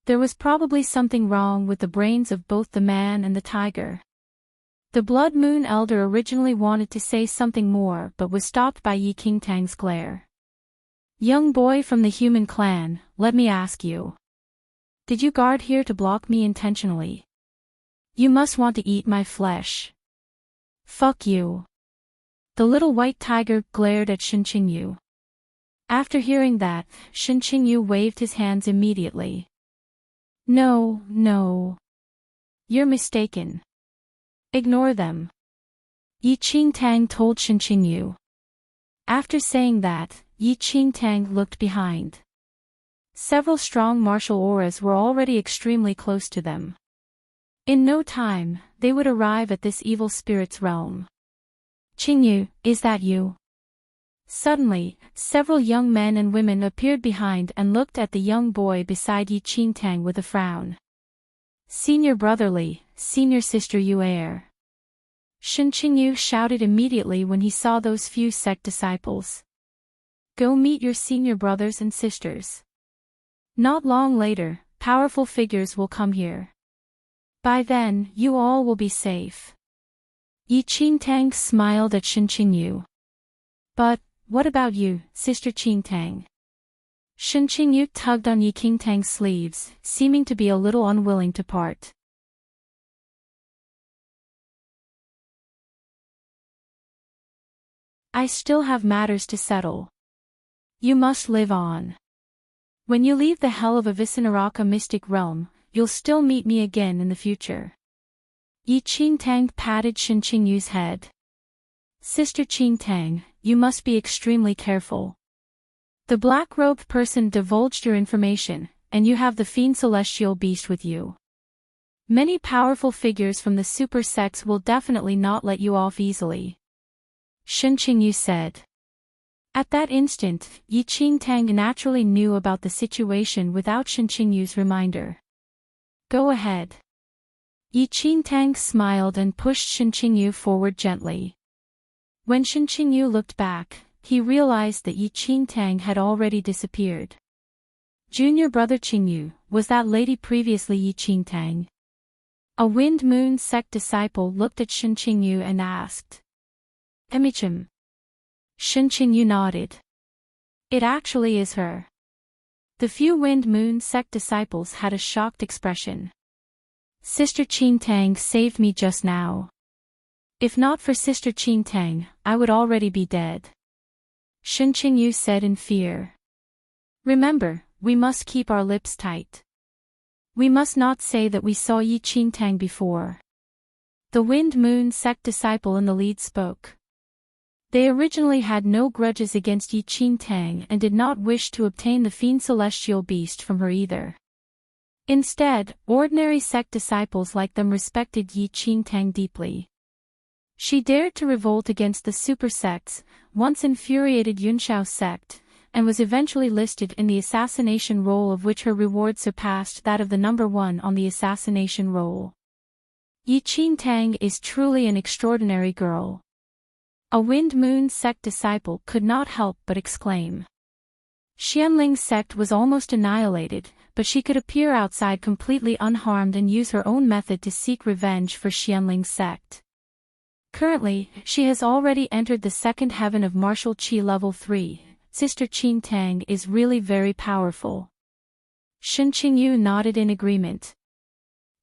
There was probably something wrong with the brains of both the man and the tiger. The Blood Moon Elder originally wanted to say something more but was stopped by Enchanting's glare. Young boy from the human clan, let me ask you. Did you guard here to block me intentionally? You must want to eat my flesh. Fuck you. The little white tiger glared at Shen Qingyu. After hearing that, Shen Qingyu waved his hands immediately. No, no. You're mistaken. Ignore them. Enchanting told Shen Qingyu. After saying that, Enchanting looked behind. Several strong martial auras were already extremely close to them. In no time, they would arrive at this evil spirit's realm. Qingyu, is that you? Suddenly, several young men and women appeared behind and looked at the young boy beside Enchanting with a frown. Senior brotherly, senior sister you heir. Shen Qingyu shouted immediately when he saw those few sect disciples. Go meet your senior brothers and sisters. Not long later, powerful figures will come here. By then, you all will be safe. Enchanting smiled at Shen Qingyu. But, what about you, Sister Enchanting? Shen Qingyu tugged on Yi Qingtang's sleeves, seeming to be a little unwilling to part. I still have matters to settle. You must live on. When you leave the hell of a Visinaraka mystic realm, you'll still meet me again in the future. Yi Qingtang patted Shen Qingyu's head. Sister Qingtang, you must be extremely careful. The black-robed person divulged your information, and you have the Fiendcelestial beast with you. Many powerful figures from the super sects will definitely not let you off easily. Shen Qingyu said. At that instant, Yi Qingtang naturally knew about the situation without Shen Qingyu's reminder. Go ahead. Yi Qingtang smiled and pushed Shen Qingyu forward gently. When Shen Qingyu looked back, he realized that Yi Qingtang had already disappeared. Junior brother Qingyu, was that lady previously Yi Qingtang? A Wind Moon sect disciple looked at Shen Qingyu and asked. Emichim. Shen Qingyu nodded. It actually is her. The few Wind Moon sect disciples had a shocked expression. Sister Qingtang saved me just now. If not for Sister Qingtang, I would already be dead. Shen Qingyu said in fear. Remember, we must keep our lips tight. We must not say that we saw Yi Qingtang before. The Wind Moon sect disciple in the lead spoke. They originally had no grudges against Yi Qingtang and did not wish to obtain the Fiendcelestial beast from her either. Instead, ordinary sect disciples like them respected Yi Qingtang deeply. She dared to revolt against the super sects, once infuriated Yunshao sect, and was eventually listed in the assassination roll, of which her reward surpassed that of the number 1 on the assassination roll. Yi Qingtang is truly an extraordinary girl. A Wind Moon sect disciple could not help but exclaim. Xianling's sect was almost annihilated, but she could appear outside completely unharmed and use her own method to seek revenge for Xianling's sect. Currently, she has already entered the second heaven of martial qi level 3. Sister Qingtang is really very powerful. Shen Qingyu nodded in agreement.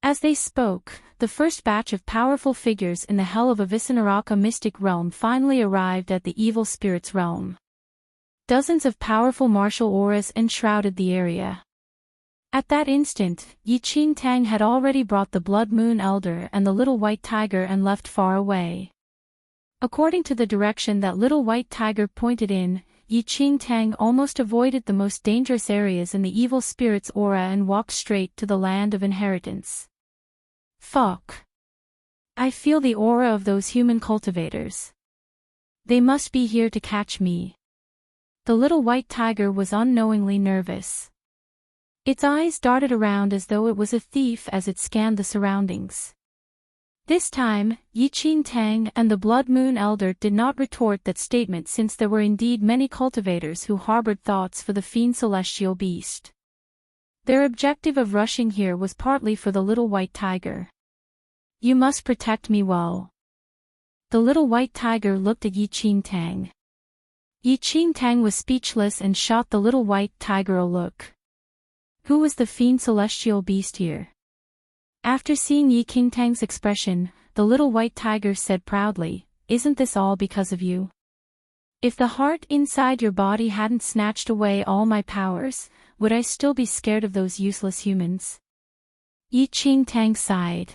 As they spoke, the first batch of powerful figures in the hell of a Visinaraka mystic realm finally arrived at the evil spirit's realm. Dozens of powerful martial auras enshrouded the area. At that instant, Yi Qingtang had already brought the Blood Moon Elder and the Little White Tiger and left far away. According to the direction that Little White Tiger pointed in, Yi Qingtang almost avoided the most dangerous areas in the evil spirit's aura and walked straight to the land of inheritance. Fuck. I feel the aura of those human cultivators. They must be here to catch me. The Little White Tiger was unknowingly nervous. Its eyes darted around as though it was a thief as it scanned the surroundings. This time, Yi Qingtang and the Blood Moon Elder did not retort that statement, since there were indeed many cultivators who harbored thoughts for the Fiendcelestial beast. Their objective of rushing here was partly for the Little White Tiger. You must protect me well. The Little White Tiger looked at Yi Qingtang. Yi Qingtang was speechless and shot the Little White Tiger a look. Who was the Fiendcelestial beast here? After seeing Yi Qingtang's expression, the Little White Tiger said proudly, Isn't this all because of you? If the heart inside your body hadn't snatched away all my powers, would I still be scared of those useless humans? Yi Qingtang sighed.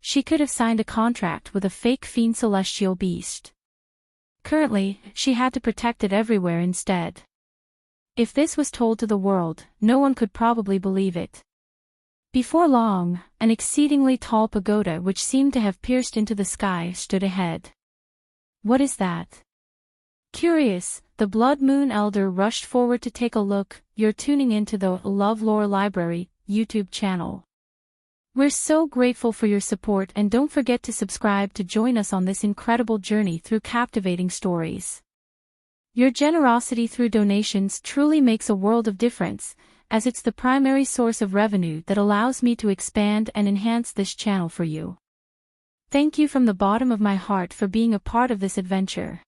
She could have signed a contract with a fake Fiendcelestial beast. Currently, she had to protect it everywhere instead. If this was told to the world, no one could probably believe it. Before long, an exceedingly tall pagoda which seemed to have pierced into the sky stood ahead. What is that? Curious, the Blood Moon Elder rushed forward to take a look. You're tuning into the LoveLore Library YouTube channel. We're so grateful for your support, and don't forget to subscribe to join us on this incredible journey through captivating stories. Your generosity through donations truly makes a world of difference, as it's the primary source of revenue that allows me to expand and enhance this channel for you. Thank you from the bottom of my heart for being a part of this adventure.